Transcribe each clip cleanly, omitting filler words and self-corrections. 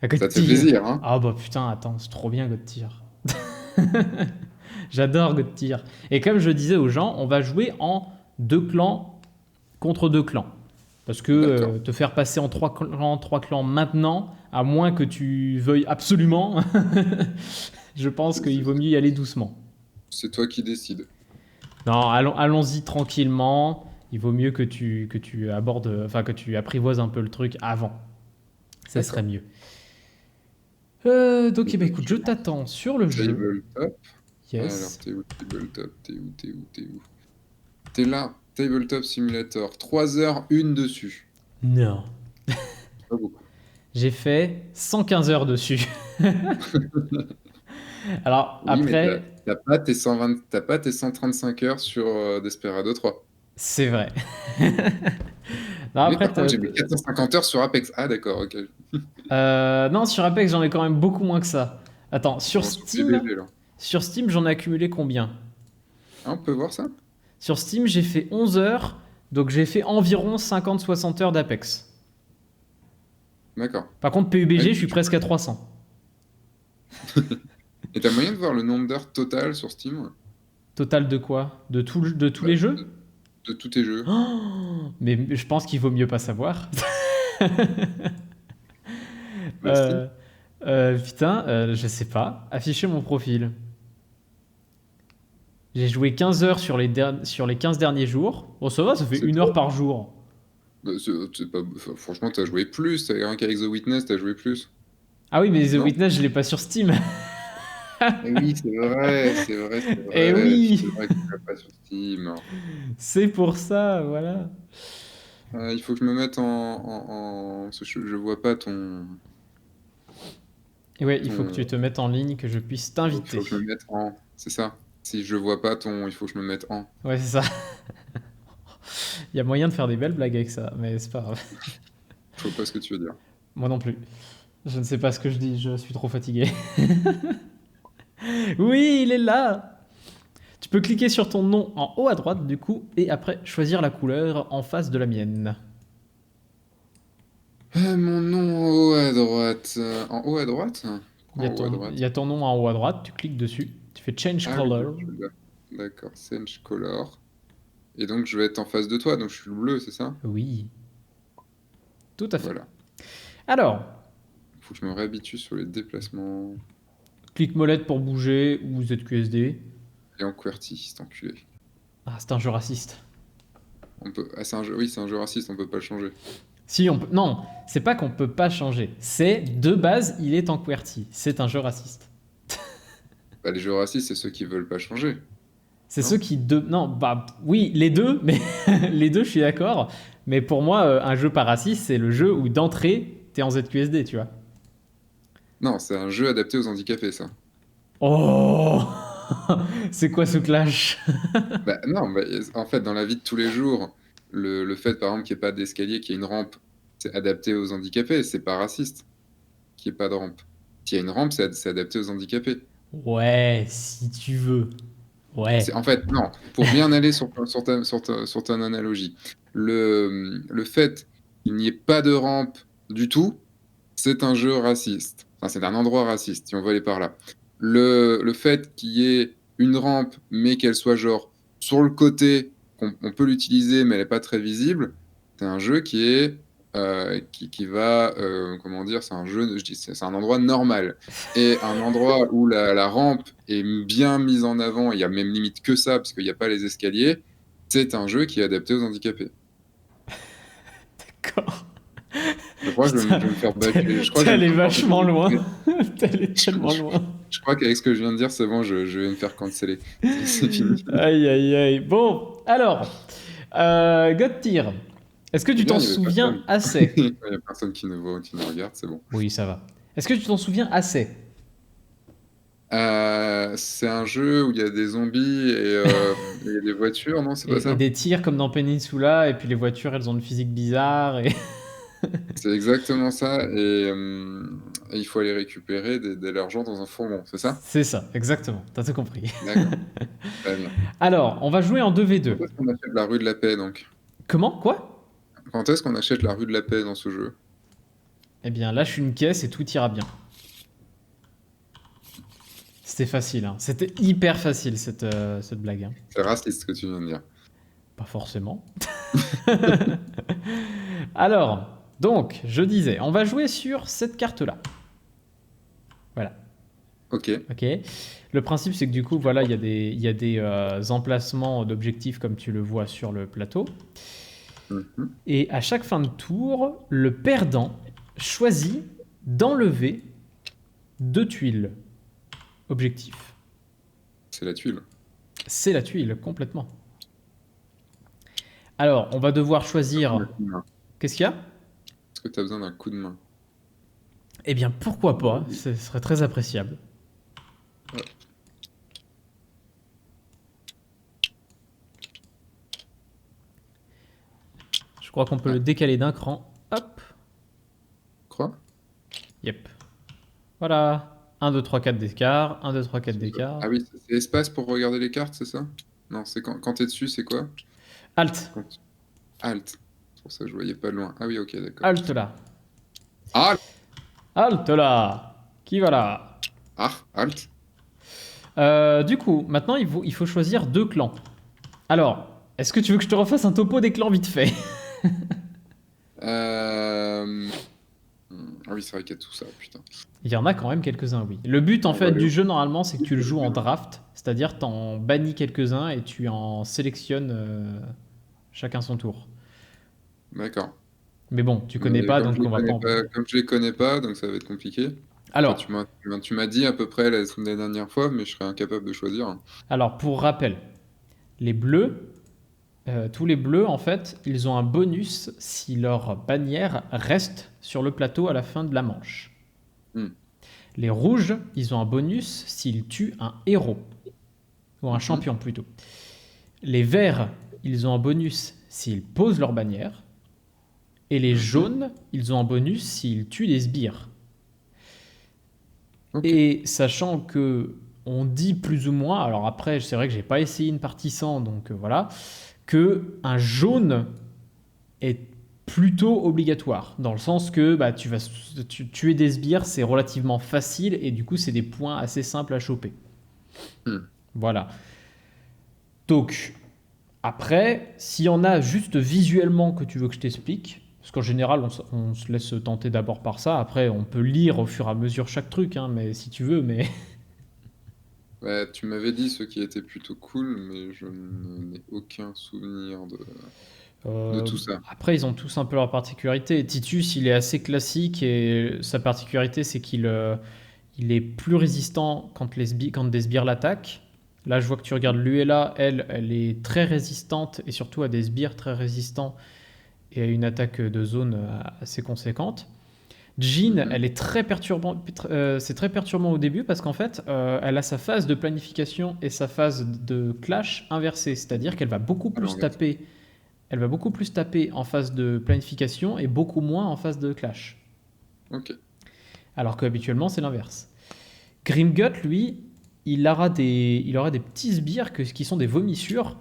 Ah, Ça God te fait Tier. plaisir, hein? Ah bah putain, attends, c'est trop bien God Tier. J'adore God Tier. Et comme je disais aux gens, on va jouer en 2 clans contre 2 clans. Parce que D'accord. te faire passer en 3 clans maintenant, à moins que tu veuilles absolument, je pense qu'il vaut mieux y aller doucement. C'est toi qui décides. Non, allons-y tranquillement. Il vaut mieux que tu abordes, enfin que tu apprivoises un peu le truc avant. Ça serait D'accord. mieux. Donc, eh ben, écoute, je t'attends sur le jeu. Tabletop. Alors, Yes. t'es où, Tabletop? T'es où? T'es là, Tabletop Simulator. 3h01 dessus. Non. Pas beaucoup. J'ai fait 115 heures dessus. Alors, Oui, mais après, t'as pas tes 120, t'as pas tes 135 heures sur Desperado 3. c'est vrai. Non, Mais après, par contre, j'ai mes 450 heures sur Apex. Ah, d'accord, ok. non, sur Apex, j'en ai quand même beaucoup moins que ça. Attends, sur Bon, sur Steam, PBG, là. sur Steam, j'en ai accumulé combien? Ah, on peut voir ça? Sur Steam, j'ai fait 11 heures, donc j'ai fait environ 50-60 heures d'Apex. D'accord. Par contre, Ah, PUBG, je suis presque à 300. Et t'as moyen de voir le nombre d'heures total sur Steam? Total de quoi? De tous Bah, les jeux? de tous tes jeux. Oh, mais je pense qu'il vaut mieux pas savoir. Bah, si. Putain, je sais pas. Afficher mon profil. J'ai joué 15 heures sur les 15 derniers jours. Bon, ça va, ça fait C'est 1 heure trop. par jour. Bah, c'est pas... enfin, franchement, t'as joué plus. Rien qu'avec The Witness, t'as joué plus. Ah oui, mais The Non? Witness, je l'ai pas sur Steam. Eh oui, c'est vrai, c'est vrai, c'est Eh vrai. oui, C'est vrai que tu l'as pas sur Steam. c'est pour ça, voilà. Il faut que je me mette parce que je vois pas Et ouais, il faut que tu ton... te mettes en ligne, que je puisse Il faut t'inviter. que je me mette en... C'est ça. Si je vois pas il faut que je me mette en... Ouais, c'est ça. Il y a moyen de faire des belles blagues avec ça, mais c'est pas grave. Je vois pas ce que tu veux dire. Moi non plus. Je ne sais pas ce que je dis, je suis trop fatigué. Oui, il est là. Tu peux cliquer sur ton nom en haut à droite du coup et après choisir la couleur en face de la mienne. Mon nom en haut à droite. En haut à droite? Il y, Pourquoi a en haut à il droite? y a ton nom en haut à droite, tu cliques dessus, tu fais Change Ah oui, Color. je suis là. D'accord, Change Color. Et donc je vais être en face de toi, donc je suis le bleu, c'est ça? Oui, tout à fait. Voilà. Alors, Faut que je me réhabitue sur les déplacements. clic molette pour bouger ou ZQSD. Et en QWERTY, cet enculé. Ah, c'est un jeu raciste. On peut... Ah, c'est un jeu... Oui, c'est un jeu raciste, on peut pas le changer. Si on peut... Non, c'est pas qu'on peut pas changer. C'est de base, il est en QWERTY. C'est un jeu raciste. Bah, les jeux racistes, c'est ceux qui veulent pas changer, C'est ceux non? qui... Non, bah oui, les deux, mais les deux, je suis d'accord. Mais pour moi, un jeu pas raciste, c'est le jeu où d'entrée, t'es en ZQSD, tu vois. Non, c'est un jeu adapté aux handicapés, ça. Oh. C'est quoi ce clash? Bah, non, bah, en fait, dans la vie de tous les jours, le fait, par exemple, qu'il n'y ait pas d'escalier, qu'il y ait une rampe, c'est adapté aux handicapés, c'est pas raciste qu'il n'y ait pas de rampe. S'il y a une rampe, c'est adapté aux handicapés. Ouais, si tu veux. Ouais. En fait, non, pour bien aller sur ton analogie, le fait qu'il n'y ait pas de rampe du tout, c'est un jeu raciste. Enfin, c'est un endroit raciste, si on veut aller par là. Le fait qu'il y ait une rampe, mais qu'elle soit genre sur le côté, on peut l'utiliser, mais elle n'est pas très visible, c'est un jeu qui va, comment dire, c'est un jeu, je dis, c'est un endroit normal. Et un endroit où la rampe est bien mise en avant, il y a même limite que ça, parce qu'il n'y a pas les escaliers, c'est un jeu qui est adapté aux handicapés. D'accord. Je crois que Putain, je vais me faire t'es bâcher. Je crois que t'es je vais me allé faire vachement loin. canceller. T'es allé Je, tellement je- loin. je crois qu'avec ce que je viens de dire, c'est bon, je vais me faire canceller. C'est fini. Aïe, aïe, aïe. Bon, alors, God Tier, est-ce que C'est tu bien, t'en il n'y avait souviens personne. assez? Il n'y a personne qui nous voit, qui nous regarde, c'est bon. Oui, ça va. Est-ce que tu t'en souviens assez? C'est un jeu où il y a des zombies et il y a des voitures, non, c'est pas Et ça? des tirs comme dans Peninsula, et puis les voitures, elles ont une physique bizarre. Et... C'est exactement ça, et il faut aller récupérer de l'argent dans un fourgon, c'est ça? C'est ça, exactement. T'as tout compris. D'accord, très bien. Alors, on va jouer en Quand 2v2. est-ce qu'on achète la rue de la paix, donc? Comment? Quoi? Quand est-ce qu'on achète la rue de la paix dans ce jeu? eh bien lâche une caisse et tout ira bien. C'était facile, hein. C'était hyper facile cette blague, hein. C'est raciste ce que tu viens de dire. Pas forcément. Alors, donc, je disais, on va jouer sur cette carte-là. Voilà. Ok. Ok. Le principe, c'est que du coup, voilà, il y a des emplacements d'objectifs comme tu le vois sur le plateau. Mhm. Et à chaque fin de tour, le perdant choisit d'enlever 2 tuiles. Objectif. C'est la tuile. C'est la tuile, complètement. Alors, on va devoir choisir... Qu'est-ce qu'il y a? Est-ce que tu as besoin d'un coup de main? Eh bien, pourquoi pas? Ce serait très appréciable. Ouais. Je crois qu'on peut le décaler d'un cran. Hop. Crois? Yep. Voilà. 1, 2, 3, 4 d'écart. 1, 2, 3, 4 d'écart. Ah oui, c'est espace pour regarder les cartes, c'est ça? Non, c'est quand t'es dessus, c'est quoi? Alt. Alt. C'est pour ça que je voyais pas loin. Ah oui, ok, d'accord. Alt là. Alt. Alt là. Qui va là? Ah, Alt. Du coup, maintenant, il faut choisir 2 clans. Alors, est-ce que tu veux que je te refasse un topo des clans vite fait? Ah oui, c'est vrai qu'il y a tout ça, putain. Il y en a quand même quelques-uns, oui. Le but, en fait, aller du au- jeu, normalement, c'est que tu le joues en draft. C'est-à-dire, t'en bannis quelques-uns et tu en sélectionnes chacun son tour. D'accord. Mais bon, tu connais Mais pas, donc on va pas... comme je les connais pas, donc ça va être compliqué. Enfin, Alors, tu m'as dit à peu près la dernière fois, mais je serais incapable de choisir. alors, pour rappel, les bleus, tous les bleus, en fait, ils ont un bonus si leur bannière reste sur le plateau à la fin de la manche. Hmm. Les rouges, ils ont un bonus s'ils tuent un héros. Ou un champion, plutôt. Les verts, ils ont un bonus s'ils posent leur bannière. Et les jaunes, ils ont un bonus s'ils tuent des sbires. Ok. Et sachant que on dit plus ou moins, alors après, c'est vrai que j'ai pas essayé une partie sans, donc voilà, que un jaune est plutôt obligatoire, dans le sens que bah, tuer des sbires, c'est relativement facile, et du coup, c'est des points assez simples à choper. Hmm. Voilà. Donc, après, s'il y en a juste visuellement que tu veux que je t'explique, parce qu'en général, on se laisse tenter d'abord par ça, après, on peut lire au fur et à mesure chaque truc, hein, mais si tu veux, mais... Ouais, tu m'avais dit ceux qui étaient plutôt cool, mais je n'ai aucun souvenir de tout ça. Après, ils ont tous un peu leur particularité. Titus, il est assez classique et sa particularité, c'est il est plus résistant quand des sbires l'attaquent. Là, je vois que tu regardes Luella, elle est très résistante et surtout à des sbires très résistants et à une attaque de zone assez conséquente. Jean, elle est très perturbante. C'est très perturbant au début parce qu'en fait, elle a sa phase de planification et sa phase de clash inversée. C'est-à-dire qu'elle va beaucoup plus taper. Elle va beaucoup plus taper en phase de planification et beaucoup moins en phase de clash. Ok. Alors qu'habituellement, c'est l'inverse. Grimgut, lui, il aura des petits sbires qui sont des vomissures.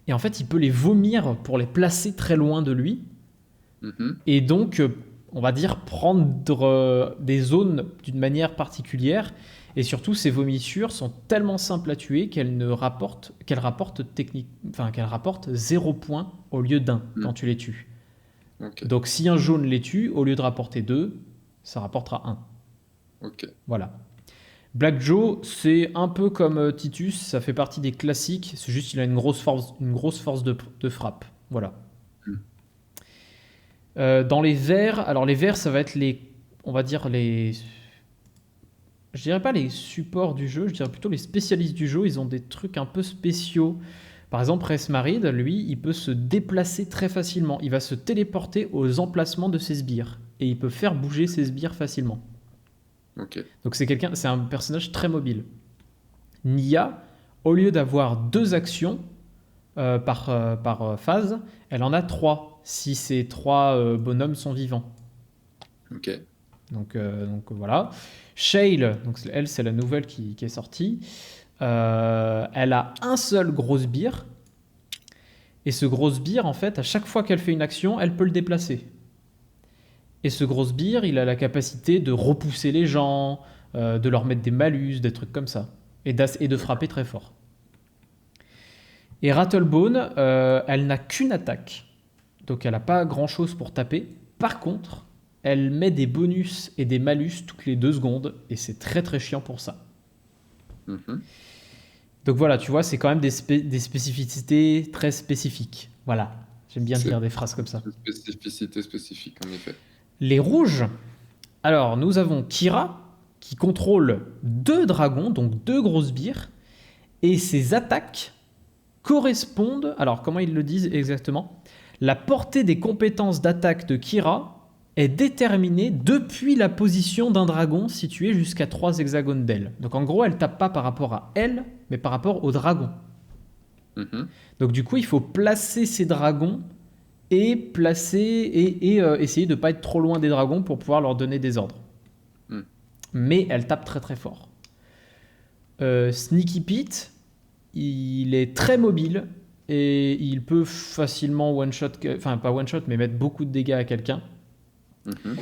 Et en fait, il peut les vomir pour les placer très loin de lui. Et donc, on va dire, prendre des zones d'une manière particulière. Et surtout, ces vomissures sont tellement simples à tuer qu'elles rapportent 0 points au lieu d'1 quand tu les tues. Okay. Donc, si un jaune les tue, au lieu de rapporter 2, ça rapportera 1. Ok. Voilà. Black Joe, c'est un peu comme Titus, ça fait partie des classiques, c'est juste qu'il a une grosse force de frappe. Voilà. Dans les verts, alors les verts, ça va être on va dire je dirais pas les supports du jeu, je dirais plutôt les spécialistes du jeu, ils ont des trucs un peu spéciaux. Par exemple, Resmarid, lui, il peut se déplacer très facilement, il va se téléporter aux emplacements de ses sbires, et il peut faire bouger ses sbires facilement. Okay. Donc c'est un personnage très mobile. Nia, au lieu d'avoir 2 actions par phase, elle en a 3 si ces 3 bonhommes sont vivants. Ok. Donc voilà. Shale, donc elle c'est la nouvelle qui est sortie. Elle a un seul gros sbire. Et ce gros sbire, en fait, à chaque fois qu'elle fait une action, elle peut le déplacer. Et ce gros sbire, il a la capacité de repousser les gens, de leur mettre des malus, des trucs comme ça. Et de frapper très fort. Et Rattlebone, elle n'a qu'une attaque. Donc elle n'a pas grand chose pour taper. Par contre, elle met des bonus et des malus toutes les 2 secondes. Et c'est très très chiant pour ça. Mhm. Donc voilà, tu vois, c'est quand même des spécificités très spécifiques. Voilà, j'aime bien C'est dire des phrases comme ça. une spécificité spécifique, en effet. Les rouges. Alors, nous avons Kira, qui contrôle 2 dragons, donc 2 grosses sbires. Et ses attaques correspondent... Alors, comment ils le disent exactement? La portée des compétences d'attaque de Kira est déterminée depuis la position d'un dragon situé jusqu'à 3 hexagones d'elle. Donc en gros, elle tape pas par rapport à elle, mais par rapport au dragon. Mhm. Donc du coup, il faut placer ces dragons et essayer de ne pas être trop loin des dragons pour pouvoir leur donner des ordres. Mm. Mais elle tape très très fort. Sneaky Pete, il est très mobile et il peut facilement one-shot, enfin pas one-shot, mais mettre beaucoup de dégâts à quelqu'un. Mhm.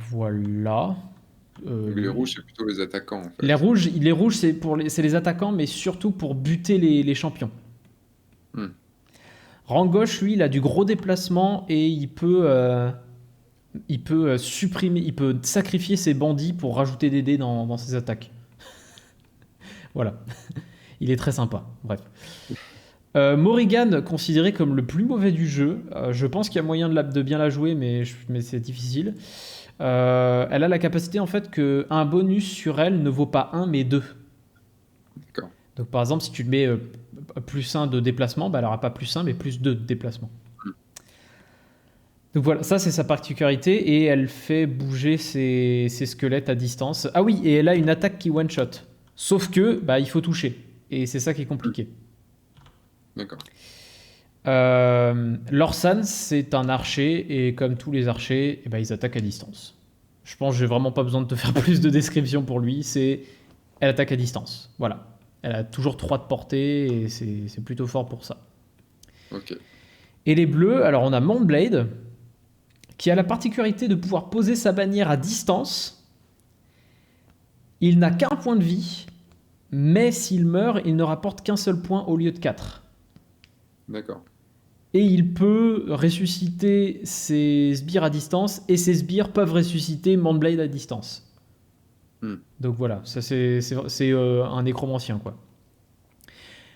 Voilà. Donc, les rouges, c'est plutôt les attaquants, en fait. Les rouges c'est les attaquants, mais surtout pour buter les champions. Hmm. Rang gauche, lui, il a du gros déplacement et il peut supprimer, il peut sacrifier ses bandits pour rajouter des dés dans ses attaques. Voilà. Il est très sympa. Bref. Morrigan, considéré comme le plus mauvais du jeu. Je pense qu'il y a moyen de bien la jouer, mais c'est difficile. Elle a la capacité, en fait, qu'un bonus sur elle ne vaut pas 1, mais 2. D'accord. Donc, par exemple, si tu mets plus 1 de déplacement, bah, elle n'aura pas plus 1, mais plus 2 de déplacement. Donc voilà, ça c'est sa particularité, et elle fait bouger ses squelettes à distance. Ah oui, et elle a une attaque qui one-shot. Sauf que, bah, il faut toucher. Et c'est ça qui est compliqué. D'accord. Lorsan, c'est un archer, et comme tous les archers, eh ben, ils attaquent à distance. Je pense que j'ai vraiment pas besoin de te faire plus de description pour lui. Elle attaque à distance. Voilà. Elle a toujours 3 de portée, et c'est plutôt fort pour ça. Ok. Et les bleus, alors on a Moonblade, qui a la particularité de pouvoir poser sa bannière à distance. Il n'a qu'un point de vie, mais s'il meurt, il ne rapporte qu'un seul point au lieu de 4. D'accord. Et il peut ressusciter ses sbires à distance, et ses sbires peuvent ressusciter Moonblade à distance. Donc voilà, ça c'est un nécromancien, quoi.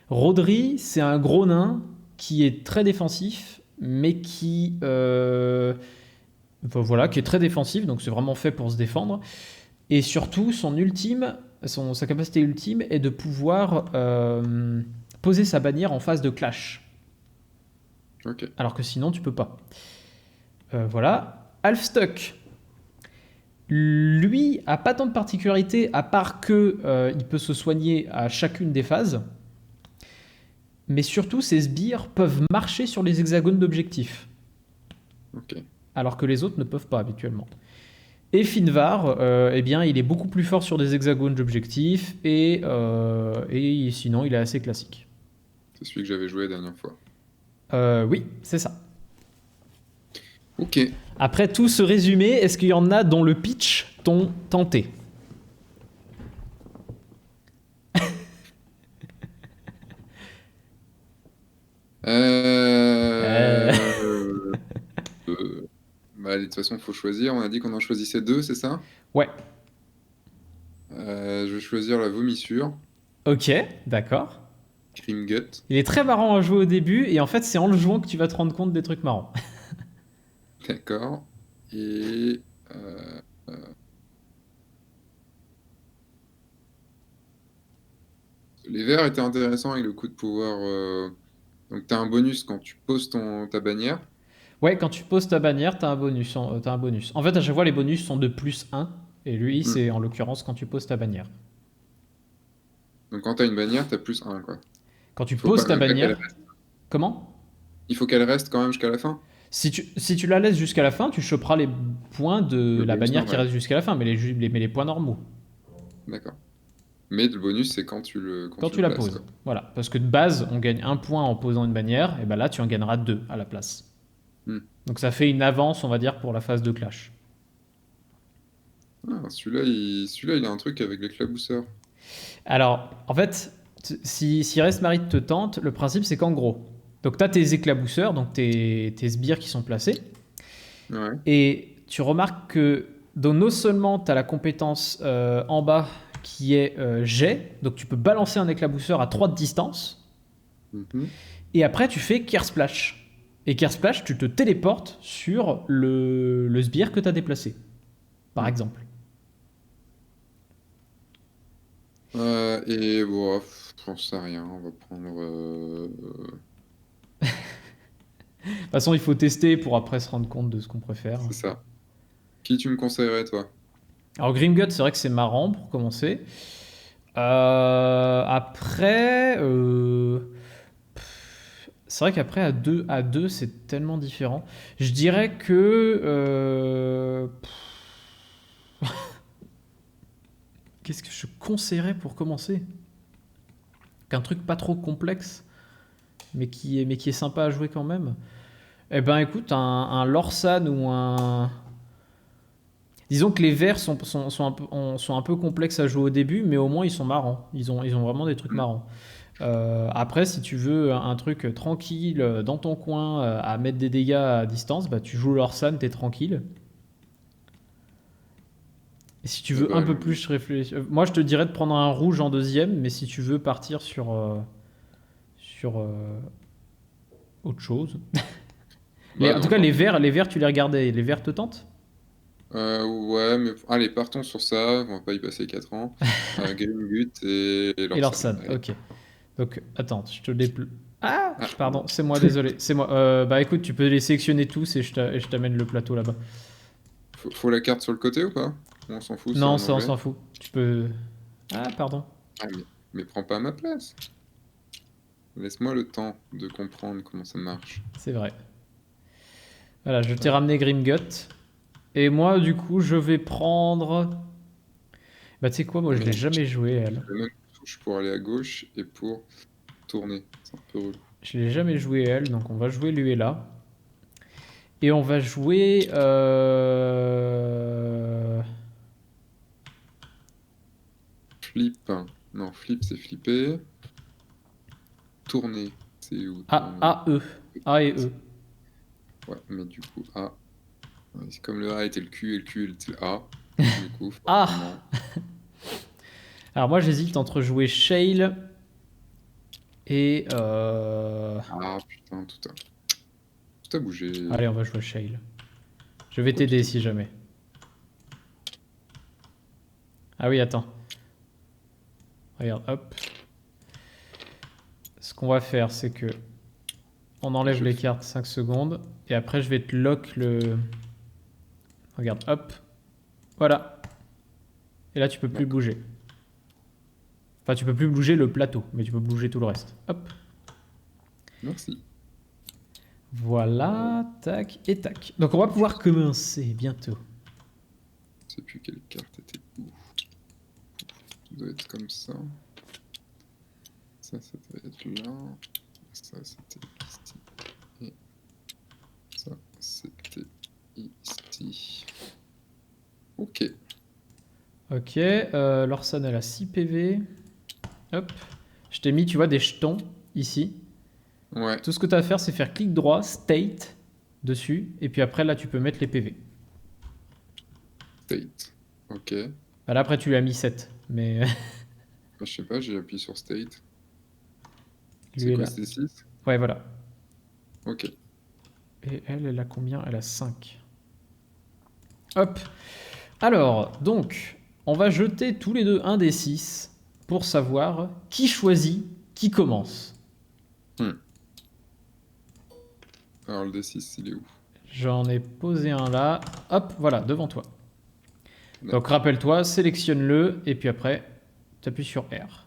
Rodri, c'est un gros nain qui est très défensif, mais qui est très défensif, donc c'est vraiment fait pour se défendre. Et surtout, sa capacité ultime est de pouvoir poser sa bannière en phase de clash. Ok. Alors que sinon, tu peux pas. Voilà. Alfstuck. Lui a pas tant de particularités, à part que il peut se soigner à chacune des phases. Mais surtout, ses sbires peuvent marcher sur les hexagones d'objectifs. Ok. Alors que les autres ne peuvent pas habituellement. Et Finvar, eh bien, il est beaucoup plus fort sur des hexagones d'objectifs et sinon, il est assez classique. C'est celui que j'avais joué la dernière fois. Oui, c'est ça. Ok. Après tout ce résumé, est-ce qu'il y en a dont le pitch t'ont tenté? Bah, de toute façon, il faut choisir. On a dit qu'on en choisissait 2, c'est ça? Ouais. Je vais choisir la vomissure. Ok, d'accord. Grimgut. Il est très marrant à jouer au début, et en fait, c'est en le jouant que tu vas te rendre compte des trucs marrants. D'accord. Et... euh, les verts étaient intéressants avec le coup de pouvoir. Donc, tu as un bonus quand tu poses ta bannière. Ouais, quand tu poses ta bannière, t'as un bonus. T'as un bonus. En fait, à chaque fois, les bonus sont de plus 1, et lui, Hmm. c'est en l'occurrence quand tu poses ta bannière. Donc, quand tu as une bannière, tu as plus 1, quoi. Quand tu Faut poses ta pas qu'elle bannière... reste. Comment? Il faut qu'elle reste quand même jusqu'à la fin. Si tu la laisses jusqu'à la fin, tu choperas les points de Le la bonus bannière qui normal. reste jusqu'à la fin, mais les points normaux, D'accord. Mais le bonus, c'est quand quand tu tu le la places, poses. quoi. Voilà. Parce que de base, on gagne un point en posant une bannière, et ben là, tu en gagneras 2 à la place. Hmm. Donc ça fait une avance, on va dire, pour la phase de clash. Ah, celui-là, il a un truc avec l'éclabousseur. Alors, en fait, si Restmarit te tente, le principe c'est qu'en gros, donc tu as tes éclabousseurs, donc tes sbires qui sont placés, Ouais. et tu remarques que donc, non seulement tu as la compétence en bas qui est jet, donc tu peux balancer un éclabousseur à 3 de distance, Mhm. et après tu fais Kersplash. Et Kersplash, tu te téléportes sur le sbire que tu as déplacé, par Hmm. exemple. Et bon, j'en sais rien. On va prendre. De toute façon, il faut tester pour après se rendre compte de ce qu'on préfère. C'est ça. Qui tu me conseillerais, toi? Alors Grimgut, c'est vrai que c'est marrant pour commencer. Après, c'est vrai qu'après à deux, c'est tellement différent. Je dirais que qu'est-ce que je conseillerais pour commencer? Qu'un truc pas trop complexe, mais qui est sympa à jouer quand même. Eh ben écoute, un Lorsan ou un. Disons que les verts sont un peu complexes à jouer au début, mais au moins ils sont marrants. Ils ont vraiment des trucs Hmm. marrants. Après, si tu veux un truc tranquille dans ton coin à mettre des dégâts à distance, bah, tu joues l'Orsan, t'es tranquille. Et si tu Eh veux un ben, peu plus réfléchir, moi je te dirais de prendre un rouge en deuxième, mais si tu veux partir sur autre chose. bah En tout non, cas, bah. les verts, tu les regardais. Les verts te tentent? Ouais, mais allez, partons sur ça. On va pas y passer 4 ans. Grimgut et Et Lorsan. l'Orsan, Allez. ok. Donc, attends, je te déploie. Ah, Ah, pardon, c'est moi, désolé. C'est moi. Bah écoute, tu peux les sélectionner tous et je t'amène le plateau là-bas. faut la carte sur le côté ou pas? On s'en fout, c'est Non, en ça, on anglais. s'en fout. Tu peux. Ah, pardon. Ah, mais prends pas ma place. Laisse-moi le temps de comprendre comment ça marche. C'est vrai. Voilà, je t'ai Hop, ramené Grimgut. Et moi, du coup, je vais prendre. Bah, tu sais quoi, moi, je l'ai merde, jamais joué, elle. j'ai même une touche pour aller à gauche et pour tourner. C'est un peu relou. Je l'ai jamais joué, elle, donc on va jouer lui et là. Et on va jouer. Flip. Non, flip, c'est flipper. Tourner, c'est où A, tourner? A, E. A et E. Ouais, mais du coup, A. Ouais, c'est comme le A était le Q et le Q était le A. Du coup, Ah! forcément. Alors, moi, j'hésite entre jouer Shale et. Ah putain, tout a bougé. Allez, on va jouer Shale. Je vais Pourquoi tout t'aider a si bougé? jamais. Ah oui, attends. Regarde, hop. Ce qu'on va faire, c'est que on enlève Je les fais. cartes 5 secondes. Et après, je vais te lock le. Regarde, hop. Voilà. Et là, tu peux plus D'accord. bouger. Enfin, tu peux plus bouger le plateau, mais tu peux bouger tout le reste. Hop. Merci. Voilà, tac et tac. Donc, on va Je pouvoir commencer bientôt. sais plus quelle carte était où. Ça doit être comme ça. Ça doit être là. Ça, c'était ici. Et ça, c'était ici. Ok. Ok, Lorsan, elle a 6 PV. Hop. Je t'ai mis, tu vois, des jetons ici. Ouais. Tout ce que tu as à faire, c'est faire clic droit, state dessus. Et puis après, là, tu peux mettre les PV. State. Ok. Bah, là, après, tu lui as mis 7. Mais Bah, je sais pas, j'ai appuyé sur state. C'est lui est quoi, là. c'était 6? Ouais, voilà. Ok. Et elle a combien? Elle a 5. Hop. Alors, donc, on va jeter tous les deux un des 6 pour savoir qui choisit, qui commence. Hmm. Alors le D6, il est où? J'en ai posé un là. Hop, voilà, devant toi. Donc, D'accord. rappelle-toi, sélectionne-le et puis après, tu appuies sur R.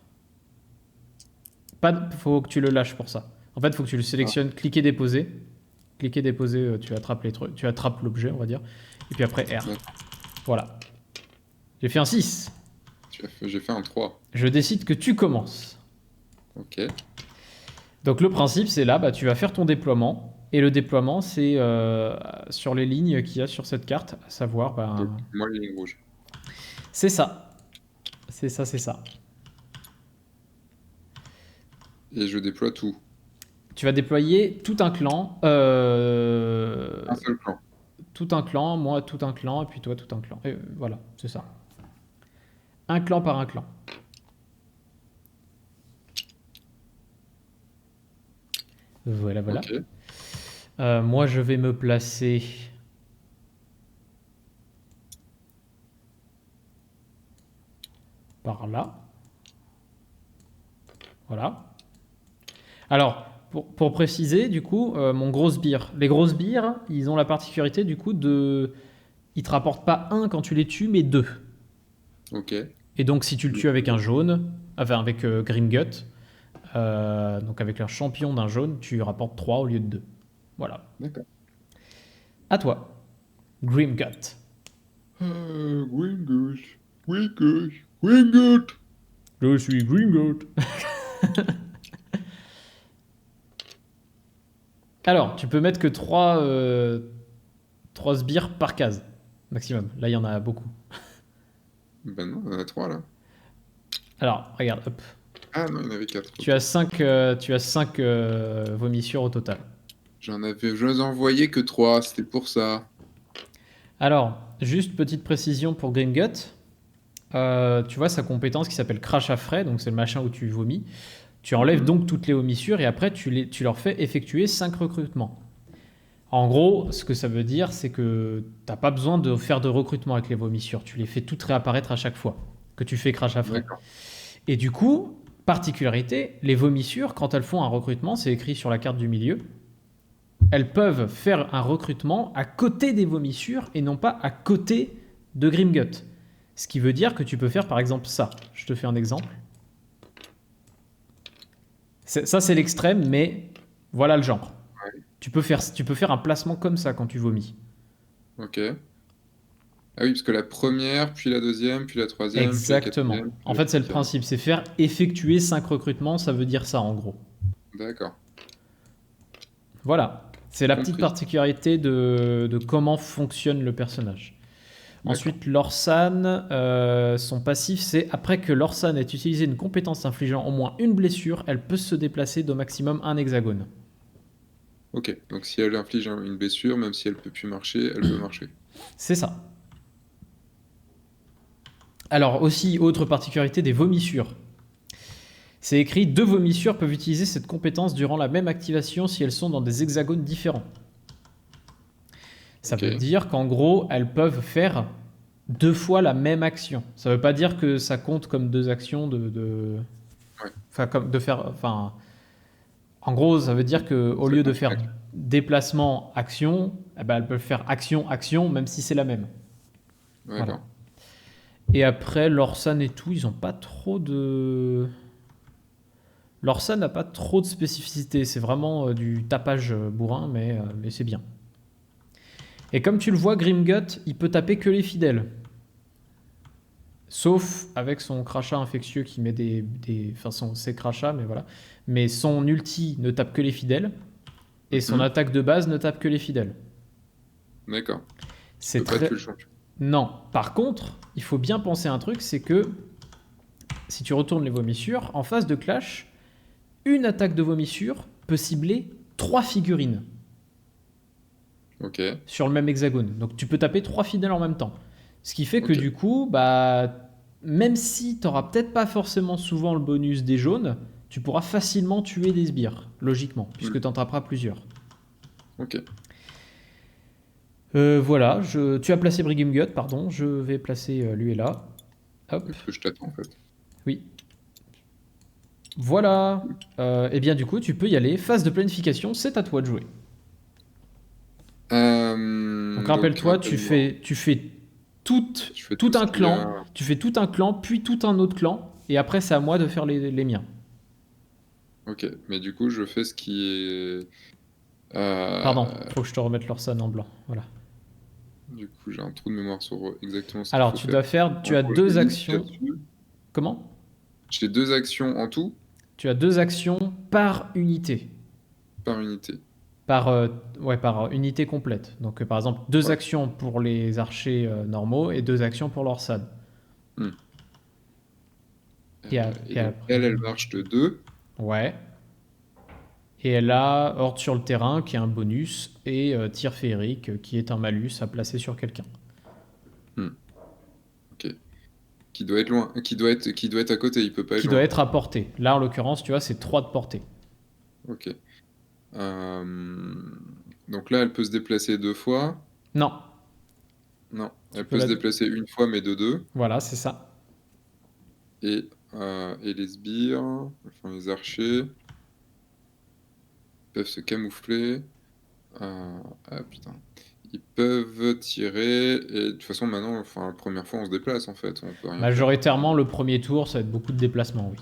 Faut que tu le lâches pour ça. En fait, il faut que tu le Ah, sélectionnes, cliquer déposer. Cliquer déposer, tu attrapes les trucs, tu attrapes l'objet, on va dire. Et puis après R. d'accord. Voilà. J'ai fait un 6. J'ai fait un 3. Je décide que tu commences. Ok. Donc le principe, c'est là, bah, tu vas faire ton déploiement. Et le déploiement, c'est sur les lignes qu'il y a sur cette carte, à savoir, Donc, ben, moi, les lignes rouges. c'est ça. C'est ça, c'est ça. Et je déploie tout. Tu vas déployer tout un clan. Un seul clan. Tout un clan, moi tout un clan, et puis toi tout un clan. Et voilà, c'est ça. Un clan par un clan. Voilà, voilà. Ok. Moi, je vais me placer par là. Voilà. Alors, pour préciser, du coup, mon gros sbire. Les gros sbires, ils ont la particularité, du coup, de... Ils te rapportent pas un quand tu les tues, mais deux. Ok. Et donc, si tu le tues avec un jaune, enfin avec Grimgut, donc avec leur champion d'un jaune, tu rapportes 3 au lieu de 2. Voilà. D'accord. À toi, Grimgut. Wingus. Wingus. Wingus. Je suis Grimgut. Alors, tu peux mettre que 3 sbires par case, maximum. Là, il y en a beaucoup. Ben non, on en a 3 là. Alors, regarde, hop. Ah non, il y en avait 4. Tu as 5 vomissures au total. Je n'en envoyais que 3, c'était pour ça. Alors, juste petite précision pour Grimgut. Tu vois sa compétence qui s'appelle Crash à frais, donc c'est le machin où tu vomis. Tu enlèves donc toutes les vomissures et après tu leur fais effectuer 5 recrutements. En gros, ce que ça veut dire, c'est que t'as pas besoin de faire de recrutement avec les vomissures. Tu les fais toutes réapparaître à chaque fois que tu fais Crash à frais. D'accord. Et du coup, particularité, les vomissures, quand elles font un recrutement, c'est écrit sur la carte du milieu, elles peuvent faire un recrutement à côté des vomissures et non pas à côté de Grimgut. Ce qui veut dire que tu peux faire par exemple ça. Je te fais un exemple. Ça, c'est l'extrême, mais voilà le genre. Ouais. Tu peux faire un placement comme ça quand tu vomis. Ok. Ah oui, parce que la première, puis la deuxième, puis la troisième, puis la Exactement. quatrième, puis En la fait, c'est le cinquième. principe. C'est faire effectuer 5 recrutements, ça veut dire ça en gros. D'accord. Voilà. C'est la petite Compris. particularité de comment fonctionne le personnage. D'accord. Ensuite, Lorsan, son passif, c'est après que Lorsan ait utilisé une compétence infligeant au moins une blessure, elle peut se déplacer d'au maximum un hexagone. Ok. Donc si elle inflige une blessure, même si elle peut plus marcher, elle peut marcher. C'est ça. Alors, aussi, autre particularité des vomissures. C'est écrit, 2 vomissures peuvent utiliser cette compétence durant la même activation si elles sont dans des hexagones différents. Ça Ok. veut dire qu'en gros, elles peuvent faire 2 fois la même action. Ça veut pas dire que ça compte comme 2 actions Ouais. Enfin, comme de faire... Enfin... En gros, ça veut dire qu'au Ça lieu de compte faire chaque. déplacement, action, eh ben, elles peuvent faire action, action, même si c'est la même. Voilà. D'accord. Et après, Lorsan et tout, ils ont pas trop de... Lorsan n'a pas trop de spécificité. C'est vraiment du tapage bourrin, mais c'est bien. Et comme tu le vois, Grimgut, il peut taper que les fidèles. Sauf avec son crachat infectieux qui met enfin, ses crachats, mais voilà. Mais son ulti ne tape que les fidèles. Et son attaque de base ne tape que les fidèles. D'accord. C'est Tu peux pas très... tuer le champion. Non. Par contre, il faut bien penser à un truc, c'est que si tu retournes les vomissures, en phase de clash, une attaque de vomissure peut cibler 3 figurines Ok. sur le même hexagone. Donc tu peux taper 3 fidèles en même temps. Ce qui fait que Ok. du coup, bah, même si tu n'auras peut-être pas forcément souvent le bonus des jaunes, tu pourras facilement tuer des sbires, logiquement, puisque tu en taperas plusieurs. Ok. Voilà, tu as placé Brigimgut, pardon, je vais placer lui et là. Hop, Parce que je t'attends en fait. oui. Voilà. Et bien du coup, tu peux y aller. Phase de planification, c'est à toi de jouer. Donc rappelle-toi, tu rappelle-moi. fais tout, Je fais tout tout ce un qu'il y clan, a. tu fais tout un clan, puis tout un autre clan, et après c'est à moi de faire les miens. Ok. Mais du coup, je fais ce qui est. Pardon, euh, faut que je te remette l'Orsan en blanc. Voilà. Du coup, j'ai un trou de mémoire sur exactement ce qu'il Alors faut faire. tu En as gros, je 2 glisse actions. là-dessus. Comment? J'ai 2 actions en tout Tu as 2 actions par unité. par unité. par unité complète. Donc, par exemple, 2 Ouais. actions pour les archers normaux et 2 actions pour l'Orsad. Hmm. Et, Et et donc, après. elle marche de 2. Ouais. Et elle a Horde sur le terrain qui est un bonus et tir féerique qui est un malus à placer sur quelqu'un. Ok. Qui doit être loin, qui doit être à côté, il peut pas être Qui doit loin. être à portée. Là, en l'occurrence, tu vois, c'est 3 de portée. Ok. Donc là, elle peut se déplacer 2 fois. Non, Non, tu elle peux peut se la. déplacer une fois, mais de 2. Voilà, c'est ça. Et les sbires, enfin les archers, peuvent se camoufler. Ah putain. Ils peuvent tirer. Et de toute façon, maintenant, enfin, la première fois, on se déplace en fait. On peut rien faire. Majoritairement, le premier tour, ça va être beaucoup de déplacements, oui.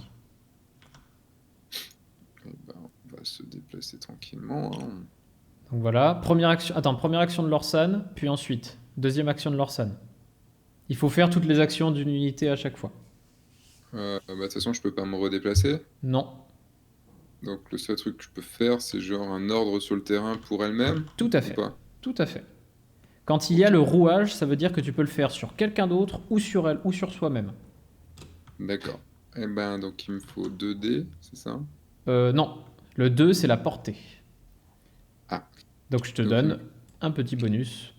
Eh ben, on va se déplacer tranquillement, hein. Donc voilà, première action. Attends, première action de l'Orsan, puis ensuite, deuxième action de l'Orsan. Il faut faire toutes les actions d'une unité à chaque fois. De toute façon, je peux pas me redéplacer. Non, Donc le seul truc que je peux faire, c'est genre un ordre sur le terrain pour elle-même, tout à ou fait. pas? Tout à fait. Quand il y a le rouage, ça veut dire que tu peux le faire sur quelqu'un d'autre, ou sur elle, ou sur soi-même. D'accord. Eh ben, donc il me faut 2 dés, c'est ça? Non, le 2, c'est la portée. Ah, Donc je te donc donne un petit bonus,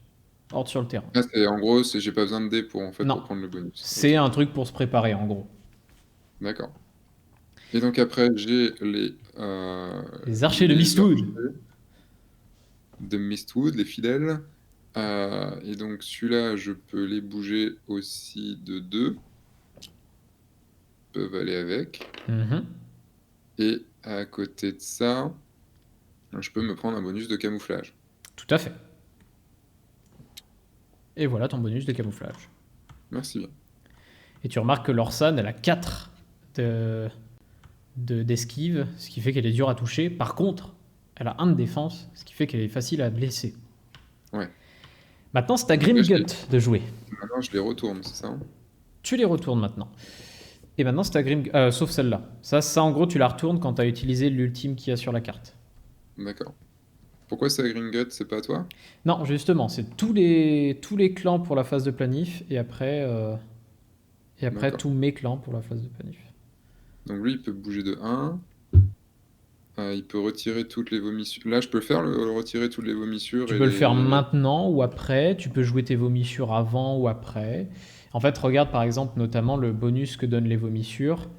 horde sur le terrain. en gros, j'ai pas besoin de dés pour, en fait, Non, pour prendre le bonus. c'est Ok, un truc pour se préparer, en gros. d'accord. Et donc après, j'ai Les archers de les Mistwood. archers de Mistwood, les fidèles. Et donc celui-là, je peux les bouger aussi de 2. Ils peuvent aller avec. Mhm. Et à côté de ça, je peux me prendre un bonus de camouflage. Tout à fait. Et voilà ton bonus de camouflage. Merci bien. Et tu remarques que l'Orsan, elle a 4 d'esquive, ce qui fait qu'elle est dure à toucher. Par contre, elle a 1 de défense, ce qui fait qu'elle est facile à blesser. Ouais. Maintenant, c'est à Donc là, Grimgut de jouer. maintenant, je les retourne, c'est ça? Tu les retournes maintenant. Et maintenant, c'est à Grimgut. Sauf celle-là. Ça, en gros, tu la retournes quand tu as utilisé l'ultime qu'il y a sur la carte. D'accord. Pourquoi c'est à Gringot, c'est pas à toi? Non, justement, c'est tous les clans pour la phase de planif, et après D'accord. tous mes clans pour la phase de planif. Donc lui, il peut bouger de 1. Il peut retirer toutes les vomissures. Là, je peux le faire, retirer toutes les vomissures Tu et peux le faire les... maintenant ou après, tu peux jouer tes vomissures avant ou après. En fait, regarde par exemple notamment le bonus que donnent les vomissures.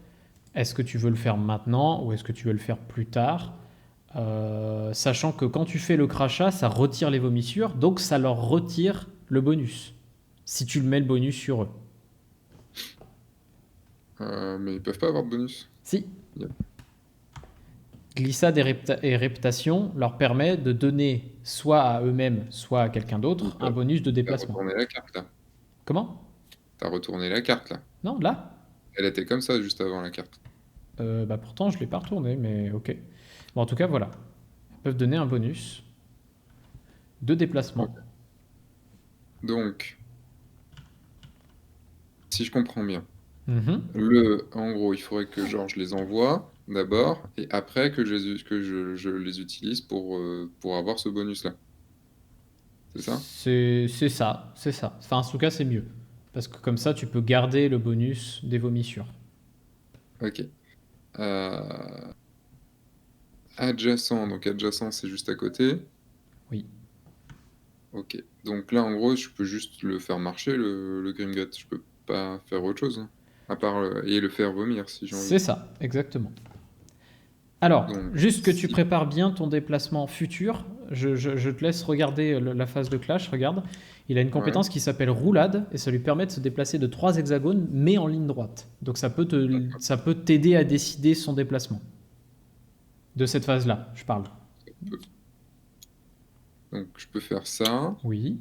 Est-ce que tu veux le faire maintenant ou est-ce que tu veux le faire plus tard? Sachant que quand tu fais le crachat, ça retire les vomissures, donc ça leur retire le bonus. Si tu le mets le bonus sur eux. Mais ils peuvent pas avoir de bonus. Si. Yep. Glissade et reptation leur permet de donner soit à eux-mêmes, soit à quelqu'un d'autre un bonus de T'as déplacement. retourné la carte, là. Comment? T'as retourné la carte, là. Non, là? Elle était comme ça, juste avant la carte. Bah pourtant, je l'ai pas retourné, mais ok. Bon, en tout cas, voilà. Ils peuvent donner un bonus de déplacement. Ok. Donc, si je comprends bien, Mhm. en gros, il faudrait que genre, je les envoie d'abord, et après que je les utilise pour avoir ce bonus-là. C'est ça? C'est ça, c'est ça. Enfin, en tout cas, c'est mieux. Parce que comme ça, tu peux garder le bonus des vomissures. Ok. Adjacent, donc adjacent, c'est juste à côté. Oui. Ok. Donc là, en gros, je peux juste le faire marcher, le Grimgut. Je peux pas faire autre chose, hein. À part et le faire vomir si j'ai C'est envie. ça, exactement. Alors, Donc, juste que tu si. prépares bien ton déplacement futur, je te laisse regarder la phase de clash. Regarde, il a une Ouais. compétence qui s'appelle roulade et ça lui permet de se déplacer de 3 hexagones, mais en ligne droite. Donc ça peut t'aider à décider son déplacement. De cette phase-là, je parle. Donc, je peux faire ça. Oui.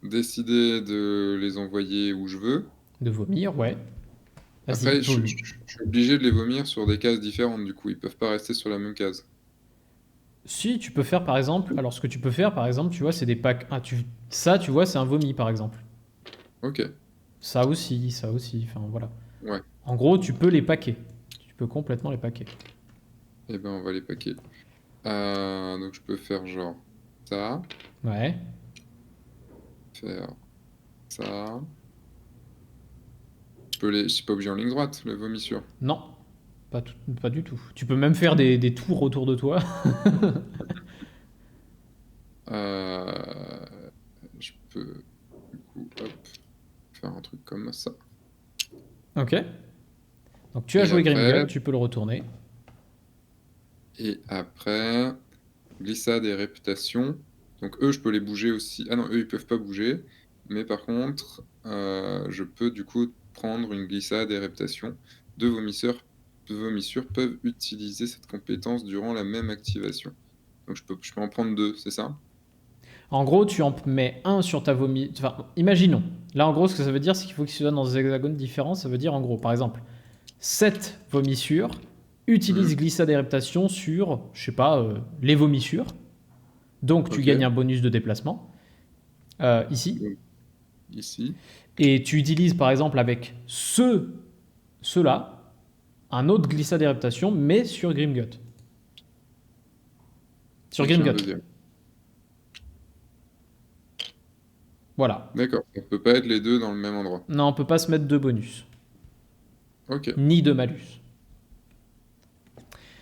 Décider de les envoyer où je veux. De vomir, ouais. Vas-y, Après, je vomis. suis obligé de les vomir sur des cases différentes, du coup. Ils peuvent pas rester sur la même case. Si, tu peux faire par exemple. Alors, ce que tu peux faire par exemple, tu vois, c'est des packs. Ça, tu vois, c'est un vomi par exemple. Ok. Ça aussi, ça aussi. Enfin, voilà. Ouais. En gros, tu peux les paquer. Tu peux complètement les paquer. Eh ben, on va les paquer. Donc je peux faire genre ça, Ouais. faire ça. Je suis pas obligé en ligne droite, les vomissures. Non, pas du tout. Tu peux même faire des tours autour de toi. Euh, je peux, du coup, hop, faire un truc comme ça. Ok. Donc tu as Et joué après, Grimgut, tu peux le retourner. et après, glissade et réputation. Donc eux, je peux les bouger aussi. Ah non, eux, ils peuvent pas bouger. Mais par contre, je peux du coup prendre une glissade et réputation. Deux vomissures peuvent utiliser cette compétence durant la même activation. Donc je peux en prendre deux, c'est ça? En gros, tu en mets un sur ta vomi. Enfin, imaginons. Là, en gros, ce que ça veut dire, c'est qu'il faut que tu sois dans des hexagones différents. Ça veut dire, en gros, par exemple, 7 vomissures utilise Mhm. glissade et réputation sur, je sais pas, les vomissures. Donc, tu Ok. gagnes un bonus de déplacement, ici. Donc, ici. Et tu utilises, par exemple, avec ceux-là, un autre glissade et réputation, mais sur Grimgut. Sur Ok, un Grimgut. deuxième. Voilà. D'accord. Ça peut pas être les deux dans le même endroit. Non, on peut pas se mettre de bonus, Ok. ni de malus.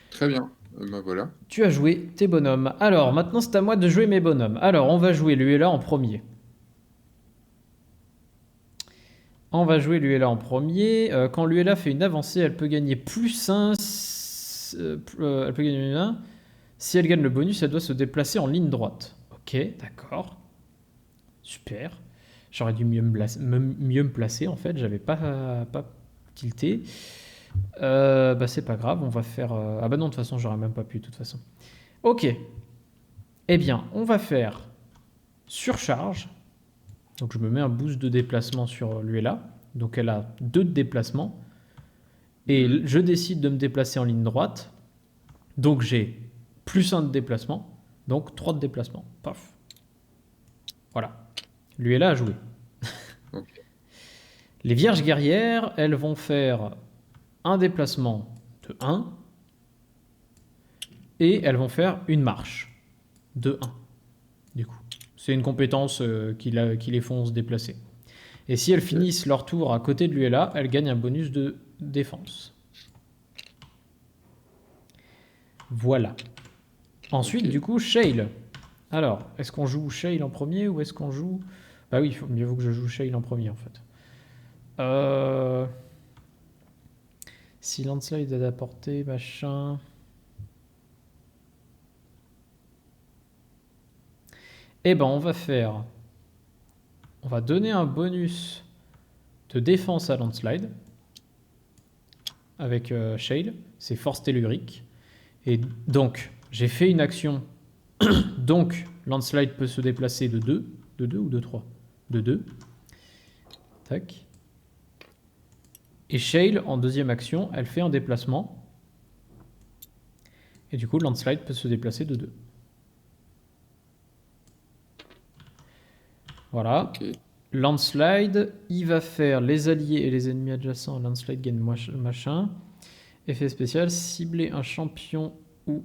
Très bien. Ben voilà. Tu as joué tes bonhommes. Alors, maintenant, c'est à moi de jouer mes bonhommes. Alors, on va jouer Luella en premier. On va jouer Luella en premier. Quand Luella fait une avancée, elle peut gagner plus 1. Elle peut gagner 1. Si elle gagne le bonus, elle doit se déplacer en ligne droite. Ok, d'accord. Super. J'aurais dû mieux me placer, en fait. J'avais pas tilté. Bah, c'est pas grave, on va faire... Ah bah non, de toute façon, j'aurais même pas pu, de toute façon. Ok. Eh bien, on va faire surcharge. Donc je me mets un boost de déplacement sur Luella. Donc elle a 2 de déplacement. Et Mhm. je décide de me déplacer en ligne droite. Donc j'ai plus 1 de déplacement. Donc 3 de déplacement. Paf. Voilà. Luella a joué. Ok. Les vierges guerrières, elles vont faire un déplacement de 1. Et elles vont faire une marche de 1. Du coup. C'est une compétence qui les font se déplacer. Et si elles Ok. finissent leur tour à côté de Luella, elles gagnent un bonus de défense. Voilà. Ok. Ensuite, du coup, Shale. Alors, est-ce qu'on joue Shale en premier ou est-ce qu'on joue... Bah oui, mieux vaut que je joue Shale en premier, en fait. Euh... Si Landslide est à portée, machin... Eh ben, on va faire... On va donner un bonus de défense à Landslide avec Shale. C'est force tellurique. Et donc, j'ai fait une action. Donc, Landslide peut se déplacer de 2. De 2 ou de 3 De 2. Tac. Et Shale, en deuxième action, elle fait un déplacement. Et du coup, Landslide peut se déplacer de 2. Voilà. Ok. Landslide, il va faire les alliés et les ennemis adjacents. Landslide gagne machin. Effet spécial, cibler un champion ou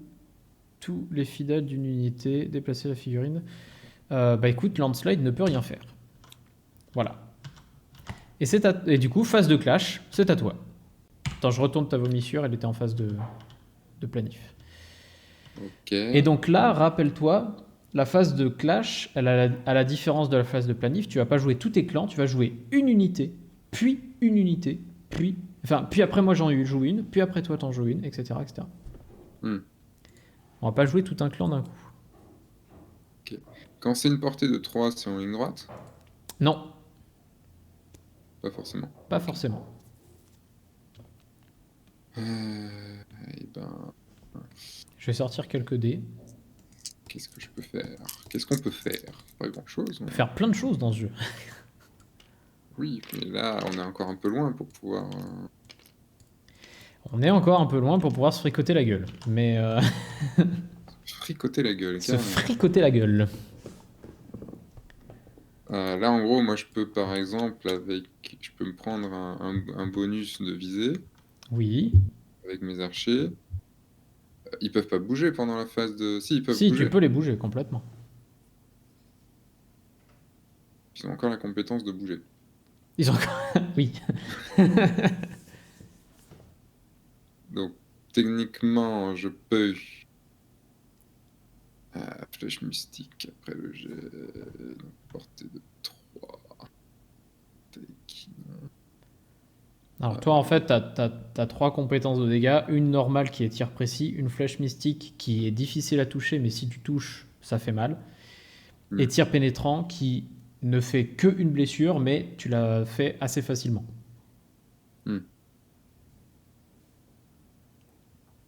tous les fidèles d'une unité, déplacer la figurine. Bah écoute, Landslide ne peut rien faire. Voilà. Et du coup, phase de clash, c'est à toi. Attends, je retourne ta vomissure, elle était en phase de planif. Ok. Et donc là, rappelle-toi, la phase de clash, à la différence de la phase de planif, tu vas pas jouer tous tes clans, tu vas jouer une unité, puis une unité, puis... Enfin, puis après moi j'en joue une, puis après toi t'en joues une, etc., etc. Hmm. On va pas jouer tout un clan d'un coup. Ok. Quand c'est une portée de 3, c'est en ligne droite? Non, Pas forcément. pas Ok. forcément. Eh ben, Je vais sortir quelques dés. qu'est-ce que je peux faire? Qu'est-ce qu'on peut faire? Pas grand-chose, On peut hein. faire plein de choses dans ce jeu. Oui, mais là, on est encore un peu loin pour pouvoir. On est encore un peu loin pour pouvoir se fricoter la gueule. Mais Fricoter la gueule, se carrément. fricoter la gueule. Là, en gros, moi, je peux, par exemple, je peux me prendre un bonus de visée Oui. avec mes archers. Ils peuvent pas bouger pendant la phase de... Si, ils peuvent Si, tu bouger. peux les bouger complètement. Ils ont encore la compétence de bouger. Ils ont... oui. Donc, techniquement, je peux... flèche mystique, après le jet... Donc, portée de 3. Alors toi, en fait, t'as 3 compétences de dégâts. Une normale qui est tir précis, une flèche mystique qui est difficile à toucher, mais si tu touches, ça fait mal. Et tir pénétrant qui ne fait que une blessure, mais tu la fais assez facilement.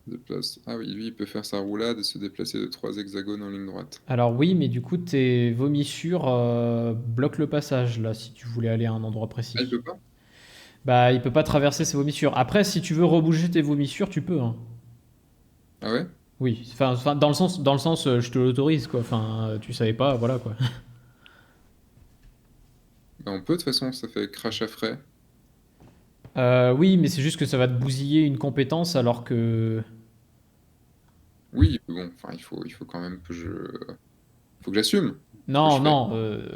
Déplace. Ah oui, lui, il peut faire sa roulade et se déplacer de 3 hexagones en ligne droite. Alors oui, mais du coup, tes vomissures bloquent le passage, là, si tu voulais aller à un endroit Ah, il précis. peut pas? Bah, il peut pas traverser ses vomissures. Après, si tu veux rebouger tes vomissures, tu peux, hein. Ah ouais? Oui, enfin, dans le sens, je te l'autorise, quoi. Enfin, tu savais pas, voilà, quoi. Bah, on peut, de toute façon, ça fait crash à frais. Oui, mais c'est juste que ça va te bousiller une compétence, alors que... Oui, bon, enfin, il faut quand même que je... Faut que j'assume ce que je Non, fais. non,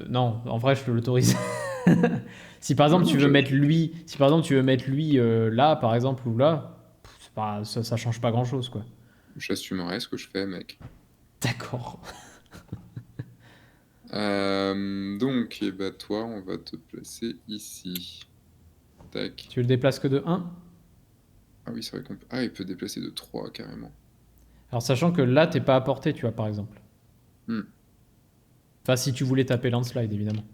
non, en vrai, je te l'autorise. Si par Non, exemple tu non, veux mettre lui, si par exemple tu veux mettre lui là, par exemple, ou là, c'est pas, ça change pas grand-chose, quoi. j'assumerai ce que je fais, mec. D'accord. Donc, et bah, toi, on va te placer ici. Tac. Tu le déplaces que de 1. Ah oui, c'est vrai qu'on peut... Ah, il peut déplacer de 3, carrément. Alors sachant que là, t'es pas à portée, tu vois, par exemple. Hmm. Enfin, si tu voulais taper Landslide, évidemment.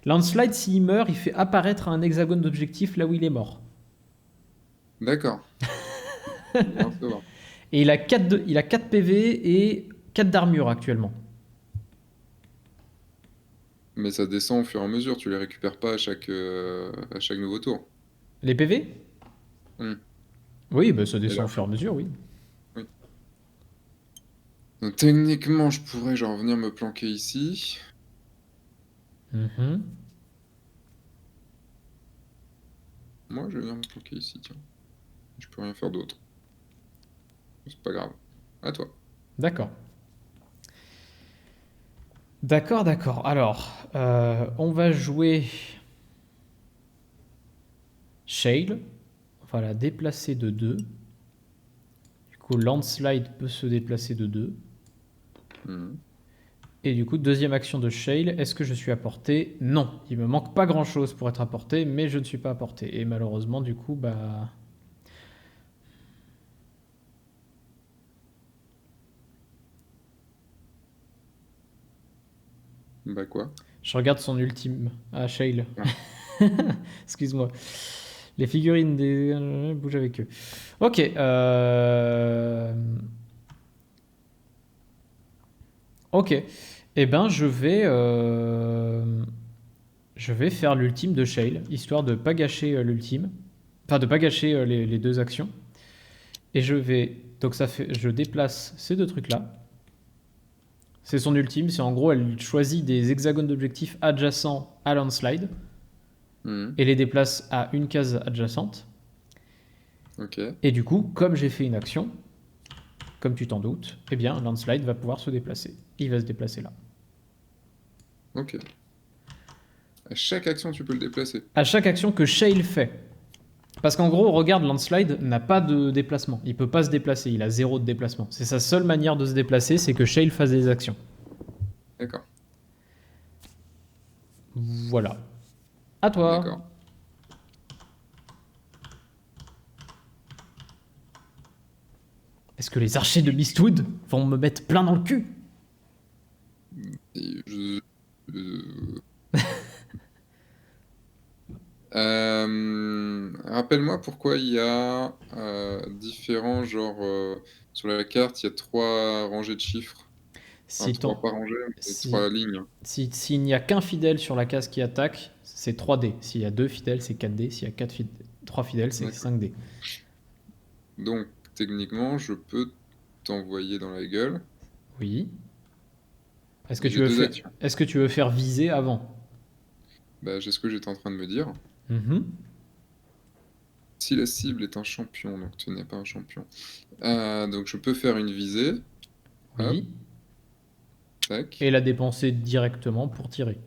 Landslide, s'il meurt, il fait apparaître un hexagone d'objectif là où il est mort. D'accord. Bon à savoir. Et il a 4 PV et 4 d'armure actuellement. Mais ça descend au fur et à mesure, tu les récupères pas à chaque nouveau tour. Les PV? Hmm. Oui, bah, ça Et descend au fur et l'argent. à mesure, oui. Oui. Donc techniquement, je pourrais genre venir me planquer ici. Mhm. Moi, je vais venir me planquer ici, tiens. Je peux rien faire d'autre. C'est pas grave. À toi. D'accord. D'accord, d'accord. Alors, on va jouer Shale. On va la déplacer de 2. Du coup, Landslide peut se déplacer de 2. Mhm. Et du coup, deuxième action de Shale. Est-ce que je suis à portée? Non. Il me manque pas grand-chose pour être à portée, mais je ne suis pas à portée. Et malheureusement, du coup, bah... Bah quoi? Je regarde son ultime. Ah, Shale. Ah. Excuse-moi. Les figurines des... bouge avec eux. Ok. Ok. Eh ben, je vais faire l'ultime de Shale, histoire de pas gâcher l'ultime. Enfin, de pas gâcher les deux actions. Et je vais... Donc ça fait... Je déplace ces deux trucs-là. C'est son ultime. C'est en gros, elle choisit des hexagones d'objectifs adjacents à Landslide Mhm. et les déplace à une case adjacente. Ok. Et du coup, comme j'ai fait une action, comme tu t'en doutes, eh bien, Landslide va pouvoir se déplacer. Il va se déplacer là. Ok. À chaque action, tu peux le déplacer. À chaque action que Shale fait. Parce qu'en gros, regarde, Landslide n'a pas de déplacement. Il peut pas se déplacer. Il a 0 de déplacement. C'est sa seule manière de se déplacer, c'est que Shale fasse des actions. D'accord. Voilà. À D'accord. toi. Est-ce que les archers de Mistwood vont me mettre plein dans le cul? Et rappelle-moi pourquoi il y a différents genres sur la carte, il y a 3 rangées de chiffres. Enfin, Si 3 ton... pas rangées, mais Si... 3 lignes. S'il n'y a qu'un fidèle sur la case qui attaque, c'est 3D. S'il y a 2 fidèles, c'est 4D. S'il y a 3 fidèles, c'est D'accord. 5D. Donc, techniquement, je peux t'envoyer dans la gueule. Oui. Et j'ai 2 actions. Est-ce que tu veux faire viser avant? Bah, j'ai ce que j'étais en train de me dire. Mhm. Si la cible est un champion, donc tu n'es pas un champion. Donc je peux faire une visée. Hop, Oui. tac, Et la dépenser directement pour tirer.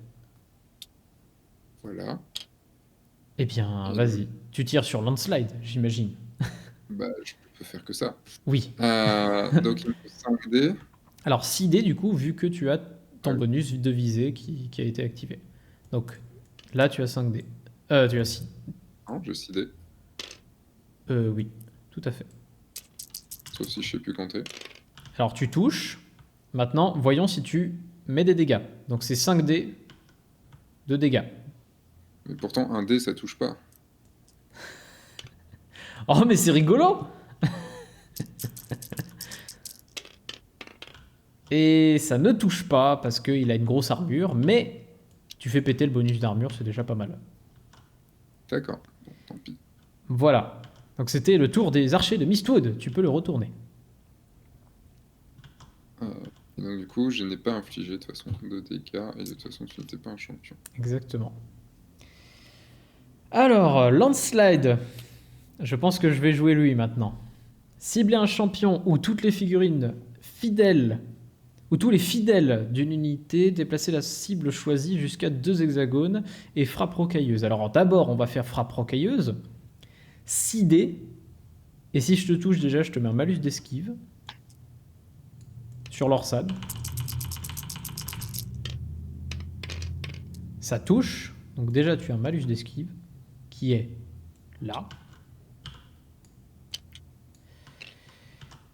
voilà. Eh bien, Et vas-y. Tu tires sur landslide, j'imagine. bah, je peux faire que ça. Oui. Donc il me faut 5 dés. Alors 6 dés du coup, vu que tu as ton Ouais. bonus de visée qui a été activé. Donc là, tu as 5 dés. Tu as 6. Non, j'ai 6 dés. Oui, tout à fait. Sauf si je sais plus compter. Alors tu touches. Maintenant, voyons si tu mets des dégâts. Donc c'est 5 dés de dégâts. Mais pourtant, un dé, ça touche pas. Oh, mais c'est rigolo! Et ça ne touche pas parce qu'il a une grosse armure, mais tu fais péter le bonus d'armure, c'est déjà pas mal. D'accord. Bon, tant pis. Voilà. Donc c'était le tour des archers de Mistwood. Tu peux le retourner. Et donc du coup, je n'ai pas infligé de toute façon de dégâts, et de toute façon, tu n'étais pas un champion. Exactement. Alors, Landslide. Je pense que je vais jouer lui maintenant. Cibler un champion ou toutes les figurines fidèles ou tous les fidèles d'une unité, déplacer la cible choisie jusqu'à 2 hexagones et frappe rocailleuse. Alors d'abord, on va faire frappe rocailleuse. 6 dés. Et si je te touche déjà, je te mets un malus d'esquive. Sur l'orsade. Ça touche. Donc déjà, tu as un malus d'esquive. Qui est là.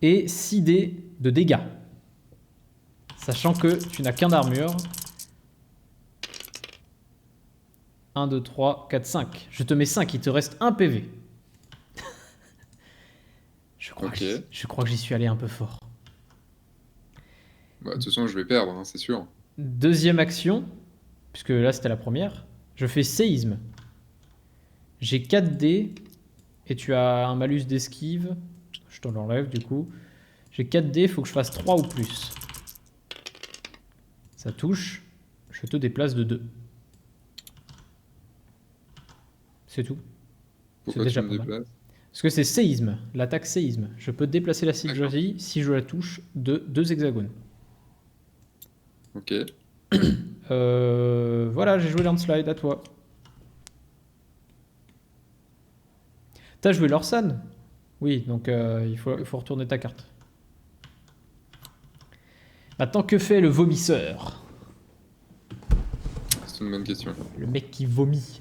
Et 6 dés de dégâts. Sachant que tu n'as qu'un d'armure. 1, 2, 3, 4, 5. Je te mets 5, il te reste 1 PV. Je crois que j'y suis allé un peu fort. Bah, de toute façon, je vais perdre, hein, c'est sûr. Deuxième action, puisque là c'était la première, je fais séisme. J'ai 4 dés et tu as un malus d'esquive. Je te l'enlève du coup. J'ai 4 dés, il faut que je fasse 3 ou plus. Ça touche, je te déplace de 2. C'est tout. Pourquoi tu me déplaces? Parce que c'est séisme, l'attaque séisme. Je peux déplacer la cible choisie si je la touche de 2 hexagones. Ok. Voilà, j'ai joué Landslide, à toi. T'as joué Lorsan? Oui, donc il faut retourner ta carte. Maintenant, que fait le vomisseur? C'est une bonne question. Le mec qui vomit.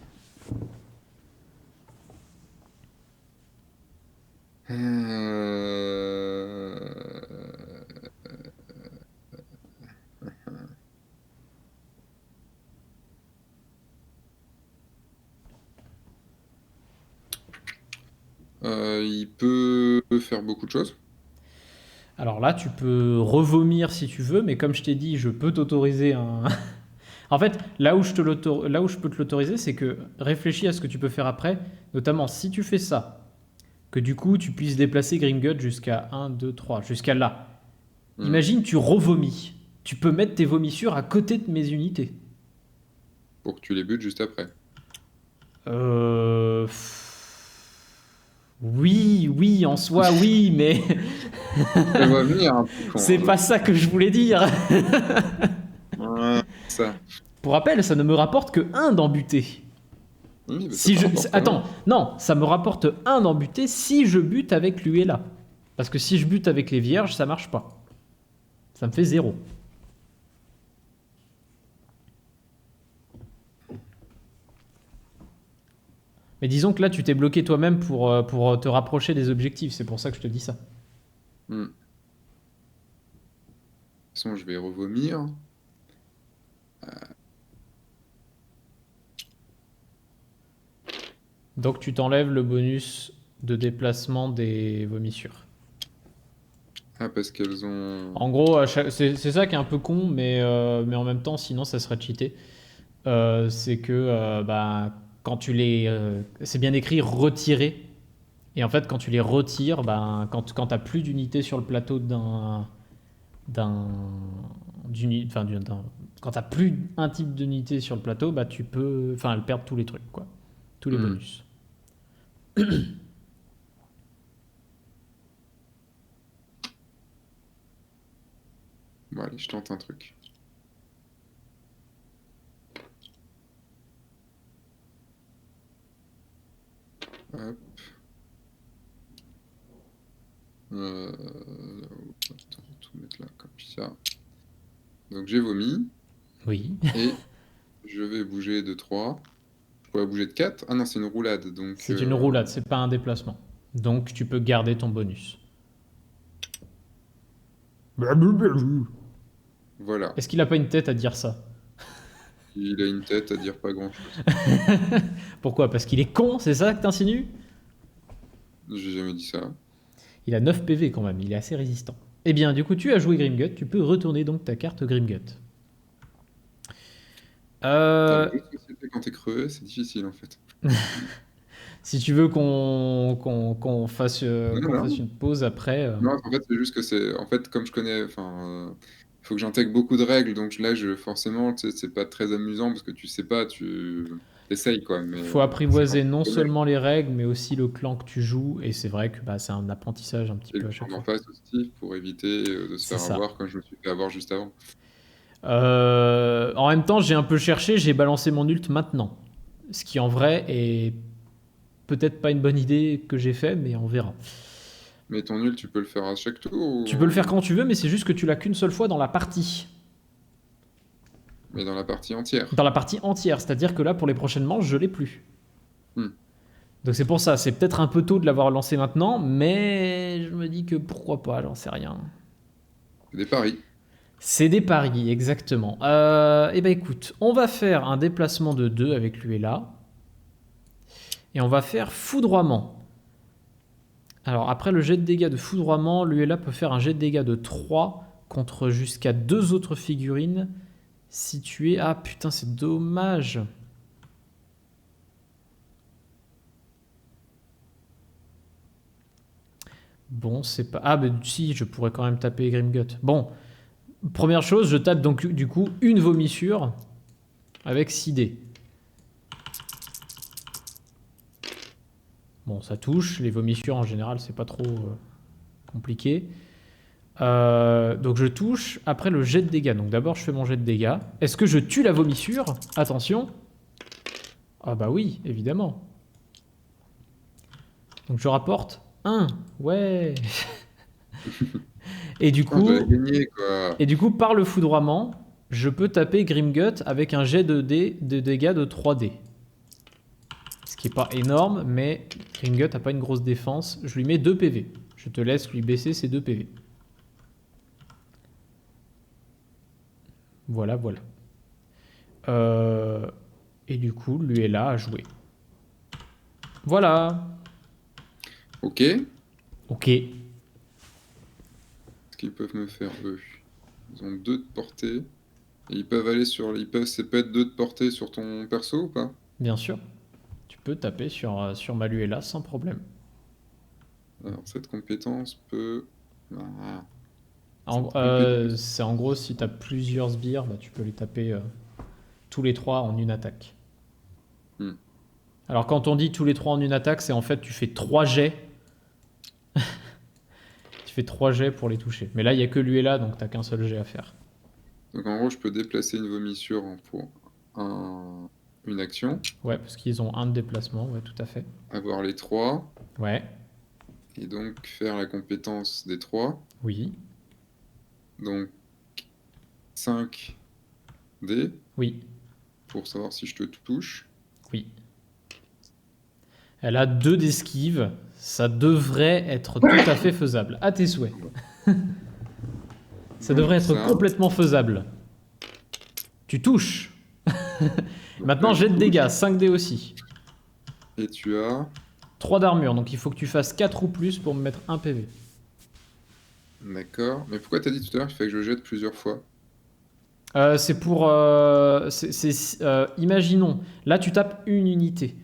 Il peut faire beaucoup de choses. Alors là, tu peux revomir si tu veux, mais comme je t'ai dit, je peux t'autoriser un... En fait, là où je peux te l'autoriser, c'est que réfléchis à ce que tu peux faire après, notamment si tu fais ça, que du coup, tu puisses déplacer Gringotts jusqu'à 1, 2, 3, jusqu'à là. Imagine, tu revomis. Tu peux mettre tes vomissures à côté de mes unités. Pour que tu les butes juste après. Oui, en soi, oui, mais Ça va venir un peu con, c'est hein. pas ça que je voulais dire. Ouais, ça. Pour rappel, ça ne me rapporte que 1 d'embuté. Oui, bah, Si ça je... rapporte quand Attends, même. non, ça me rapporte 1 d'embuté si je bute avec Luella. Parce que si je bute avec les vierges, ça marche pas. Ça me fait 0. Mais disons que là, tu t'es bloqué toi-même pour te rapprocher des objectifs. C'est pour ça que je te dis ça. De toute façon, je vais revomir. Donc tu t'enlèves le bonus de déplacement des vomissures. Ah, parce qu'elles ont... En gros, c'est ça qui est un peu con, mais en même temps, sinon ça serait cheaté. C'est que bah, quand tu les... c'est bien écrit retirer. Et en fait, quand tu les retires, bah, quand tu n'as plus d'unité sur le plateau quand tu n'as plus un type d'unité sur le plateau, bah, tu peux perdre tous les trucs, quoi. Tous les bonus. Bon, allez, je tente un truc. Hop. Attends, tout mettre là, comme ça. Donc j'ai vomi, Oui. et je vais bouger de 3. Je pourrais bouger de 4. Ah non, c'est une roulade, donc... C'est une roulade, c'est pas un déplacement. Donc tu peux garder ton bonus. Voilà. Est-ce qu'il a pas une tête à dire ça? Il a une tête à dire pas grand-chose. Pourquoi? Parce qu'il est con, c'est ça que t'insinues? J'ai jamais dit ça. Il a 9 PV quand même, il est assez résistant. Eh bien, du coup, tu as joué Grimgut, tu peux retourner donc ta carte Grimgut. Dans le jeu de société, quand t'es crevé, c'est difficile en fait. Si tu veux qu'on fasse, Non, non. une pause après. Non, en fait, c'est juste que c'est... En fait, comme je connais... Enfin, faut que j'intègre beaucoup de règles, donc là, forcément, tu sais, c'est pas très amusant, parce que tu sais pas, tu... T'essayes, quoi, mais... Faut c'est quand apprivoiser tu non connais. seulement les règles, mais aussi le clan que tu joues. Et c'est vrai que bah, c'est un apprentissage un petit Et peu le à chaque plan d'en fois. face aussi, pour éviter de se C'est faire ça. avoir, comme je me suis fait avoir juste avant. En même temps, j'ai un peu cherché, j'ai balancé mon ult maintenant. Ce qui en vrai est peut-être pas une bonne idée que j'ai fait, mais on verra. Mais ton nul, tu peux le faire à chaque tour, Tu peux le faire ou... quand tu veux, mais c'est juste que tu l'as qu'une seule fois dans la partie. Mais dans la partie entière. Dans la partie entière, c'est-à-dire que là, pour les prochaines manches, je l'ai plus. Hmm. Donc c'est pour ça, c'est peut-être un peu tôt de l'avoir lancé maintenant, mais je me dis que pourquoi pas, j'en sais rien. C'est des paris. C'est des paris, exactement. Eh ben écoute, on va faire un déplacement de 2 avec Luella. Et on va faire foudroiement. Alors après le jet de dégâts de foudroiement, Luella peut faire un jet de dégâts de 3 contre jusqu'à 2 autres figurines situées... Ah putain, c'est dommage. Bon, c'est pas... Ah, mais si, je pourrais quand même taper Grimgut. Bon, première chose, je tape donc du coup une vomissure avec 6 dés. Bon, ça touche. Les vomissures en général, c'est pas trop compliqué. Donc je touche après le jet de dégâts. Donc d'abord, je fais mon jet de dégâts. Est-ce que je tue la vomissure? Attention. Ah bah oui, évidemment. Donc je rapporte 1. Ouais. Et du Ah, je coup, dois gagner, quoi. par le foudroiement, je peux taper Grimgut avec un jet de dégâts de 3D. Ce qui est pas énorme, mais Grimgut a pas une grosse défense. Je lui mets 2 PV. Je te laisse lui baisser ses 2 PV. Voilà, voilà. Et du coup, lui est là à jouer. Voilà. Ok. Ok. Ce qu'ils peuvent me faire, eux. Ils ont 2 de portée. Et ils peuvent aller sur... Ça peut être 2 de portée sur ton perso ou pas? Bien sûr. Tu peux taper sur Maluela sans problème. Alors, cette compétence peut... Ah. C'est en gros, si tu as plusieurs sbires, bah, tu peux les taper tous les 3 en une attaque. Hmm. Alors quand on dit tous les 3 en une attaque, c'est en fait tu fais 3 jets. Tu fais 3 jets pour les toucher. Mais là, il n'y a que lui et là, donc t'as qu'un seul jet à faire. Donc en gros, je peux déplacer une vomissure pour une action. Ouais, parce qu'ils ont un de déplacement, ouais, tout à fait. Avoir les 3. Ouais, Et donc faire la compétence des 3. oui, Donc 5 dés oui, pour savoir si je te touche. oui. Elle a 2 d'esquive. Ça devrait être tout à fait faisable. À tes souhaits. Ça devrait être Ça. complètement faisable. Tu touches. Maintenant, jet de dégâts, 5 dés aussi. Et tu as... 3 d'armure, donc il faut que tu fasses 4 ou plus pour me mettre 1 PV. D'accord. Mais pourquoi t'as dit tout à l'heure qu'il fallait que je jette plusieurs fois? C'est pour... imaginons, là tu tapes une unité.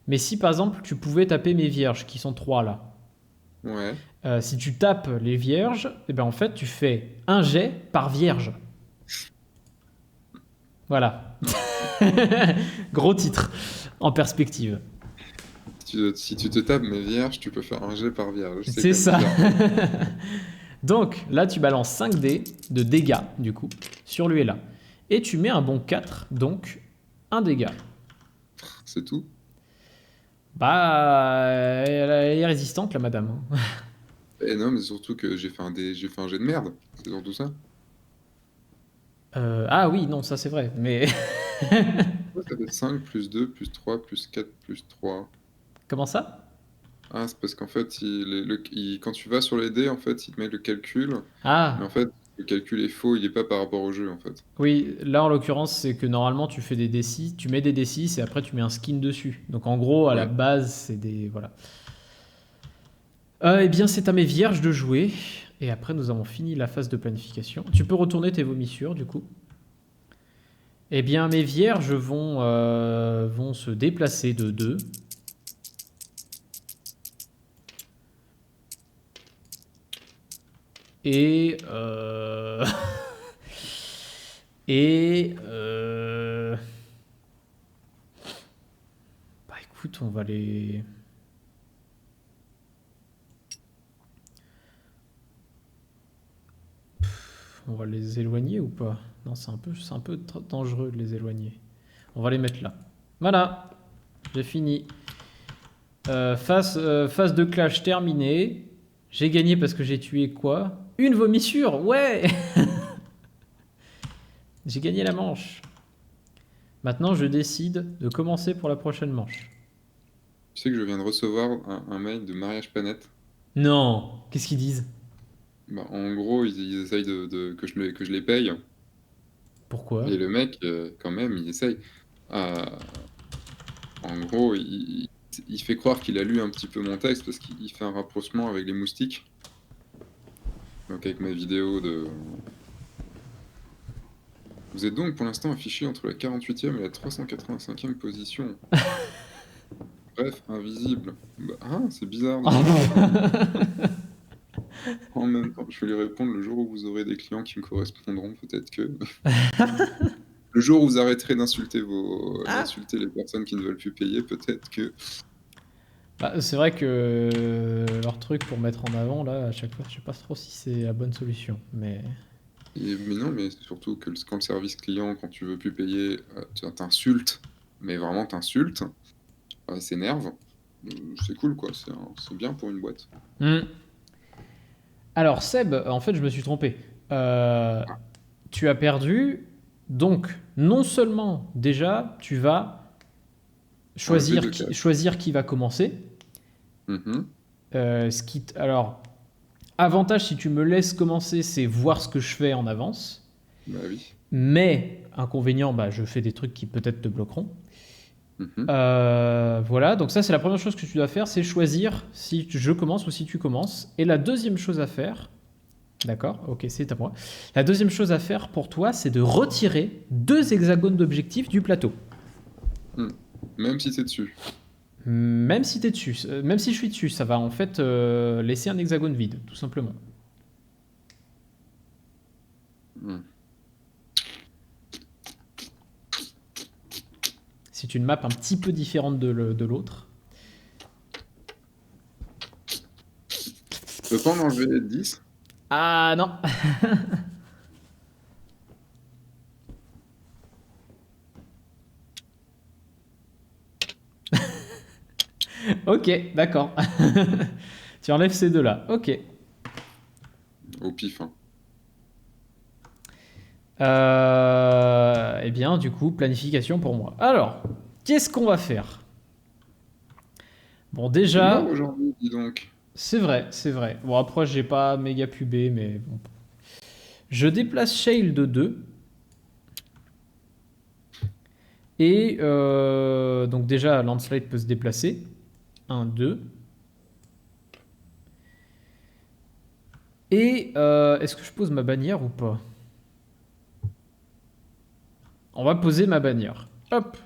Mais si par exemple tu pouvais taper mes vierges, qui sont 3 là. Ouais. Si tu tapes les vierges, et ben en fait tu fais un jet par vierge. Voilà. Gros titre en perspective. Si tu te tapes mes vierges, tu peux faire un jet par vierge. C'est ça. Donc là, tu balances 5 dés de dégâts, du coup, sur lui et là. Et tu mets un bon 4, donc un dégât. C'est tout. Bah, elle est résistante, la madame. Et non, mais surtout que j'ai fait un jet de merde. C'est surtout ça. Ah oui, non, ça c'est vrai. Mais Ouais, ça fait 5 plus 2 plus 3 plus 4 plus 3. comment ça? Ah, c'est parce qu'en fait, quand tu vas sur les dés, en fait, il te met le calcul. Mais en Ah, fait, le calcul est faux, il est pas par rapport au jeu, en fait. oui, là en l'occurrence, c'est que normalement tu fais des D6, tu mets des D6 et après tu mets un skin dessus. Donc en gros, à la Ouais. base, c'est des. Voilà. Eh bien, c'est à mes vierges de jouer. Et après, nous avons fini la phase de planification. Tu peux retourner tes vomissures, du coup. Eh bien, mes vierges vont se déplacer de 2. Et. et. Bah écoute, on va les éloigner ou pas? Non, c'est un peu dangereux de les éloigner. On va les mettre là. Voilà, j'ai fini. Phase de clash terminée. J'ai gagné parce que j'ai tué quoi? Une vomissure, ouais. J'ai gagné la manche. Maintenant, je décide de commencer pour la prochaine manche. Tu sais que je viens de recevoir un mail de Mariage Panette. Non, qu'est-ce qu'ils disent? Bah, en gros, ils essayent que je les paye. Pourquoi? Et le mec, quand même, il essaye. Euh, En gros, il fait croire qu'il a lu un petit peu mon texte parce qu'il fait un rapprochement avec les moustiques. Donc avec ma vidéo de... Vous êtes donc pour l'instant affiché entre la 48e et la 385e position. Bref, invisible. Bah, ah, c'est bizarre de dire ça. En même temps, je vais lui répondre le jour où vous aurez des clients qui me correspondront, peut-être que... Le jour où vous arrêterez Ah. d'insulter les personnes qui ne veulent plus payer, peut-être que... Bah, c'est vrai que leur truc pour mettre en avant, là, à chaque fois, je sais pas trop si c'est la bonne solution. Mais. Mais non, mais c'est surtout que quand le service client, quand tu veux plus payer, t'insultes, mais vraiment t'insultes, il s'énerve. C'est cool, quoi. C'est bien pour une boîte. Hmm. Alors, Seb, en fait, je me suis trompé. Euh, Tu as perdu. Donc, non seulement, déjà, tu vas Enlever deux cases. choisir qui va commencer. Mhm. Alors, avantage, si tu me laisses commencer, c'est voir ce que je fais en avance. Bah oui. Mais, inconvénient, bah, je fais des trucs qui peut-être te bloqueront. Mhm. Voilà, donc ça, c'est la première chose que tu dois faire, c'est choisir si je commence ou si tu commences. Et la deuxième chose à faire, d'accord, ok, c'est à moi. La deuxième chose à faire pour toi, c'est de retirer 2 hexagones d'objectifs du plateau. Mhm. Même si c'est dessus. Même si t'es dessus, même si je suis dessus, ça va en fait laisser un hexagone vide, tout simplement. Mhm. C'est une map un petit peu différente de l'autre. Je peux pas en enlever 10? Ah non. Ok, d'accord. Tu enlèves ces deux-là. Ok. Au pif, hein. Eh bien, du coup, planification pour moi. Alors, qu'est-ce qu'on va faire? Bon, C'est mort déjà, aujourd'hui, dis donc. c'est vrai, c'est vrai. Bon, après, j'ai pas méga pubé, mais bon. Je déplace Shale de 2. Et donc, déjà, Landslide peut se déplacer. 1, 2. Et est-ce que je pose ma bannière ou pas? On va poser ma bannière. Hop.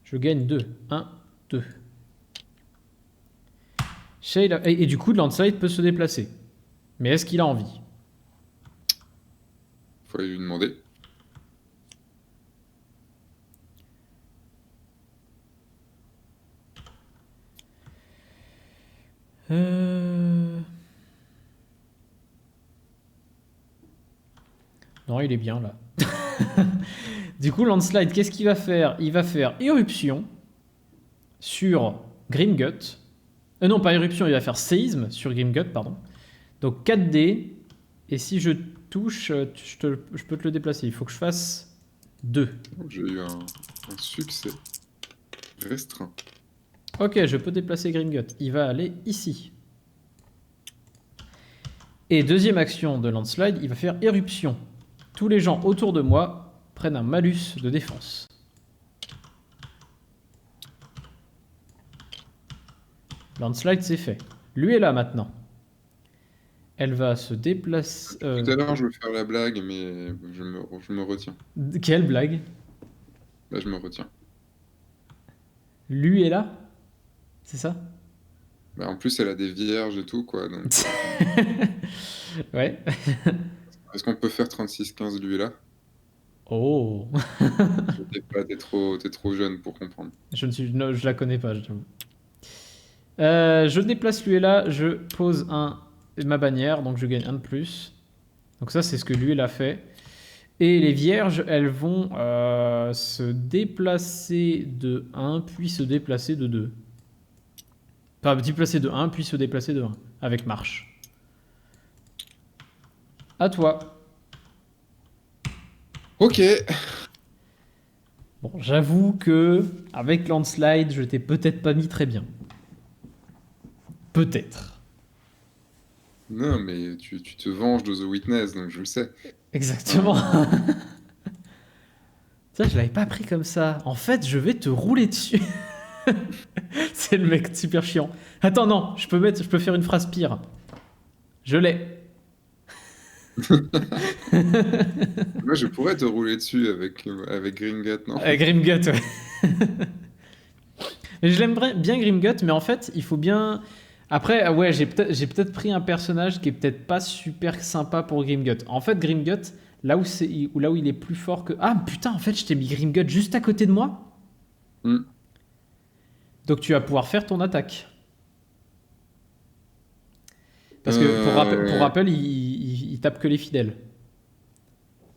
Je gagne 2. 1, 2. Shale, et du coup, Landslide peut se déplacer. Mais est-ce qu'il a envie? Faut aller lui demander. Euh... Non, il est bien là. Du coup, Landslide, qu'est-ce qu'il va faire? Il va faire Éruption sur Grimgut. Non, pas Éruption, il va faire Séisme sur Grimgut, pardon. Donc 4D. Et si je touche, je peux te le déplacer. Il faut que je fasse 2. Donc, j'ai eu un succès restreint. Ok, je peux déplacer Grimgut. Il va aller ici. Et deuxième action de Landslide, il va faire Éruption. Tous les gens autour de moi prennent un malus de défense. Landslide, c'est fait. Lui est là maintenant. Elle va se déplacer... Tout à l'heure, je veux faire la blague, mais je me retiens. Quelle blague? Là, je me retiens. Lui est là? C'est ça? Bah, en plus, elle a des vierges et tout, quoi. Donc, Ouais. est-ce qu'on peut faire 36-15 lui là? Oh. T'es trop jeune pour comprendre. Non, je la connais pas, je t'avoue. Je déplace lui est là, je pose ma bannière, donc je gagne 1 de plus. Donc ça, c'est ce que lui a fait. Et les vierges, elles vont se déplacer de 1, puis se déplacer de 2. Enfin, déplacer de 1, puis se déplacer de 1, avec marche. À toi. Ok. Bon, j'avoue que avec Landslide, je t'ai peut-être pas mis très bien. Peut-être. Non, mais tu te venges de The Witness, donc je le sais. Exactement. Ça, je l'avais pas pris comme ça. En fait, je vais te rouler dessus. C'est le mec super chiant. Attends, non, je peux faire une phrase pire. Je l'ai. Moi, je pourrais te rouler dessus avec Grimgut, non? Grimgut, ouais. Mais je l'aimerais bien Grimgut, mais en fait, il faut bien... Après, ouais, j'ai peut-être pris un personnage qui est peut-être pas super sympa pour Grimgut. En fait, Grimgut, là où il est plus fort que... Ah, putain, en fait, je t'ai mis Grimgut juste à côté de moi. Donc tu vas pouvoir faire ton attaque. Parce que pour rappel, il tape que les fidèles.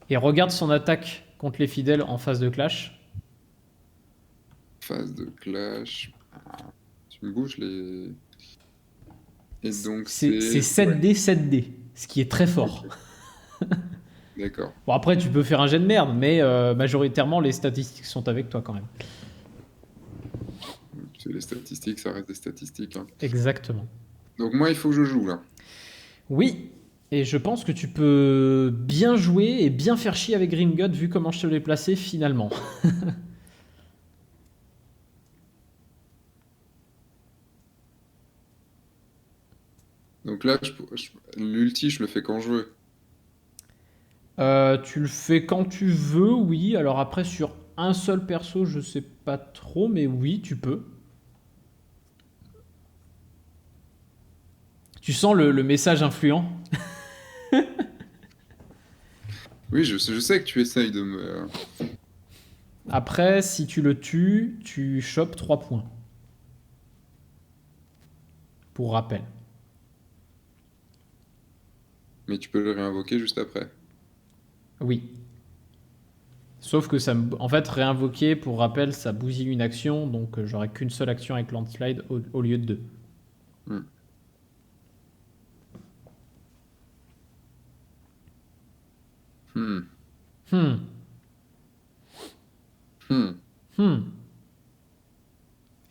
Et regarde son attaque contre les fidèles en phase de clash. Phase de clash. Tu me bouges les... Et donc c'est 7D, 7D, ce qui est très fort. D'accord. Bon, après, tu peux faire un jet de merde, mais majoritairement, les statistiques sont avec toi quand même. Les statistiques, ça reste des statistiques. Hein. Exactement. Donc moi, il faut que je joue, là. Oui, et je pense que tu peux bien jouer et bien faire chier avec Grimgut, vu comment je te l'ai placé finalement. Donc là, l'ulti, je le fais quand je veux. Tu le fais quand tu veux, oui. Alors après, sur un seul perso, je sais pas trop, mais oui, tu peux. Tu sens le message influent? Oui, je sais que tu essayes de me... Après, si tu le tues, tu chopes 3 points. Pour rappel. Mais tu peux le réinvoquer juste après. Oui. Sauf que en fait, réinvoquer, pour rappel, ça bousille une action, donc j'aurai qu'une seule action avec Landslide au lieu de 2.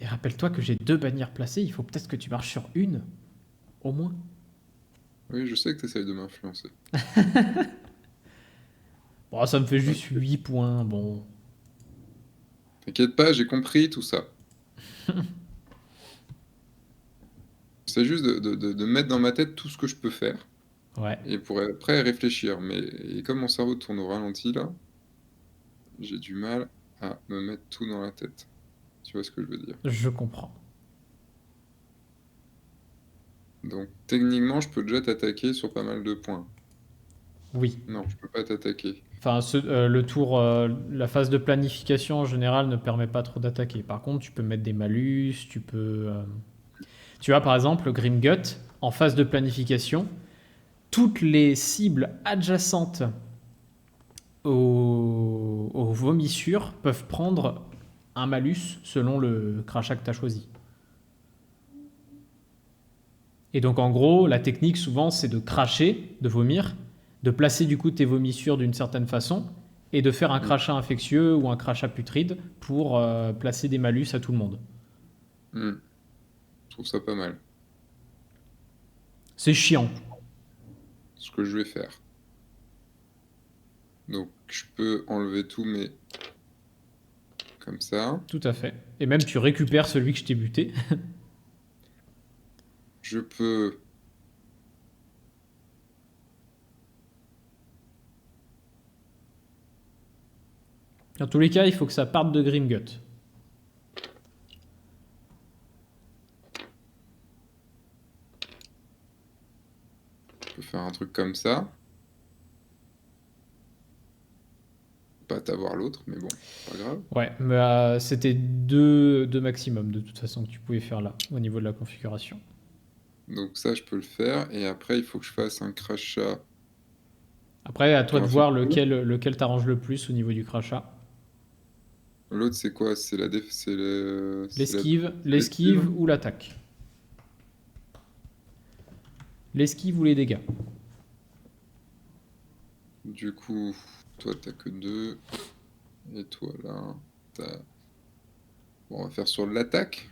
Et rappelle-toi que j'ai 2 bannières placées, il faut peut-être que tu marches sur une, au moins. Oui, je sais que tu essayes de m'influencer. Bon, ça me fait juste 8 points, bon. T'inquiète pas, j'ai compris tout ça. C'est juste de mettre dans ma tête tout ce que je peux faire. Ouais. Et pour après réfléchir. Et comme mon cerveau tourne au ralenti, là, j'ai du mal à me mettre tout dans la tête. Tu vois ce que je veux dire? Je comprends. Donc, techniquement, je peux déjà t'attaquer sur pas mal de points. Oui. Non, je peux pas t'attaquer. Enfin, le tour, la phase de planification en général ne permet pas trop d'attaquer. Par contre, tu peux mettre des malus, tu peux... Tu vois, par exemple, Grimgut, en phase de planification, toutes les cibles adjacentes aux vomissures peuvent prendre un malus selon le crachat que tu as choisi. Et donc en gros, la technique souvent c'est de cracher, de vomir, de placer du coup tes vomissures d'une certaine façon et de faire un crachat infectieux ou un crachat putride pour placer des malus à tout le monde. Je trouve ça pas mal. C'est chiant. Ce que je vais faire. Donc je peux enlever tout, mais comme ça. Tout à fait. Et même tu récupères celui que je t'ai buté. Je peux... Dans tous les cas, il faut que ça parte de Grimgut. Je peux faire un truc comme ça. Pas t'avoir l'autre, mais bon, pas grave. Ouais, mais c'était deux maximum de toute façon que tu pouvais faire là, au niveau de la configuration. Donc ça, je peux le faire. Et après, il faut que je fasse un crachat. Après, à toi de voir Infectieux. lequel t'arrange le plus au niveau du crachat. L'autre, c'est quoi? C'est la L'esquive ou l'attaque. L'esquive ou les dégâts. Du coup, toi, t'as que 2. Et toi, là, t'as... Bon, on va faire sur l'attaque.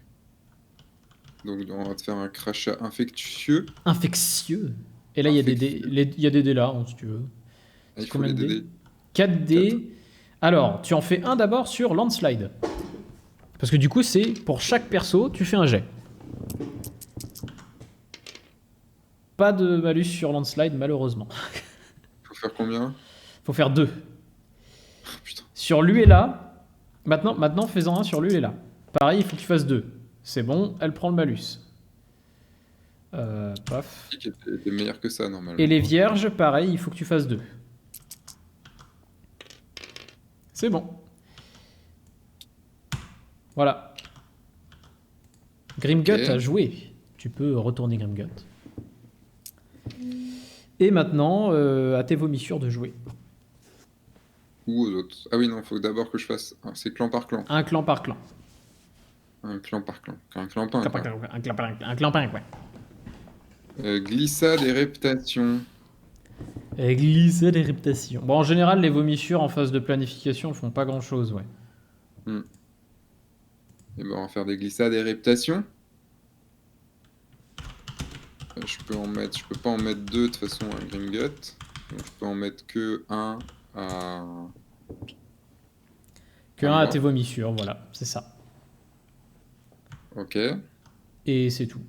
Donc, on va te faire un crachat infectieux. Infectieux. Et là, il y a des dés là, hein, si tu veux. Ah, C'est il faut combien les de dés? DD. 4 dés. Alors, tu en fais un d'abord sur Landslide. Parce que du coup, c'est pour chaque perso, tu fais un jet. Pas de malus sur Landslide, malheureusement. Faut faire combien? Faut faire 2. Oh, putain. Sur lui et là. Maintenant fais-en un sur lui et là. Pareil, il faut que tu fasses 2. C'est bon, elle prend le malus. Paf. Qui était meilleur que ça, normalement. Et les vierges, pareil, il faut que tu fasses 2. C'est bon. Voilà. Grimgut a joué. Tu peux retourner Grimgut. Et maintenant, à tes vomissures de jouer. Ou aux autres. Ah oui, non, faut d'abord que je fasse... c'est clan par clan. Un clan par clan. Un clan par clan. Un clampin, quoi. Un clampin, quoi. Glissade et réputation. Et glisser les réputations. Bon, en général, les vomissures en phase de planification font pas grand chose, ouais. Et ben, on va faire des glissades et réputation. Je peux pas en mettre 2 de toute façon à Grimgut. Donc je peux en mettre que 1 à... Que un à tes vomissures, voilà, c'est ça. Ok. Et c'est tout.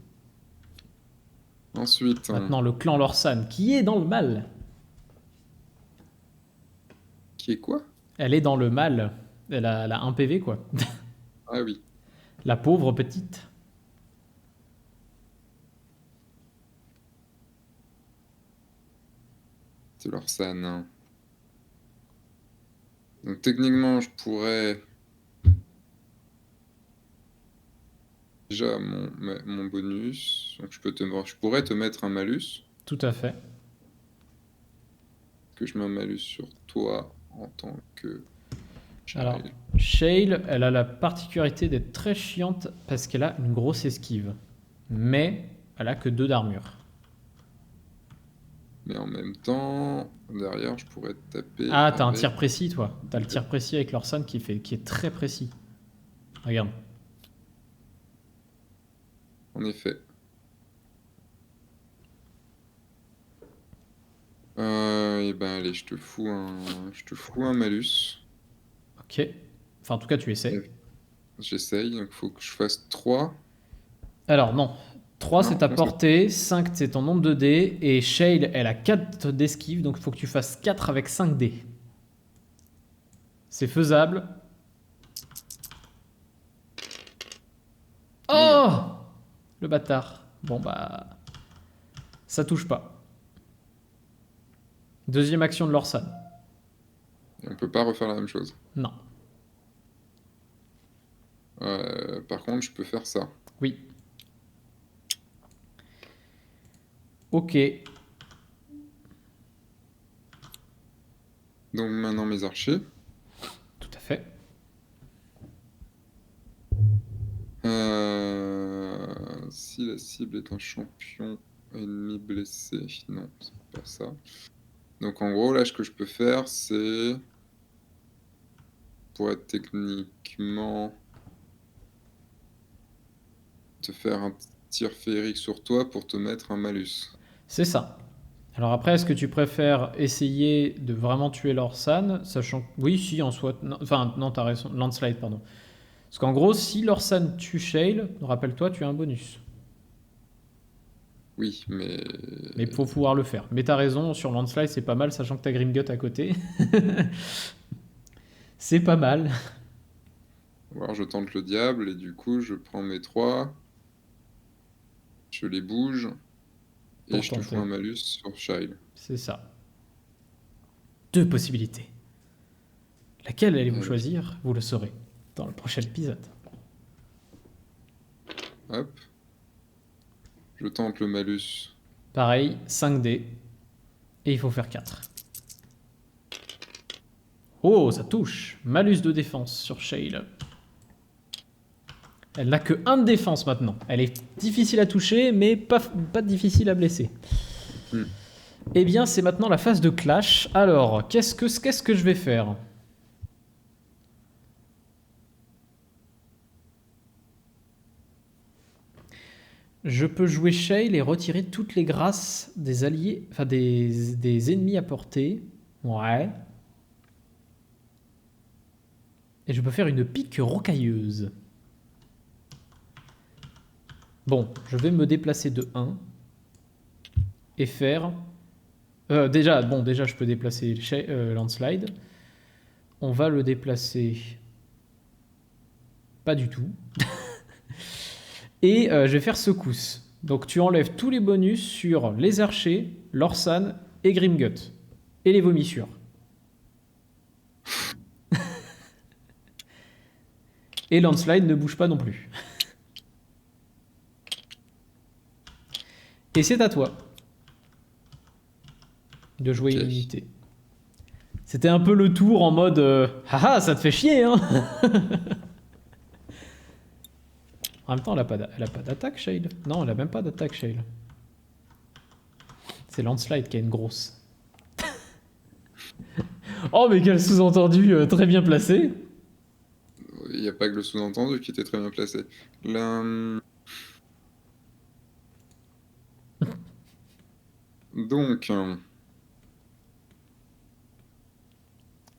Ensuite... Maintenant, le clan Lorsan, qui est dans le mal. Qui est quoi? Elle est dans le mal. Elle a 1 PV, quoi. Ah oui. La pauvre petite. C'est leur san. Donc techniquement, je pourrais... Déjà, mon bonus. Donc je pourrais te mettre un malus. Tout à fait. Que je mets un malus sur toi en tant que... Alors, Shale, elle a la particularité d'être très chiante parce qu'elle a une grosse esquive. Mais elle a que 2 d'armure. Mais en même temps, derrière, je pourrais te taper... Ah, t'as un tir précis, toi. T'as le tir précis avec Lorsan qui est très précis. Regarde. En effet. Et ben allez, je te fous un malus. Ok. Enfin, en tout cas, tu essaies. J'essaye, donc il faut que je fasse 3. Alors, non. 3, Non, c'est ta non, portée. 5, c'est ton nombre de dés. Et Shale, elle a 4 d'esquive. Donc, il faut que tu fasses 4 avec 5 dés. C'est faisable. Oh! Le bâtard. Bon, bah... Ça touche pas. Deuxième action de Lorsan. Et on peut pas refaire la même chose. Non. Par contre, je peux faire ça. Oui. Ok. Donc maintenant mes archers. Tout à fait. Si la cible est un champion ennemi blessé, non, c'est pas ça. Donc en gros, là, ce que je peux faire, c'est pour être techniquement te faire un tir féerique sur toi pour te mettre un malus. C'est ça. Alors après, est-ce que tu préfères essayer de vraiment tuer l'Orsan, sachant que... Oui, si, en soi... non, enfin, non, t'as raison. Landslide, pardon. Parce qu'en gros, si l'Orsan tue Shale, rappelle-toi, tu as un bonus. Oui, mais... Mais il faut pouvoir le faire. Mais t'as raison, sur Landslide, c'est pas mal, sachant que t'as Grimgut à côté. C'est pas mal. Alors je tente le diable et du coup, je prends mes 3, je les bouge et Pour je te fous tenter. un malus sur Shile. C'est ça. 2 possibilités. Laquelle allez-vous Euh, choisir? Vous le saurez dans le prochain épisode. Hop. Je tente le malus. Pareil, 5D. Et il faut faire 4. Oh, ça touche. Malus de défense sur Shale. Elle n'a que 1 de défense maintenant. Elle est difficile à toucher, mais pas difficile à blesser. Eh bien, c'est maintenant la phase de clash. Alors, qu'est-ce que je vais faire? Je peux jouer Shale et retirer toutes les grâces des alliés, enfin des ennemis à portée. Ouais. Et je peux faire une pique rocailleuse. Bon, je vais me déplacer de 1 et faire... déjà, je peux déplacer Landslide. On va le déplacer... Pas du tout. Et je vais faire secousse. Donc tu enlèves tous les bonus sur les archers, l'Orsan et Grimgut. Et les vomissures. Et Landslide ne bouge pas non plus. Et c'est à toi de jouer une unité. C'était un peu le tour en mode haha, ça te fait chier, hein. En même temps, elle a pas d'attaque, Shale. Non, elle a même pas d'attaque, Shale. C'est Landslide qui a une grosse. Oh, mais quel sous-entendu très bien placé. Il n'y a pas que le sous-entendu qui était très bien placé. Là... Donc...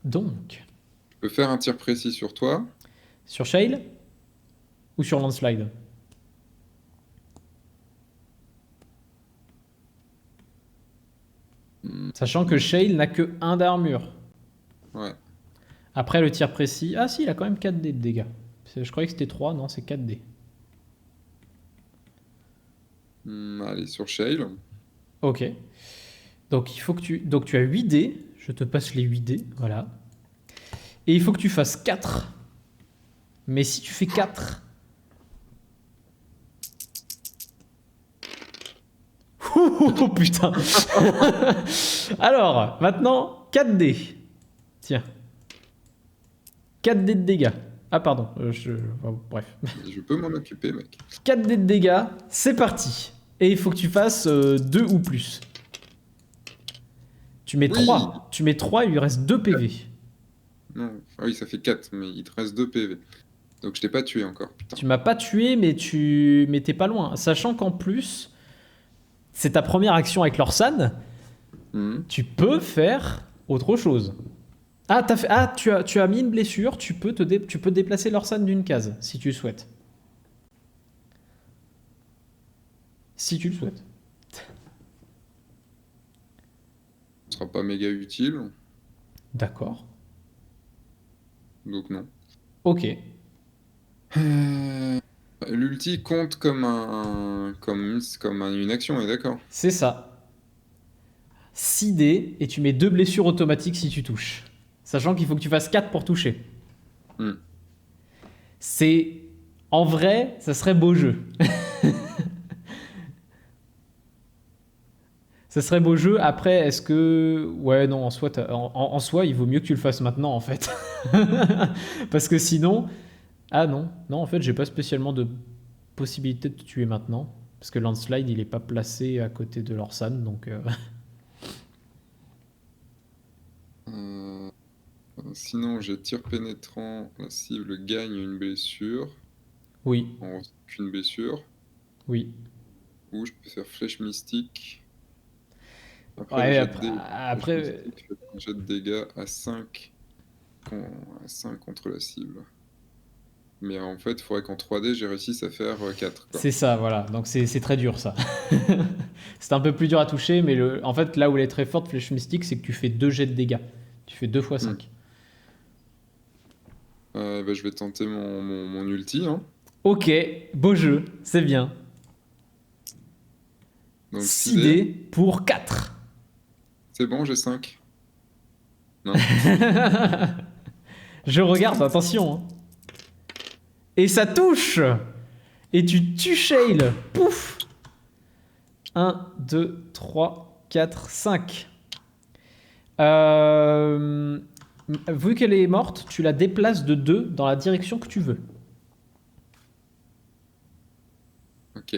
Donc... Je peux faire un tir précis sur toi. Sur Shale ou sur Landslide? Sachant que Shale n'a que 1 d'armure. Ouais. Après le tir précis... Ah si, il a quand même 4D de dégâts. Je croyais que c'était 3, non, c'est 4D. Allez, sur Shale. Ok. Donc il faut que tu... Donc tu as 8D. Je te passe les 8D, voilà. Et il faut que tu fasses 4. Mais si tu fais 4... Oh putain. Alors, maintenant, 4D. Tiens. 4D de dégâts. Ah pardon, bref. Je peux m'en occuper, mec. 4D de dégâts, c'est parti. Et il faut que tu fasses 2 ou plus. Tu mets 3. Tu mets 3, il lui reste 2 PV. Non. Ah oui, ça fait 4, mais il te reste 2 PV. Donc je t'ai pas tué encore. Putain. Tu m'as pas tué, mais t'es pas loin. Sachant qu'en plus, c'est ta première action avec l'Orsan. Tu peux faire autre chose. Ah, tu as mis une blessure, tu peux déplacer l'Orsan d'une case, si tu le souhaites. Si tu le souhaites. Ce sera pas méga utile. D'accord. Donc non. Ok. L'ulti compte comme une action, on est d'accord? C'est ça. 6D, et tu mets 2 blessures automatiques si tu touches. Sachant qu'il faut que tu fasses 4 pour toucher. C'est... En vrai, ça serait beau jeu. Ça serait beau jeu. Après, est-ce que... Ouais, non, en soi, en soi, il vaut mieux que tu le fasses maintenant, en fait. Parce que sinon... Ah non, non, en fait, j'ai pas spécialement de possibilité de te tuer maintenant. Parce que Landslide, il est pas placé à côté de l'Orsan, donc... Euh, Sinon, j'ai tir pénétrant. La cible gagne une blessure. Oui, On ressent qu'une blessure. oui. Ou je peux faire flèche mystique. Après le Ouais, jet de dés, flèche après, mystique fait un jet de dégâts à 5, contre la cible. Mais en fait, il faudrait qu'en 3D, j'ai réussi à faire 4. c'est ça, voilà. Donc c'est très dur, ça. C'est un peu plus dur à toucher, mais en fait, là où elle est très forte, Flèche Mystique, c'est que tu fais 2 jets de dégâts. Tu fais 2 fois 5. Bah, je vais tenter mon ulti. Hein. Ok, beau jeu, c'est bien. Donc 6 dés pour 4. c'est bon, j'ai 5. Non. Je regarde, attention. Hein. Et ça touche. Et tu tues Shale. Pouf. 1, 2, 3, 4, 5. Vu qu'elle est morte, tu la déplaces de 2 dans la direction que tu veux. Ok.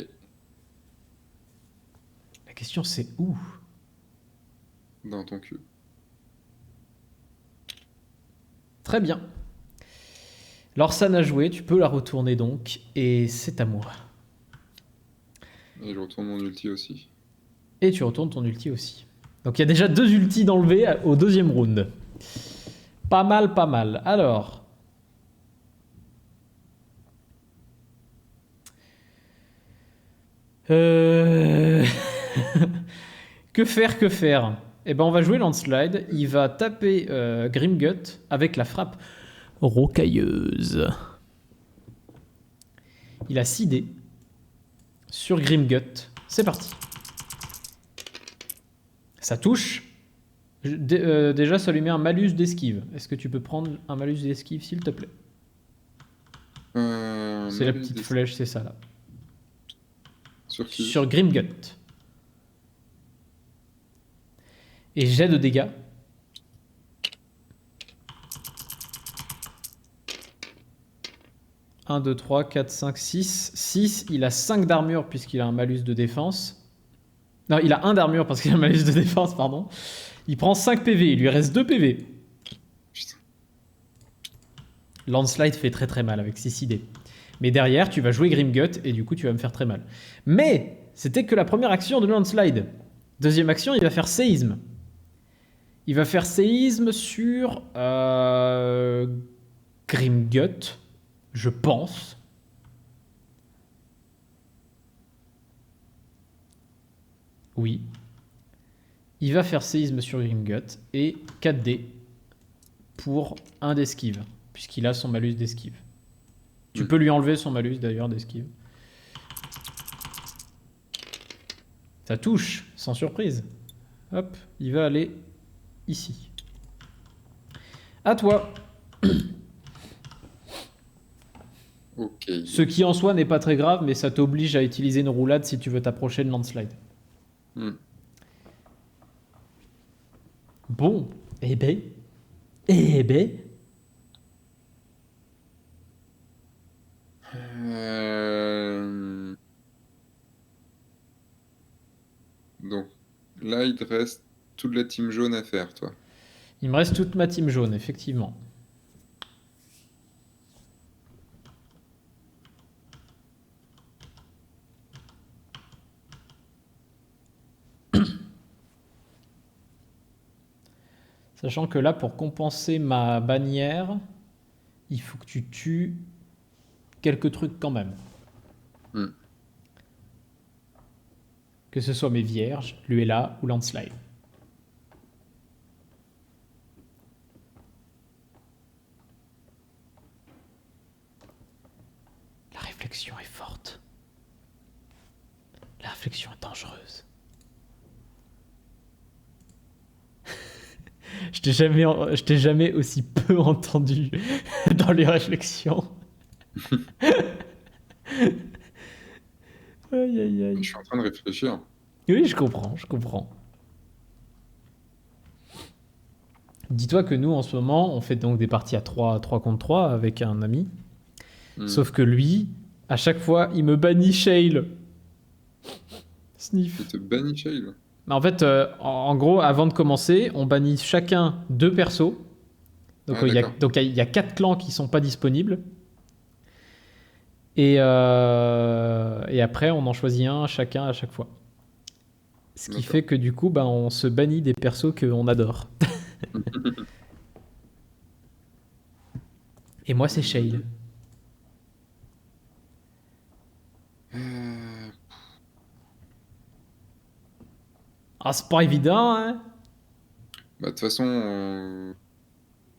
La question c'est où? Dans ton cul. Très bien. L'Orsan a joué, tu peux la retourner donc, et c'est à moi. Et je retourne mon ulti aussi. Et tu retournes ton ulti aussi. Donc il y a déjà 2 ultis d'enlever au deuxième round. Pas mal, pas mal. Alors. Que faire, que faire? Eh ben on va jouer Landslide. Il va taper Grimgut avec la frappe rocailleuse. Il a 6 dés sur Grimgut. C'est parti. Ça touche. Déjà, ça lui met un malus d'esquive. Est-ce que tu peux prendre un malus d'esquive, s'il te plaît? C'est la petite flèche, c'est ça là. Sur qui? Sur Grimgut. Et jet de dégâts. « 1, 2, 3, 4, 5, 6. 6, il a 5 d'armure puisqu'il a un malus de défense. Non, il a 1 d'armure parce qu'il a un malus de défense, pardon. Il prend 5 PV, il lui reste 2 PV. Putain. Landslide fait très très mal avec 6 idées. Mais derrière, tu vas jouer Grimgut et du coup, tu vas me faire très mal. Mais c'était que la première action de Landslide. Deuxième action, il va faire séisme. Il va faire séisme sur Grimgut, je pense. Oui. Il va faire séisme sur Grimgut et 4D pour 1 d'esquive, puisqu'il a son malus d'esquive. Tu peux lui enlever son malus d'ailleurs d'esquive. Ça touche, sans surprise. Hop, il va aller ici. À toi. Ok. Ce qui en soi n'est pas très grave, mais ça t'oblige à utiliser une roulade si tu veux t'approcher de Landslide. Bon, eh ben. Donc là, il te reste toute la team jaune à faire, toi. Il me reste toute ma team jaune, effectivement. Sachant que là, pour compenser ma bannière, il faut que tu tues quelques trucs quand même. Que ce soit mes vierges, Luella ou Landslide. La réflexion est forte. La réflexion est dangereuse. Je t'ai jamais aussi peu entendu dans les réflexions. Aïe, aïe, aïe. Je suis en train de réfléchir. Oui, je comprends, je comprends. Dis-toi que nous, en ce moment, on fait donc des parties à 3 contre 3 avec un ami. Sauf que lui, à chaque fois, il me bannit Shale. Sniff. Il te bannit Shale. En fait, en gros, avant de commencer, on bannit chacun 2 persos. Donc il y a 4 clans qui sont pas disponibles. Et après, on en choisit un chacun à chaque fois. Ce qui fait que du coup, on se bannit des persos qu'on adore. Et moi, c'est Shale. Ah, c'est pas évident, hein. De toute façon,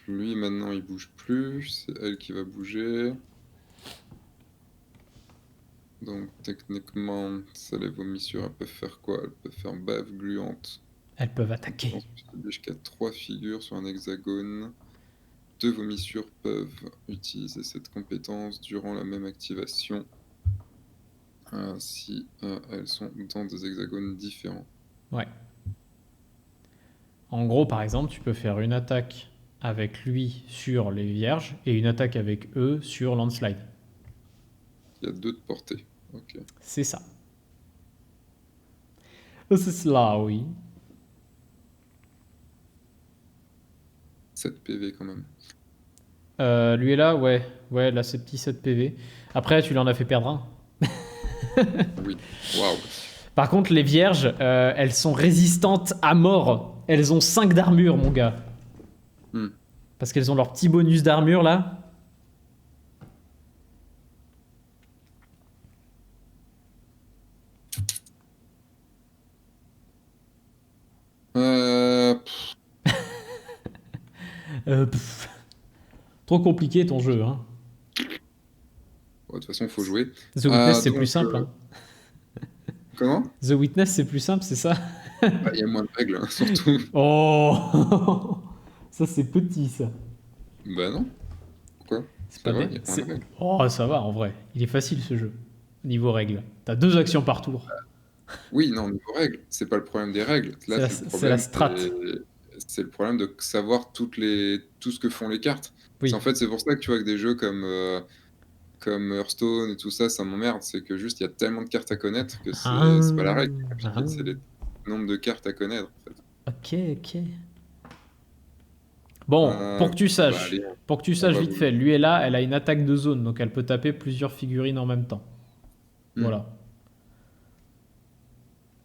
lui maintenant il bouge plus, c'est elle qui va bouger. Donc techniquement, ça les vomissures, elles peuvent faire quoi? Elles peuvent faire bave gluante. Elles peuvent attaquer. Jusqu'à 3 figures sur un hexagone. 2 vomissures peuvent utiliser cette compétence durant la même activation. Si elles sont dans des hexagones différents. Ouais. En gros, par exemple, tu peux faire une attaque avec lui sur les vierges et une attaque avec eux sur landslide. Il y a 2 de portée. Ok. C'est ça. C'est cela, oui. 7 PV quand même. Lui est là, ouais. Ouais, là, c'est petit 7 PV. Après, tu lui en as fait perdre un. Oui. Waouh. Par contre, les vierges, elles sont résistantes à mort. Elles ont 5 d'armure, mon gars. Parce qu'elles ont leur petit bonus d'armure, là. Trop compliqué, ton jeu, hein. De toute façon, il faut jouer. The Witness, c'est plus simple. Hein. Comment? The Witness, c'est plus simple, c'est ça? Il y a moins de règles, hein, surtout. Oh. Ça, c'est petit, ça. Bah non. Pourquoi? C'est pas des... Oh, ça va, en vrai. Il est facile, ce jeu. Niveau règles. T'as 2 actions par tour. Oui, non, niveau règles. C'est pas le problème des règles. Là, c'est la strat. C'est le problème de savoir tout ce que font les cartes. Oui. En fait, c'est pour ça que tu vois que des jeux comme Hearthstone et tout ça, ça m'emmerde. C'est que juste, il y a tellement de cartes à connaître que c'est pas la règle. C'est le nombre de cartes à connaître, en fait. Ok. Bon, pour que tu saches, vite fait, lui est là, elle a une attaque de zone, donc elle peut taper plusieurs figurines en même temps. Voilà.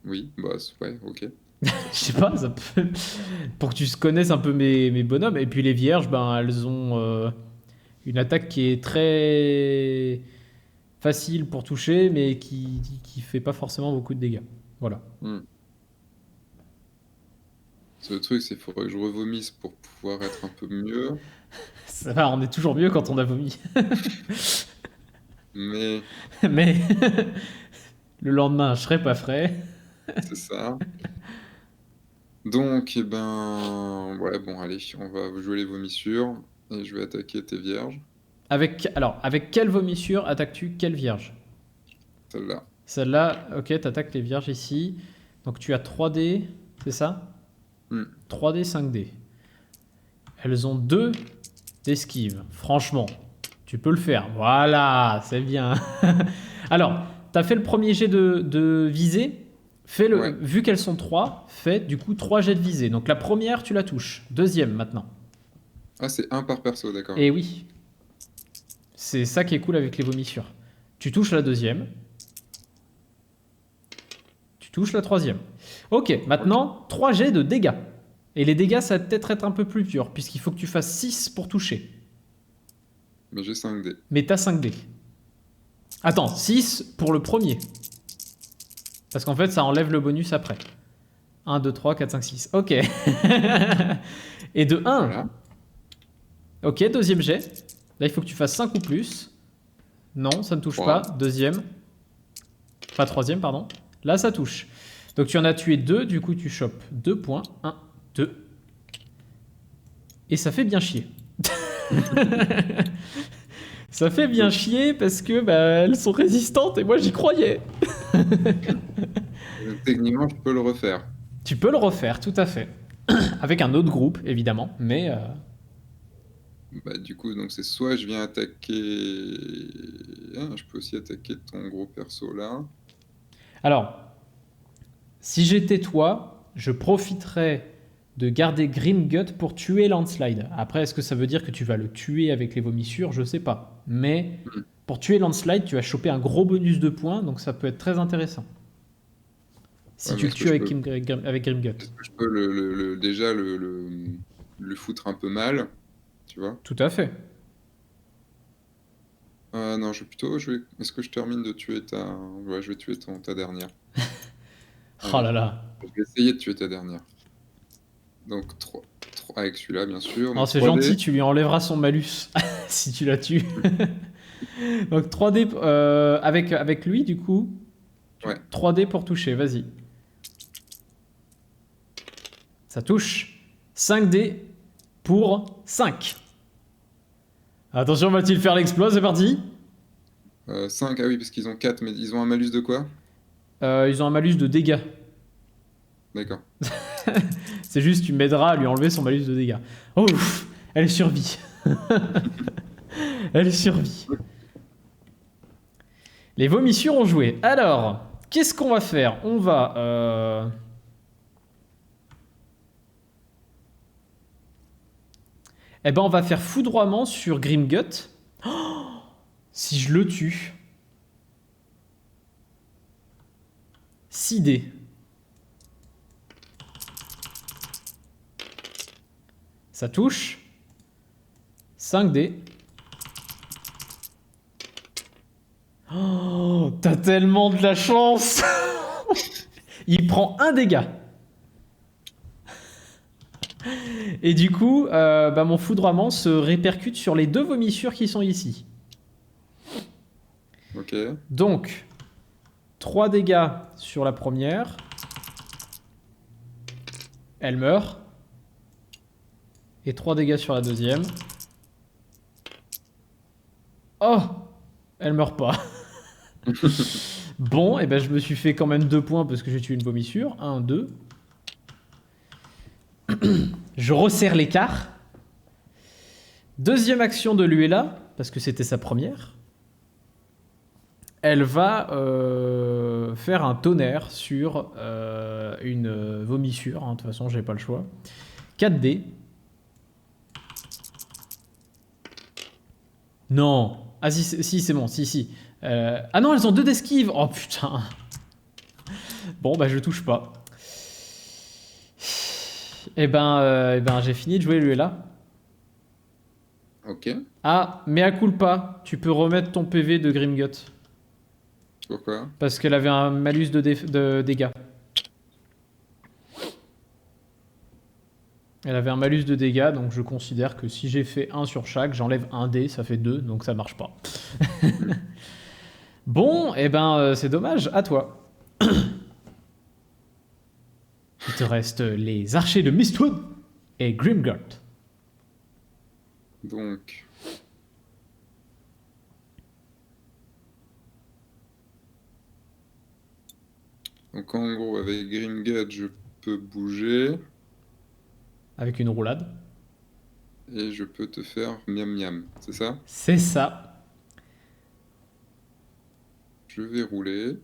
Oui, bah ouais, ok. Je sais pas, ça peut... pour que tu connaisses un peu mes bonhommes. Et puis les vierges, elles ont une attaque qui est très facile pour toucher, mais qui fait pas forcément beaucoup de dégâts. Voilà. Le truc, c'est qu'il faudrait que je revomisse pour pouvoir être un peu mieux. Ça va, on est toujours mieux quand on a vomi. Mais le lendemain, je serai pas frais. C'est ça. Donc, ouais, bon, allez, on va jouer les vomissures et je vais attaquer tes vierges. Avec quelle vomissure attaques-tu quelle vierge? Celle-là. Celle-là, ok, t'attaques les vierges ici. Donc tu as 3D, c'est ça? 3D, 5D. Elles ont 2 d'esquive. Franchement, tu peux le faire. Voilà, c'est bien. Alors, t'as fait le premier jet de visée. Ouais. Vu qu'elles sont 3, fais du coup 3 jets de visée. Donc la première, tu la touches. Deuxième maintenant. Ah, c'est 1 par perso, d'accord. Et oui. C'est ça qui est cool avec les vomissures. Tu touches la deuxième. Tu touches la troisième. Ok, maintenant, 3 jets de dégâts. Et les dégâts, ça va peut-être être un peu plus dur, puisqu'il faut que tu fasses 6 pour toucher. Mais j'ai 5D. Mais t'as 5D. Attends, 6 pour le premier. Parce qu'en fait, ça enlève le bonus après. 1, 2, 3, 4, 5, 6. Ok. Et de 1. Voilà. Ok, deuxième jet. Là, il faut que tu fasses 5 ou plus. Non, ça ne touche pas. Deuxième. Pas troisième, pardon. Là, ça touche. Donc, tu en as tué 2. Du coup, tu chopes 2 points. 1, 2. Et ça fait bien chier. Ça fait bien chier parce que elles sont résistantes et moi, j'y croyais. Techniquement, je peux le refaire. Tu peux le refaire, tout à fait. Avec un autre groupe, évidemment, mais... Bah, du coup, donc c'est soit je viens attaquer... Ah, je peux aussi attaquer ton gros perso là. Alors, si j'étais toi, je profiterais de garder Grimgut pour tuer Landslide. Après, est-ce que ça veut dire que tu vas le tuer avec les vomissures? Je sais pas. Mais Hmm. pour tuer Landslide, tu vas choper un gros bonus de points, donc ça peut être très intéressant. Si Ouais, tu mais le tues avec, avec Grimgut. est-ce que je peux déjà le foutre un peu mal, tu vois? Tout à fait. Non, est-ce que je termine de tuer ta... Ouais, je vais tuer ta dernière. Oh Allez, là là. je vais essayer de tuer ta dernière. Donc 3 avec celui-là, bien sûr. Oh, Donc c'est 3D. gentil, tu lui enlèveras son malus si tu la tues. Donc 3D avec lui, du coup. Ouais. 3D pour toucher, vas-y. Ça touche. 5D pour 5. Attention, va-t-il faire l'exploit? C'est parti. 5, ah oui, parce qu'ils ont 4, mais ils ont un malus de quoi? Ils ont un malus de dégâts. D'accord. C'est juste, tu m'aideras à lui enlever son malus de dégâts. Oh, ouf, elle survit. Elle survit. Les vomissures ont joué. Alors, qu'est-ce qu'on va faire? On va... Eh ben, on va faire foudroiement sur Grimgut. Oh, si je le tue... 6D. Ça touche. 5D. Oh, t'as tellement de la chance. Il prend un dégât. Et du coup, mon foudroiement se répercute sur les 2 vomissures qui sont ici. Ok. Donc, 3 dégâts sur la première. Elle meurt. Et 3 dégâts sur la deuxième. Oh, elle meurt pas. Bon, et ben je me suis fait quand même 2 points parce que j'ai tué une vomissure. 1, 2. Je resserre l'écart. Deuxième action de Luella, parce que c'était sa première. Elle va faire un tonnerre sur une vomissure. Hein. De toute façon, j'ai pas le choix. 4D. Non. Ah si, c'est bon. Si. Ah non, elles ont 2 d'esquive. Oh putain. Bon, bah je touche pas. Eh ben, j'ai fini de jouer Luella. Ok. Ah, mea culpa. Tu peux remettre ton PV de Grimgut. Pourquoi? Parce qu'elle avait un malus de dégâts. Elle avait un malus de dégâts, donc je considère que si j'ai fait 1 sur chaque, j'enlève un dé, ça fait 2, donc ça marche pas. Bon, eh ben, c'est dommage, à toi. Il te reste les archers de Mistwood et Grimgut. Donc... Donc en gros, avec Grimgut, je peux bouger Avec une roulade. et je peux te faire miam miam, c'est ça? C'est ça. Je vais rouler.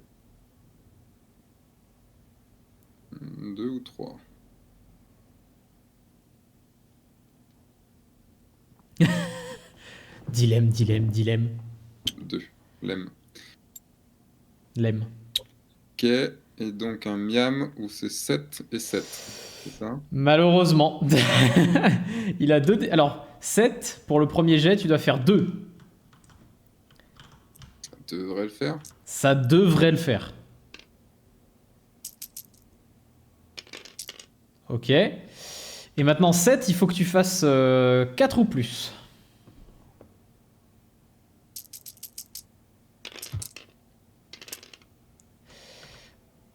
2 ou 3. Dilemme. 2. Lemme. Lemme. Ok, et donc un miam où c'est 7 et 7. C'est ça? Malheureusement. Il a 2 dés. Alors, 7, pour le premier jet, tu dois faire 2. Ça devrait le faire. Ça devrait le faire. Ok. Et maintenant, 7, il faut que tu fasses 4 ou plus.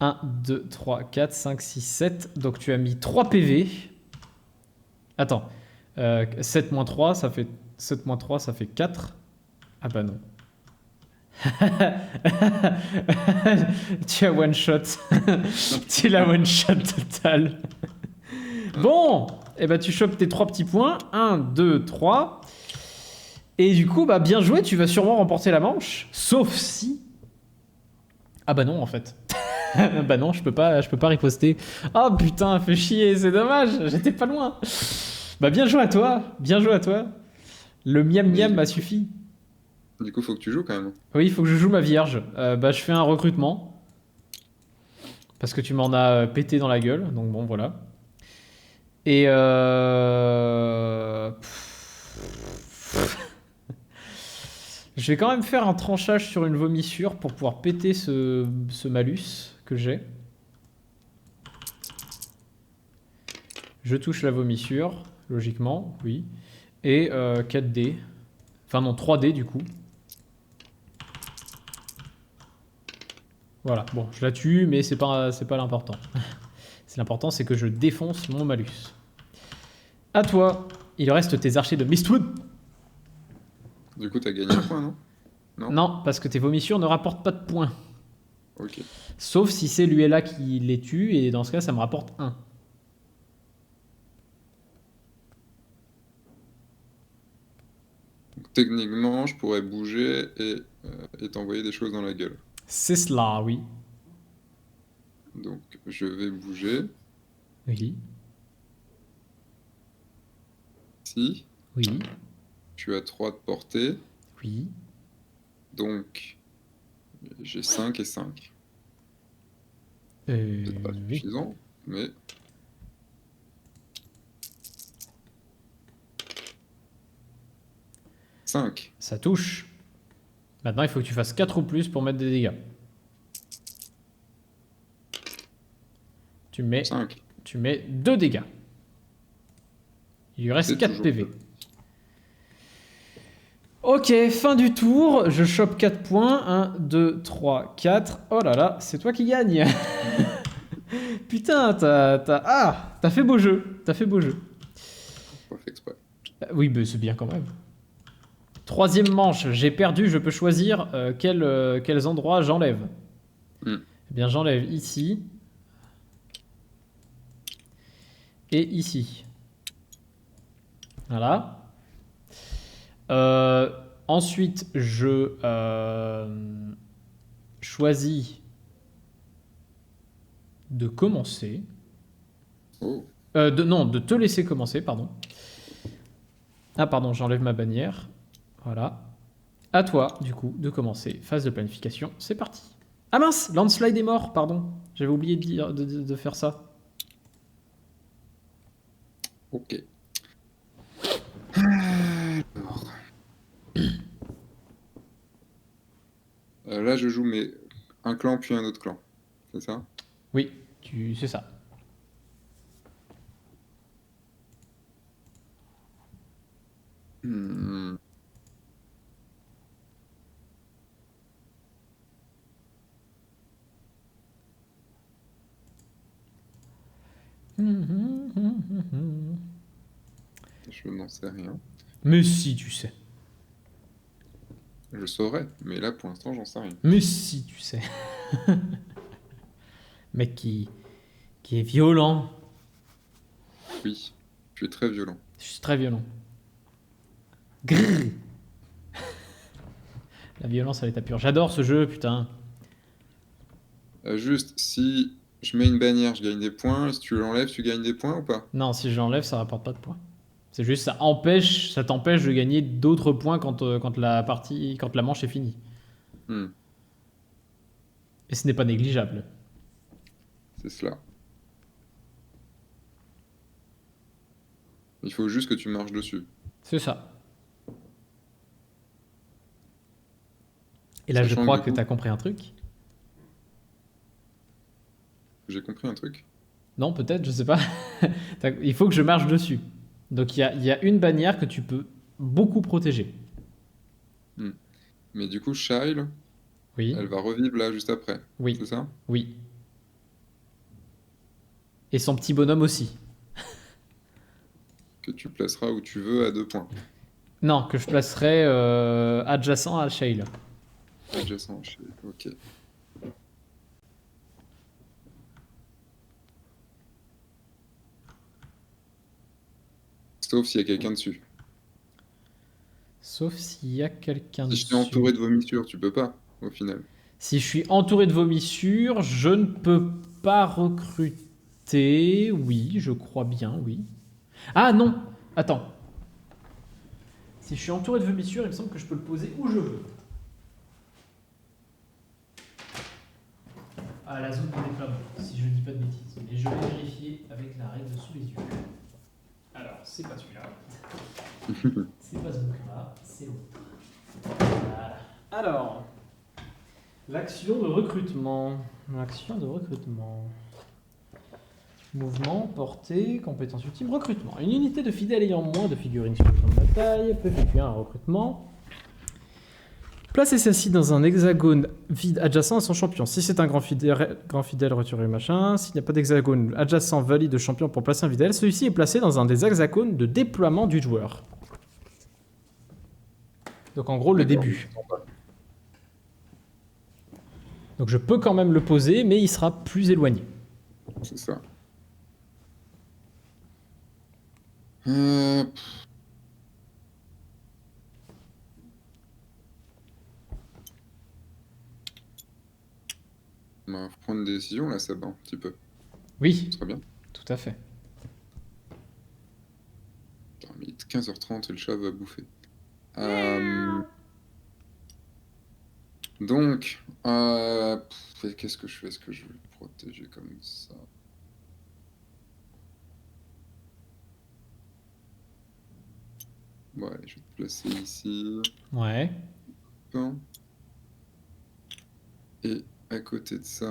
1, 2, 3, 4, 5, 6, 7. Donc tu as mis 3 PV. Attends. 7 moins 3, ça fait... 7 moins 3, ça fait 4. Ah bah non. Tu as one shot. Tu l'as one shot total. Bon, et bah tu chopes tes 3 petits points. 1, 2, 3. Et du coup, bah bien joué, tu vas sûrement remporter la manche. Sauf si... Ah bah non, en fait. Bah non, je peux pas riposter. Oh putain, fais chier, c'est dommage, j'étais pas loin. Bah bien joué à toi, bien joué à toi. Le miam Mais miam m'a suffi. du coup, faut que tu joues quand même. Oui, il faut que je joue ma vierge. Bah je fais un recrutement. Parce que tu m'en as pété dans la gueule, donc bon voilà. Et je vais quand même faire un tranchage sur une vomissure pour pouvoir péter ce malus que j'ai. Je touche la vomissure, logiquement, oui. Et 4D. Enfin non, 3D du coup. Voilà, bon, je la tue, mais c'est pas l'important. L'important, c'est que je défonce mon malus. À toi, il reste tes archers de Mistwood. Du coup, t'as gagné un point, non? Non. Non, parce que tes vomissures ne rapportent pas de points. Ok. Sauf si c'est Luella qui les tue, et dans ce cas, ça me rapporte 1. Donc, techniquement, je pourrais bouger et t'envoyer des choses dans la gueule. C'est cela, oui. Donc, je vais bouger. Oui, Si. oui, Tu as 3 de portée. oui. Donc, j'ai 5 et 5. Peut-être pas Oui. suffisant, mais... « 5. Ça touche. Maintenant, il faut que tu fasses 4 ou plus pour mettre des dégâts. Tu mets 5. 2 dégâts. Il lui reste C'est 4 toujours PV. peu. Ok, fin du tour. Je chope 4 points. 1, 2, 3, 4. Oh là là, c'est toi qui gagne. Putain, t'as fait beau jeu. T'as fait beau jeu. Pas fait exprès. Oui, mais c'est bien quand même. Troisième manche, j'ai perdu. Je peux choisir quels endroits j'enlève. Eh bien, j'enlève ici. Et ici. Voilà. Ensuite, je choisis de commencer. Oh. Non, de te laisser commencer, pardon. Ah, pardon, j'enlève ma bannière. Voilà. À toi, du coup, de commencer. Phase de planification, c'est parti. Ah mince, Landslide est mort, pardon. J'avais oublié de faire ça. Ok. Alors. Là, je joue un clan puis un autre clan. C'est ça? Oui, c'est ça. Hmm. Je n'en sais rien. Mais si, tu sais. Je saurais, mais là, pour l'instant, j'en sais rien. Mais si, tu sais. Mec qui est violent. Oui, tu es très violent. Je suis très violent. Grrr. La violence à l'état pur. J'adore ce jeu, putain. Juste, si je mets une bannière, je gagne des points. Si tu l'enlèves, tu gagnes des points ou pas? Non, si je l'enlève, ça rapporte pas de points. C'est juste ça t'empêche de gagner d'autres points quand la manche est finie. Hmm, Et ce n'est pas négligeable. c'est cela. Il faut juste que tu marches dessus. C'est ça. Et là, je Sachant crois du que coup, t'as compris un truc. j'ai compris un truc. Non, peut-être, je sais pas. Il faut que je marche dessus. Donc il y a une bannière que tu peux beaucoup protéger. Hmm. Mais du coup, Shile, Oui, elle va revivre là juste après. oui, C'est ça? oui. Et son petit bonhomme aussi. Que tu placeras où tu veux à 2 points. Non, que je placerai adjacent à Shale. Adjacent, Shile. Ok. Sauf s'il y a quelqu'un dessus. Sauf s'il y a quelqu'un Si dessus. je suis entouré de vomissures, tu peux pas, au final. Si je suis entouré de vomissures, je ne peux pas recruter. Oui, je crois bien, oui. Ah non, attends. Si je suis entouré de vomissures, il me semble que je peux le poser où je veux. À la zone de déploiement, si je ne dis pas de bêtises. Mais je vais vérifier avec la règle sous les yeux. Alors, c'est pas celui-là. C'est pas ce bouquin-là, c'est l'autre. Voilà. Alors, l'action de recrutement. L'action de recrutement. Mouvement, portée, compétence ultime, recrutement. Une unité de fidèles ayant moins de figurines sur le champ de bataille peut effectuer un recrutement. Placez celle-ci dans un hexagone vide adjacent à son champion. Si c'est un grand fidèle, retirez le machin. S'il n'y a pas d'hexagone adjacent valide de champion pour placer un fidèle, celui-ci est placé dans un des hexagones de déploiement du joueur. Donc en gros, le début. Donc je peux quand même le poser, mais il sera plus éloigné. C'est ça. On va prendre une décision là, ça va un petit peu. Oui, Ce serait bien. tout à fait. Putain, mais il est 15h30 et le chat va bouffer. Donc, qu'est-ce que je fais? Est-ce que je vais le protéger comme ça? Bon, allez, je vais te placer ici. Ouais. Et à côté de ça,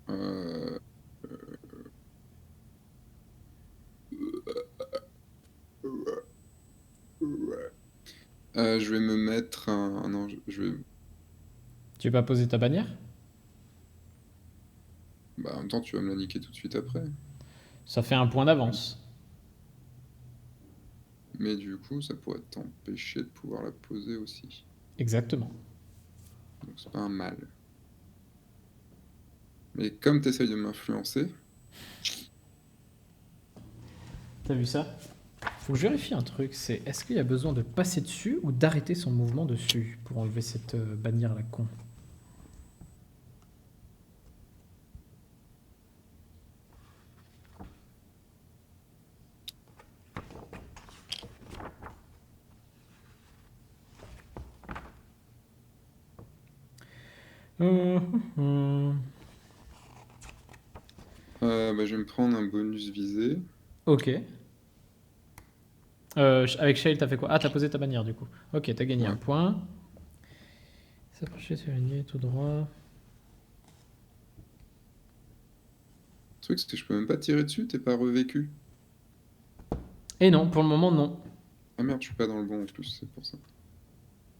je vais me mettre un... Non, je vais... Tu veux pas poser ta bannière? Bah, en même temps, tu vas me la niquer tout de suite après. Ça fait un point d'avance. Mais du coup, ça pourrait t'empêcher de pouvoir la poser aussi. Exactement. Donc c'est pas un mal. Mais comme tu essayes de m'influencer... T'as vu ça? Faut que je vérifie un truc, c'est est-ce qu'il y a besoin de passer dessus ou d'arrêter son mouvement dessus pour enlever cette bannière à la con? Bah, je vais me prendre un bonus visé. Ok. Avec Shale, t'as fait quoi? Ah, t'as posé ta bannière du coup. Ok, t'as gagné un point. S'approcher, s'éloigner, tout droit. Le truc, c'est que je peux même pas tirer dessus, t'es pas revécu. Et non, pour le moment, non. Ah merde, je suis pas dans le bon en plus, c'est pour ça.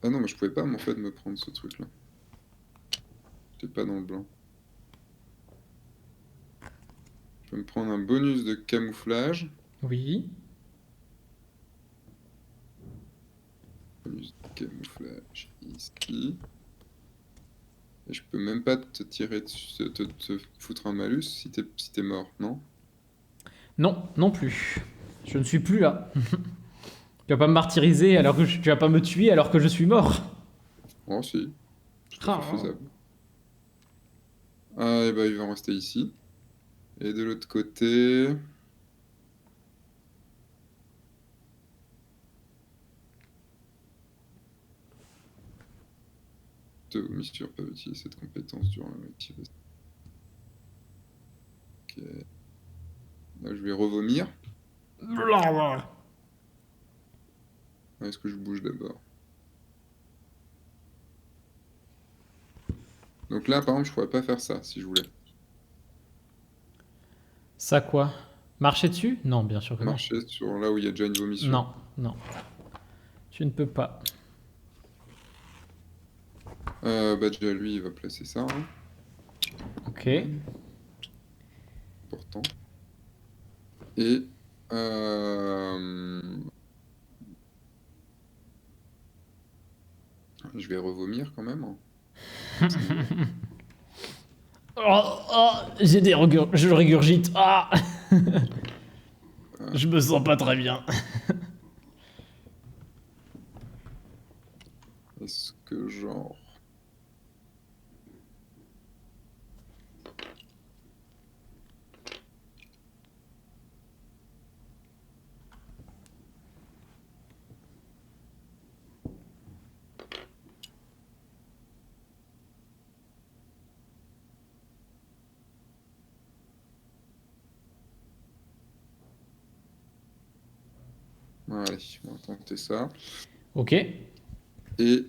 Ah non, mais je pouvais pas en fait me prendre ce truc-là. J'étais pas dans le blanc. Je vais me prendre un bonus de camouflage. Oui. Bonus de camouflage ici. Et je peux même pas te tirer dessus, te foutre un malus si t'es mort, non? Non, non plus. Je ne suis plus là. Tu vas pas me martyriser alors que tu vas pas me tuer alors que je suis mort. Oh si, tout à Ah. fait faisable. Ah et bah il va en rester ici. Et de l'autre côté... Deux vomissures peuvent utiliser cette compétence durant la activation. Ok. Là je vais revomir. Est-ce que je bouge d'abord? Donc là, par exemple, je pourrais pas faire ça si je voulais. Ça quoi? Marcher dessus? Non, bien sûr que non. Marcher sur là où il y a déjà une vomissure. Non, non. Tu ne peux pas. Bah déjà lui, il va placer ça. Hein. Ok. Important. Et... je vais revomir quand même. Hein. Oh, j'ai des je régurgite. Ah. Je me sens pas très bien. Est-ce que genre... Allez, on va tenter ça. Ok. Et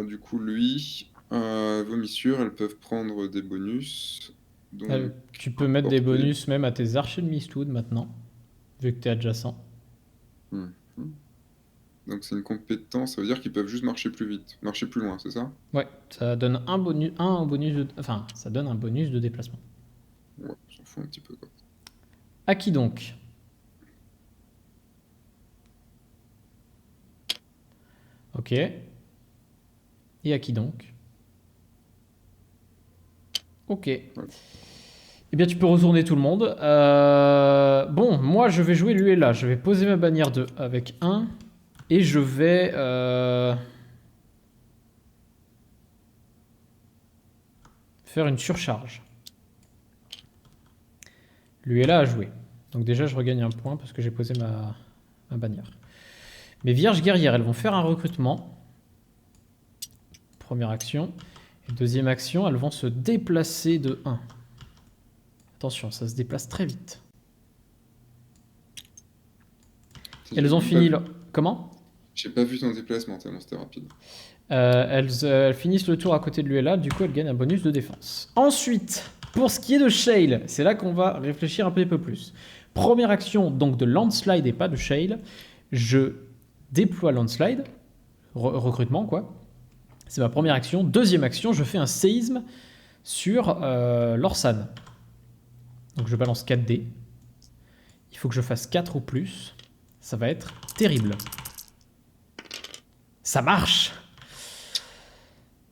du coup, lui, vomissures, elles peuvent prendre des bonus. Donc, Tu peux mettre des portée. bonus même à tes archers de Mistwood maintenant, vu que t'es adjacent. Mhm. Donc c'est une compétence, ça veut dire qu'ils peuvent juste marcher plus vite, marcher plus loin, c'est ça? Ouais, ça donne un bonus de... Enfin, ça donne un bonus de déplacement. Ouais, on s'en fout un petit peu, quoi. À qui donc? Ok. Et à qui donc? Ok. Ouais. Eh bien, tu peux retourner tout le monde. Bon, moi, je vais jouer lui et là. Je vais poser ma bannière de avec 1. Et je vais... faire une surcharge. Lui est là à jouer. Donc déjà, je regagne un point parce que j'ai posé ma bannière. Mes vierges guerrières, elles vont faire un recrutement. Première action. Et deuxième action, elles vont se déplacer de 1. Attention, ça se déplace très vite. Elles ont fini leur... Comment? J'ai pas vu ton déplacement tellement c'était rapide. Elles finissent le tour à côté de Luella, du coup elles gagnent un bonus de défense. Ensuite, pour ce qui est de Shale, c'est là qu'on va réfléchir un petit peu plus. Première action donc de Landslide et pas de Shale. Je déploie Landslide, recrutement quoi. C'est ma première action. Deuxième action, je fais un séisme sur Lorsan. Donc je balance 4 dés. Il faut que je fasse 4 ou plus. Ça va être terrible. Ça marche!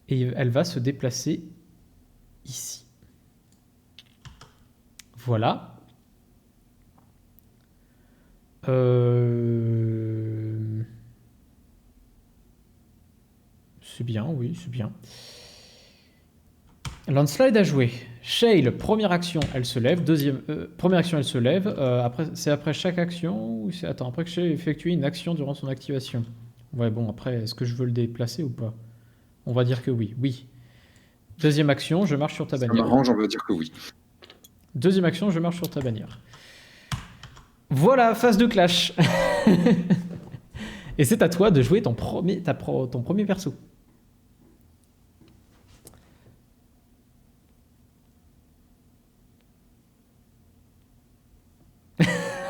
Et elle va se déplacer ici. Voilà. C'est bien, oui, c'est bien. Landslide a joué. Shale, première action, elle se lève. Première action, elle se lève. C'est après chaque action ou c'est... Attends, après que Shale ait effectué une action durant son activation. Ouais, bon, après, est-ce que je veux le déplacer ou pas? On va dire que oui. Oui. Deuxième action, je marche sur ta Ça bannière. m'arrange, on va dire que oui. Deuxième action, je marche sur ta bannière. Voilà, phase de clash. Et c'est à toi de jouer ton premier perso.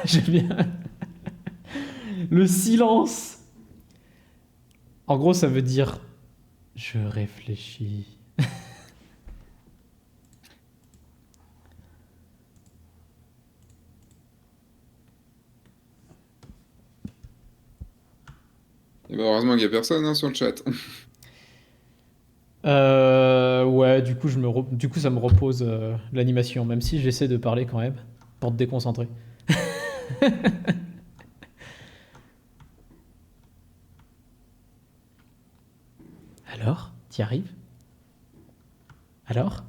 J'aime bien. Le silence. En gros, ça veut dire je réfléchis. Et ben heureusement qu'il y a personne hein, sur le chat. Ouais, du coup, ça me repose l'animation, même si j'essaie de parler quand même, pour te déconcentrer. Alors, t'y arrives? Alors?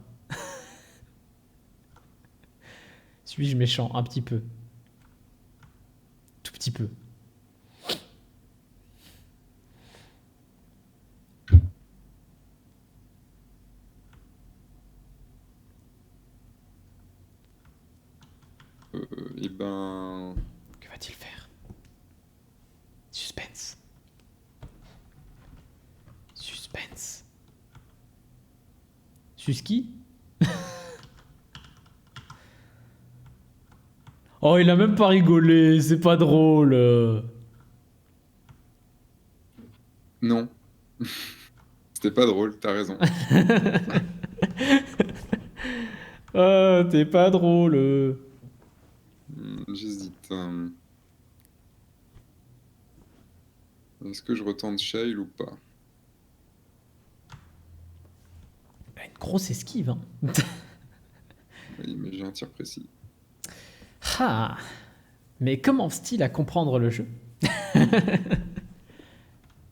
Suis-je méchant? Un petit peu. Tout petit peu. Et ben... Que va-t-il faire? Suspense. Suspense. Suski? Oh, il a même pas rigolé, c'est pas drôle. Non. C'était pas drôle, t'as raison. Ah, t'es pas drôle. J'hésite. Est-ce que je retente Shale ou pas? Il a une grosse esquive, hein. Oui, mais j'ai un tir précis. Ah. Mais commence-t-il à comprendre le jeu?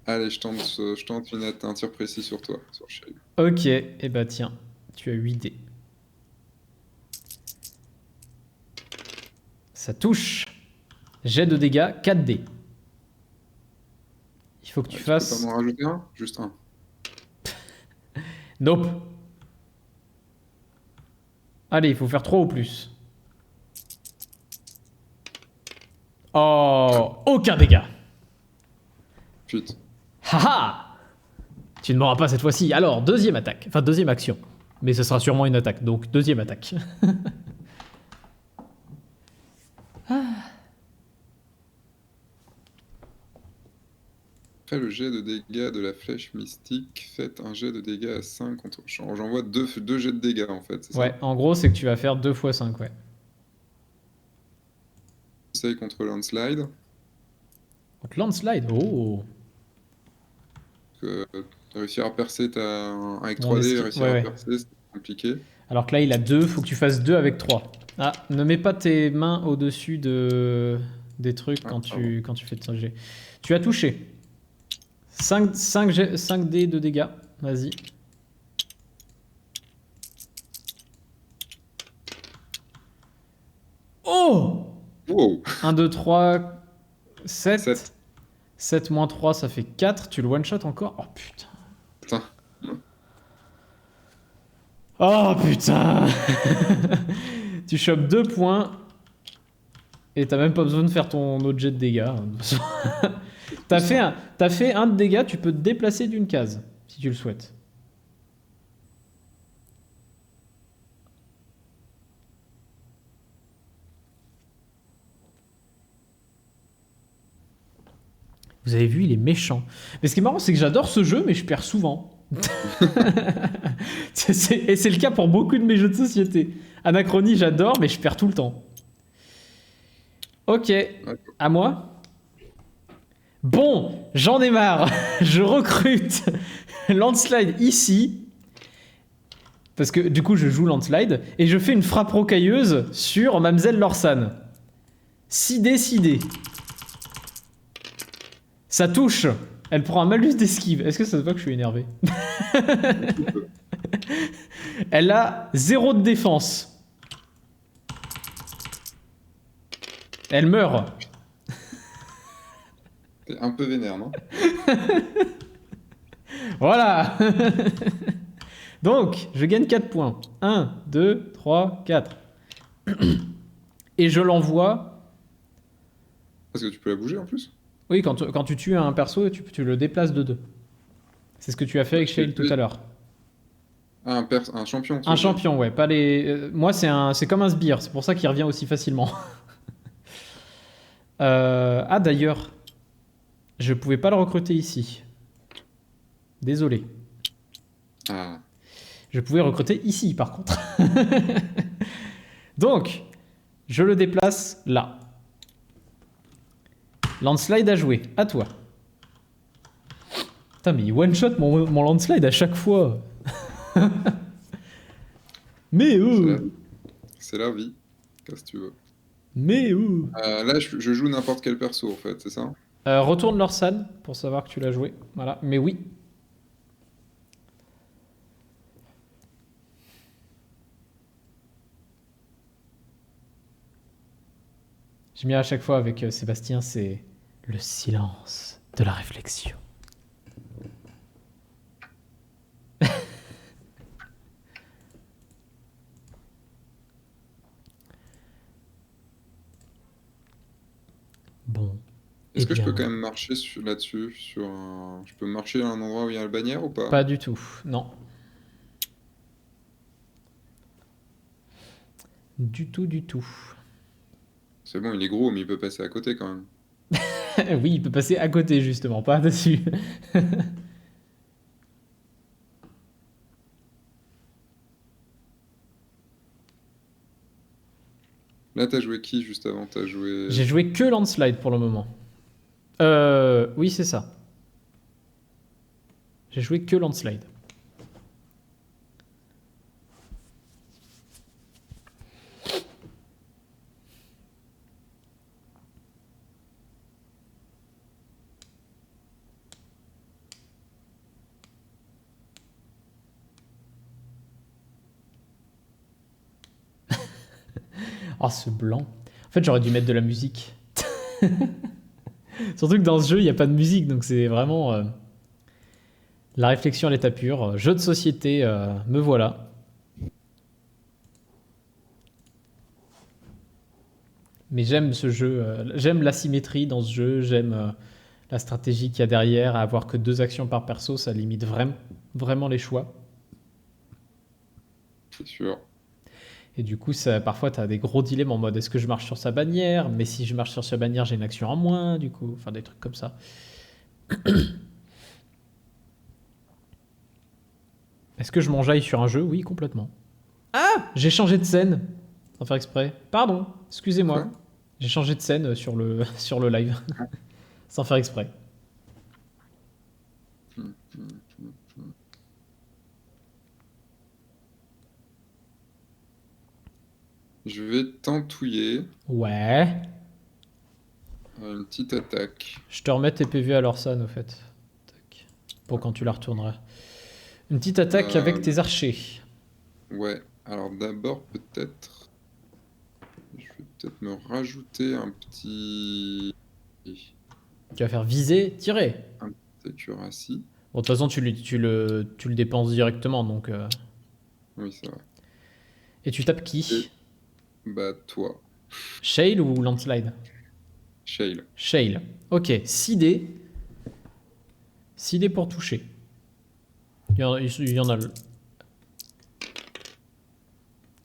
Allez, je tente un tir précis sur toi, sur Shell. Ok, et bah tiens, tu as 8 dés. Ça touche. Jet de dégâts, 4 dés. Il faut que tu Tu fasses... peux pas m'en rajouter un? Juste un. Nope. Allez, il faut faire 3 ou plus. Oh, aucun dégât. Putain. Haha. Tu ne m'auras pas cette fois-ci. Alors, deuxième attaque. Enfin, deuxième action. Mais ce sera sûrement une attaque, donc deuxième attaque. Après le jet de dégâts de la flèche mystique, faites un jet de dégâts à 5 contre... J'envoie deux jets de dégâts en fait, c'est Ouais, ça? en gros, c'est que tu vas faire 2 x 5, ouais. Essaye contre Landslide. Donc, landslide, oh. Réussir à percer avec Mon 3D, esquive, réussir ouais, à ouais. percer, c'est compliqué. Alors que là, il a 2, faut que tu fasses 2 avec 3. Ah, ne mets pas tes mains au-dessus des trucs Ah, quand tu fais ton jet. Tu as touché. 5 dés de dégâts, vas-y. Oh! Wow! 1, 2, 3, 7. 7. 7 moins 3, ça fait 4. Tu le one-shot encore? Oh putain. Putain. Oh putain. Tu chopes 2 points. Et t'as même pas besoin de faire ton autre jet de dégâts. T'as fait un de dégâts, tu peux te déplacer d'une case, si tu le souhaites. Vous avez vu, il est méchant. Mais ce qui est marrant, c'est que j'adore ce jeu, mais je perds souvent. Et c'est le cas pour beaucoup de mes jeux de société. Anachronie, j'adore, mais je perds tout le temps. Ok, à moi. Bon, j'en ai marre. Je recrute Landslide ici. Parce que du coup, je joue Landslide. Et je fais une frappe rocailleuse sur Mamzelle Lorsan. 6D, 6D. Ça touche. Elle prend un malus d'esquive. Est-ce que ça se voit que je suis énervé? Elle a 0 de défense. Elle meurt. T'es un peu vénère, non? Voilà. Donc, je gagne 4 points. 1, 2, 3, 4. Et je l'envoie... Parce que tu peux la bouger en plus? Oui, quand tu tues un perso, tu le déplaces de 2. C'est ce que tu as fait avec Shale tout à l'heure. Ah, un champion. Un champion, ouais. Pas les... moi, c'est comme un sbire. C'est pour ça qu'il revient aussi facilement. Ah, d'ailleurs, je pouvais pas le recruter ici. Désolé. Ah. Je pouvais recruter ici, par contre. Donc, je le déplace là. Landslide à jouer. À toi. Putain, mais il one-shot mon landslide à chaque fois. Mais où? C'est la vie. Qu'est-ce que tu veux? Mais où? Là, je joue n'importe quel perso, en fait, c'est ça? Retourne Lorsan pour savoir que tu l'as joué. Voilà. Mais oui. J'aime bien à chaque fois avec Sébastien, c'est le silence de la réflexion. Bon. Est-ce que je peux quand même marcher là-dessus Je peux marcher à un endroit où il y a la bannière ou pas? Pas du tout, non. Du tout, du tout. C'est bon, il est gros, mais il peut passer à côté quand même. Oui, il peut passer à côté, justement, pas dessus. Là, t'as joué qui juste avant? T'as joué... J'ai joué que Landslide pour le moment. Oui, c'est ça. J'ai joué que Landslide. Oh, ce blanc. En fait, j'aurais dû mettre de la musique. Surtout que dans ce jeu, il n'y a pas de musique, donc c'est vraiment la réflexion à l'état pur. Jeu de société, me voilà. Mais j'aime ce jeu, j'aime l'asymétrie dans ce jeu, j'aime la stratégie qu'il y a derrière, à avoir que 2 actions par perso, ça limite vraiment les choix. C'est sûr. Et du coup, parfois, tu as des gros dilemmes en mode est-ce que je marche sur sa bannière? Mais si je marche sur sa bannière, j'ai une action en moins, du coup. Enfin, des trucs comme ça. Est-ce que je m'enjaille sur un jeu? Oui, complètement. Ah! J'ai changé de scène. Sans faire exprès. Pardon, excusez-moi. Quoi? J'ai changé de scène sur le, sur le live. Sans faire exprès. Je vais tentouiller Ouais. une petite attaque. Je te remets tes PV à l'Orsan, au fait. Tac. Pour quand tu la retourneras. Une petite attaque avec tes archers. Ouais, alors d'abord peut-être... Je vais peut-être me rajouter un petit... Tu vas faire viser, tirer. Accuracy. Bon, de toute façon, tu le dépenses directement, donc... Oui, c'est vrai. Et tu tapes qui? Bah toi, Shale ou Landslide? Shale. Shale. Ok, 6 dés. 6 dés pour toucher. Il y en a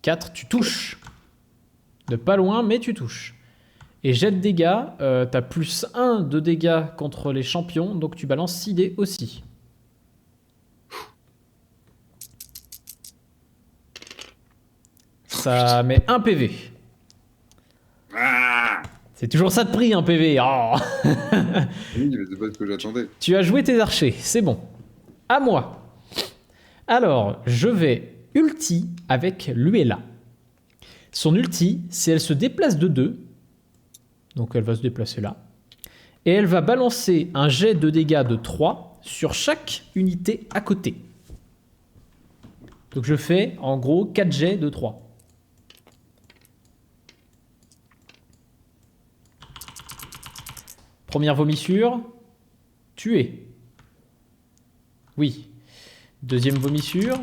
4, tu touches. De pas loin, mais tu touches. Et jet de dégâts, t'as plus 1 de dégâts contre les champions, donc tu balances 6 dés aussi. Ça met 1 PV. Ah C'est toujours ça de prix, un PV. Oh. oui, mais c'est pas ce que j'attendais. Tu as joué tes archers, c'est bon. À moi. Alors, je vais ulti avec Luella. Son ulti, c'est elle se déplace de 2. Donc elle va se déplacer là. Et elle va balancer un jet de dégâts de 3 sur chaque unité à côté. Donc je fais en gros 4 jets de 3. Première vomissure, tué. Oui. Deuxième vomissure,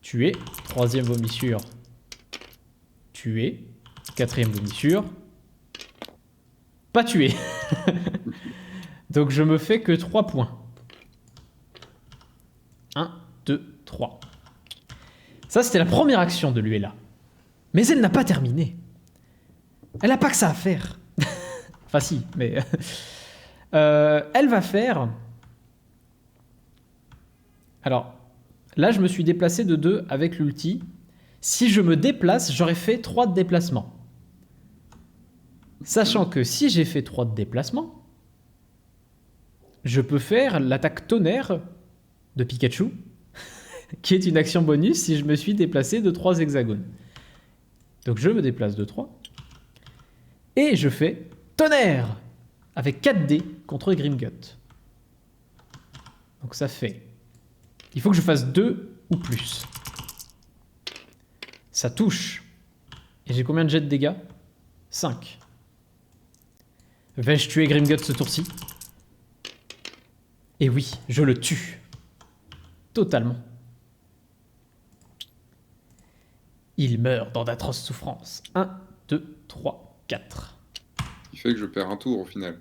tué. Troisième vomissure, tué. Quatrième vomissure, pas tué. Donc je me fais que 3 points. 1, 2, 3. Ça, c'était la première action de Luella. Mais elle n'a pas terminé. Elle n'a pas que ça à faire. Enfin si, mais... elle va faire... Alors, là, je me suis déplacé de 2 avec l'ulti. Si je me déplace, j'aurais fait 3 de déplacement. Sachant que si j'ai fait 3 de déplacement, je peux faire l'attaque tonnerre de Pikachu, qui est une action bonus si je me suis déplacé de 3 hexagones. Donc je me déplace de 3. Et je fais tonnerre avec 4 dés contre Grimgut. Donc ça fait... Il faut que je fasse 2 ou plus. Ça touche. Et j'ai combien de jets de dégâts? 5. Vais-je tuer Grimgut ce tour-ci? Et oui, je le tue. Totalement. Il meurt dans d'atroces souffrances. 1, 2, 3, 4. Ce qui fait que je perds un tour au final.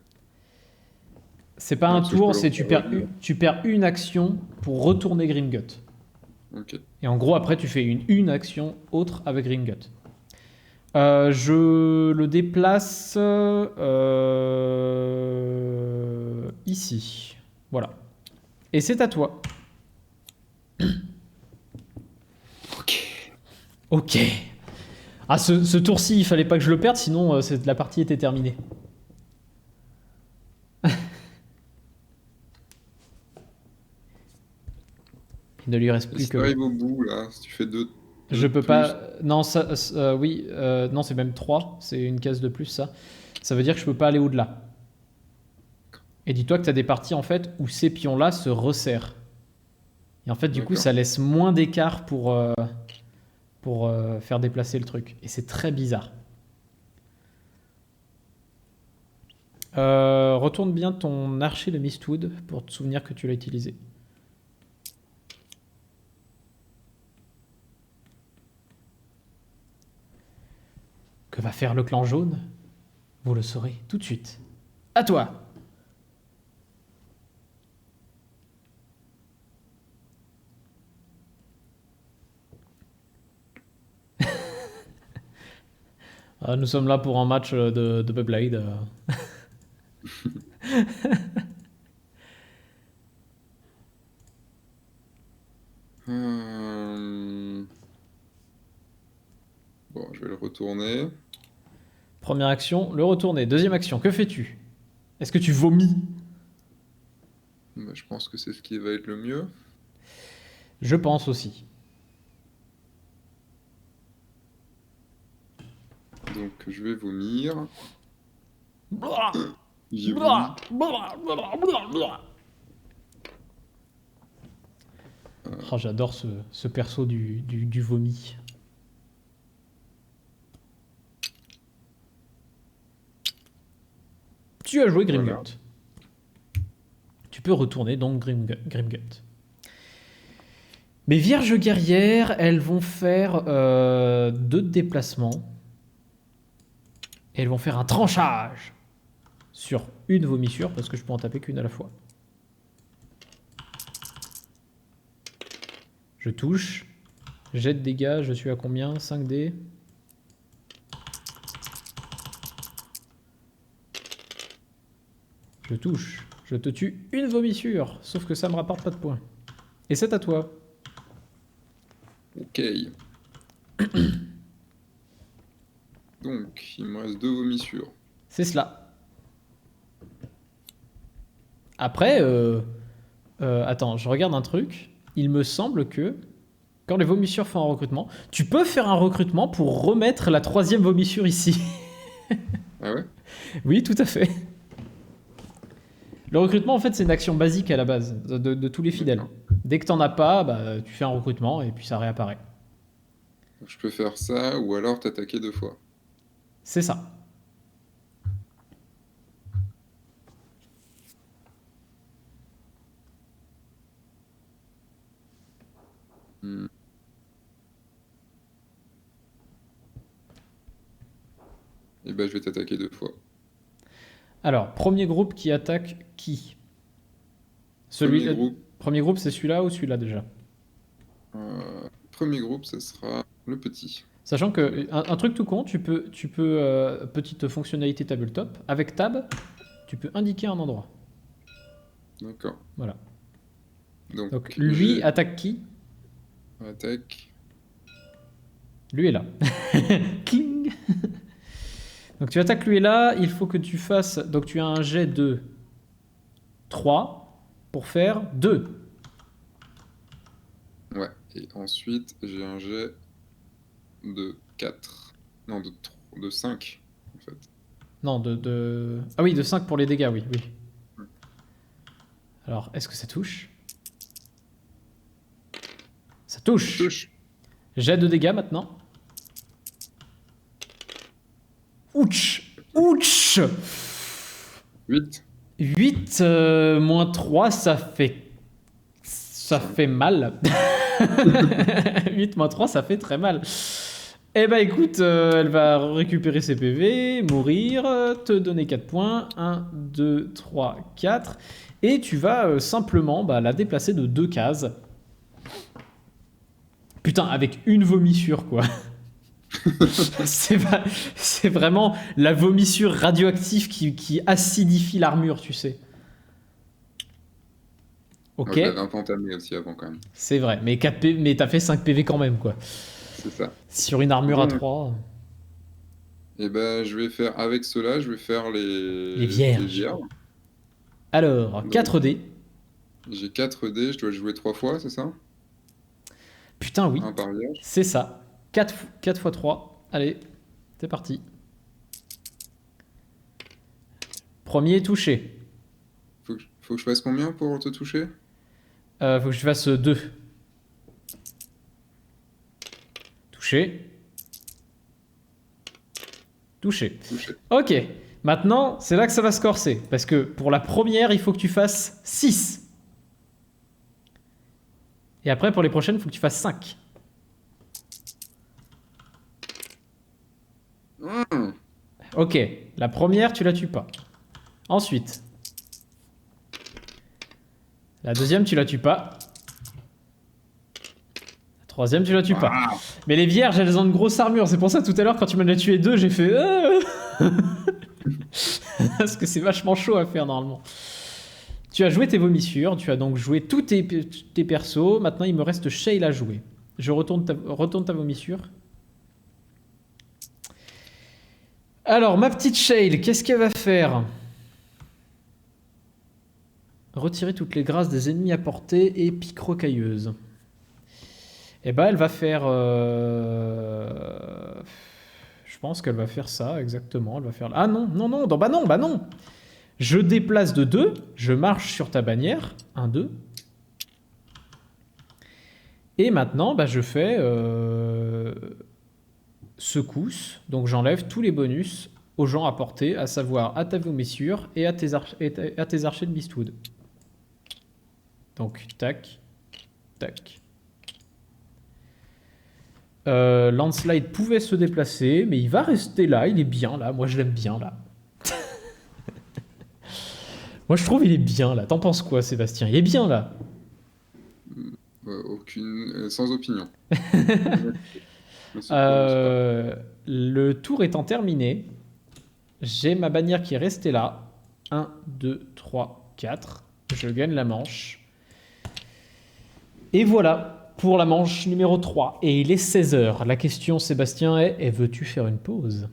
C'est pas un tour, c'est tu perds une action pour retourner Grimgut. Ok. Et en gros, après, tu fais une action autre avec Grimgut. Je le déplace ici. Voilà. Et c'est à toi. Ok. Ah, ce tour-ci, il fallait pas que je le perde, sinon la partie était terminée. Il ne lui reste plus Si que... tu arrives au bout, là, si tu fais 2... Je peux pas... Non, oui. Non, c'est même 3. C'est une case de plus, ça. Ça veut dire que je peux pas aller au-delà. Et dis-toi que tu as des parties, en fait, où ces pions-là se resserrent. Et en fait, du coup, ça laisse moins d'écart pour pour faire déplacer le truc. Et c'est très bizarre. Retourne bien ton archer de Mistwood pour te souvenir que tu l'as utilisé. Que va faire le clan jaune? Vous le saurez tout de suite. À toi! Nous sommes là pour un match de Beyblade. Bon, je vais le retourner. Première action, le retourner. Deuxième action, que fais-tu? Est-ce que tu vomis? Bah, je pense que c'est ce qui va être le mieux. Je pense aussi. Donc je vais vomir. Blah, J'ai vomi. blah, blah, blah, blah, blah. Oh, j'adore ce perso du vomi. Tu as joué Grimgut. Voilà. Tu peux retourner donc Grimgut. Mes vierges guerrières, elles vont faire 2 déplacements. Et elles vont faire un tranchage sur une vomissure, parce que je peux en taper qu'une à la fois. Je touche. Jet de dégâts, je suis à combien? 5D. Je touche. Je te tue une vomissure. Sauf que ça me rapporte pas de points. Et c'est à toi. Ok. Donc, il me reste 2 vomissures. C'est cela. Après, attends, je regarde un truc. Il me semble que quand les vomissures font un recrutement, tu peux faire un recrutement pour remettre la 3e vomissure ici. Ah ouais? Oui, tout à fait. Le recrutement, en fait, c'est une action basique à la base de tous les fidèles. D'accord. Dès que t'en as pas, bah, tu fais un recrutement et puis ça réapparaît. Donc, je peux faire ça ou alors t'attaquer 2 fois. C'est ça. Hmm. Et ben je vais t'attaquer 2 fois. Alors, premier groupe qui attaque qui? Premier groupe, Premier groupe, c'est celui-là ou celui-là déjà? premier groupe, ça sera le petit. Sachant que un truc tout con, tu peux petite fonctionnalité tabletop, avec tab, tu peux indiquer un endroit. D'accord. Voilà. Donc, Donc lui j'ai attaque qui? attaque. Lui est là. Cling. Donc tu attaques lui est là, il faut que tu fasses. Donc tu as un jet de 3 pour faire 2. Ouais. Et ensuite, j'ai un jet de 4. Non, de 5, en fait. Non, Ah oui, de 5 pour les dégâts, oui, oui. Alors, est-ce que ça touche? Ça touche. Touche. Jet de dégâts maintenant. Ouch. Ouch. 8. 8 moins 3, ça fait mal. 8 moins 3, ça fait très mal. Eh ben écoute, elle va récupérer ses PV, mourir, te donner 4 points. 1, 2, 3, 4. Et tu vas simplement la déplacer de 2 cases. Putain, avec une vomissure, quoi. C'est vraiment la vomissure radioactive qui acidifie l'armure, tu sais. Ok. Je l'avais un peu entamé aussi avant, quand même. C'est vrai, mais t'as fait 5 PV quand même, quoi. C'est ça. Sur une armure à Donc, 3. et ben, je vais faire, avec cela, je vais faire Les vierges. Alors, Donc, 4D. j'ai 4 dés, je dois le jouer 3 fois, c'est ça? Putain, oui. Un par vierge. C'est ça. 4 x 3. Allez, c'est parti. Premier touché. Faut que je fasse combien pour te toucher? Faut que je fasse 2. Touché. Touché. Touché. Ok. Maintenant, c'est là que ça va se corser. Parce que pour la première, il faut que tu fasses 6. Et après, pour les prochaines, il faut que tu fasses 5. Mmh. Ok. La première, tu la tues pas. Ensuite. La deuxième, tu la tues pas. La troisième, tu la tues pas. Ah. Mais les vierges, elles ont une grosse armure. C'est pour ça, tout à l'heure, quand tu m'en as tué 2, j'ai fait... Parce que c'est vachement chaud à faire, normalement. Tu as joué tes vomissures. Tu as donc joué tous tes persos. Maintenant, il me reste Shale à jouer. Je retourne ta vomissure. Alors, ma petite Shale, qu'est-ce qu'elle va faire? Retirer toutes les grâces des ennemis à portée et pique rocailleuse. Eh ben, elle va faire... Je pense qu'elle va faire ça, exactement. Elle va faire... Ah non, non, non, bah non, bah non. Je déplace de 2, je marche sur ta bannière. 1, 2. Et maintenant, bah, je fais... secousse. Donc j'enlève tous les bonus aux gens à portée, à savoir à ta vomissure et à tes archers de Beastwood. Donc, tac, tac. Landslide pouvait se déplacer, mais il va rester là, il est bien là. Moi, je l'aime bien là. Moi, je trouve il est bien là. T'en penses quoi, Sébastien? Il est bien là. Sans opinion. Le tour étant terminé, j'ai ma bannière qui est restée là. 1, 2, 3, 4. Je gagne la manche. Et voilà pour la manche numéro 3. Et il est 16h. La question, Sébastien, est veux-tu faire une pause?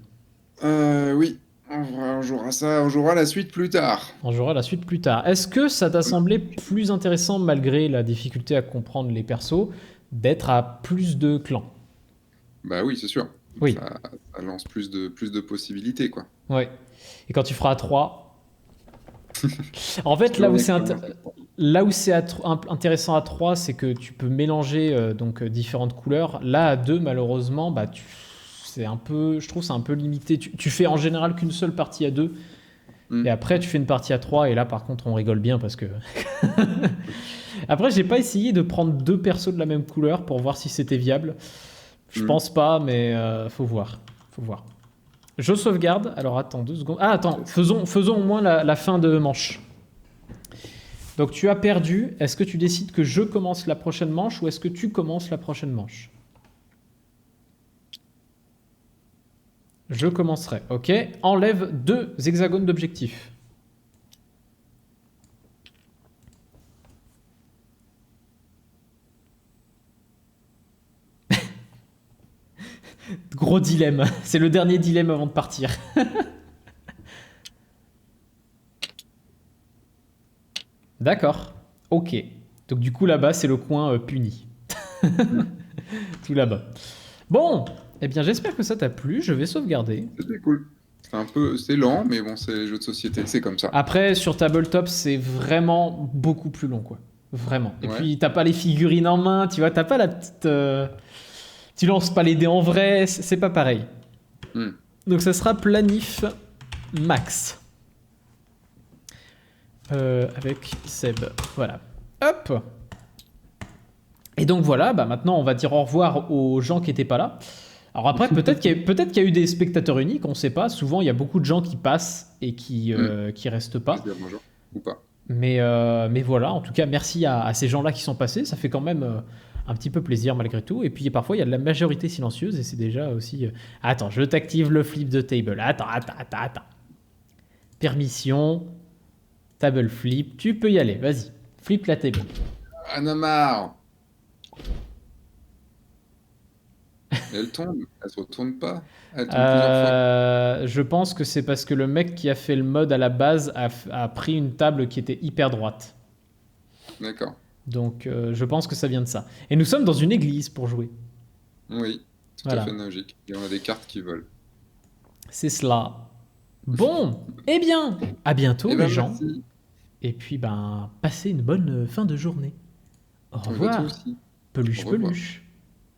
Oui, on jouera ça, on jouera la suite plus tard. On jouera la suite plus tard. Est-ce que ça t'a semblé plus intéressant, malgré la difficulté à comprendre les persos, d'être à plus de clans? Bah oui, c'est sûr. Oui. Ça lance plus de possibilités, quoi. Ouais. Et quand tu feras à 3... En fait, là où c'est intéressant à 3, c'est que tu peux mélanger différentes couleurs. Là, à 2, malheureusement, bah, c'est un peu, je trouve c'est un peu limité. Tu fais en général qu'une seule partie à 2. Et après, tu fais une partie à 3. Et là, par contre, on rigole bien parce que... Après, j'ai pas essayé de prendre 2 persos de la même couleur pour voir si c'était viable. Je pense pas, mais faut voir. Faut voir. Je sauvegarde. Alors attends 2 secondes. Ah attends, faisons au moins la fin de manche. Donc tu as perdu. Est-ce que tu décides que je commence la prochaine manche ou est-ce que tu commences la prochaine manche? Je commencerai. Ok. Enlève 2 hexagones d'objectifs. Gros dilemme. C'est le dernier dilemme avant de partir. D'accord. Ok. Donc du coup là-bas c'est le coin puni. Tout là-bas. Bon. Eh bien j'espère que ça t'a plu. Je vais sauvegarder. C'était cool. C'est lent, mais bon, c'est les jeux de société, c'est comme ça. Après sur Tabletop c'est vraiment beaucoup plus long, quoi. Vraiment. Et puis t'as pas les figurines en main, tu vois, t'as pas la petite... Tu lances pas les dés en vrai, c'est pas pareil. Donc ça sera planif max. Avec Seb. Voilà. Hop. Et donc voilà, bah maintenant on va dire au revoir aux gens qui étaient pas là. Alors après, peut-être qu'il y a eu des spectateurs uniques, on sait pas. Souvent, il y a beaucoup de gens qui passent et qui restent pas. Bonjour. Ou pas. Mais voilà, en tout cas, merci à ces gens-là qui sont passés. Ça fait quand même un petit peu plaisir malgré tout. Et puis parfois, il y a de la majorité silencieuse et c'est déjà aussi... Attends, je t'active le flip de table. Attends. Permission. Table flip. Tu peux y aller, vas-y. Flip la table. Anamar. Elle tombe, elle se retourne pas. Elle tombe plusieurs fois. Je pense que c'est parce que le mec qui a fait le mode à la base a pris une table qui était hyper droite. D'accord. Donc je pense que ça vient de ça. Et nous sommes dans une église pour jouer. Oui, tout à fait logique. Et on a des cartes qui volent. C'est cela. Bon, eh bien, à bientôt les gens. Merci. Et puis, passez une bonne fin de journée. Au revoir. Toi aussi. Peluche, Au revoir. peluche.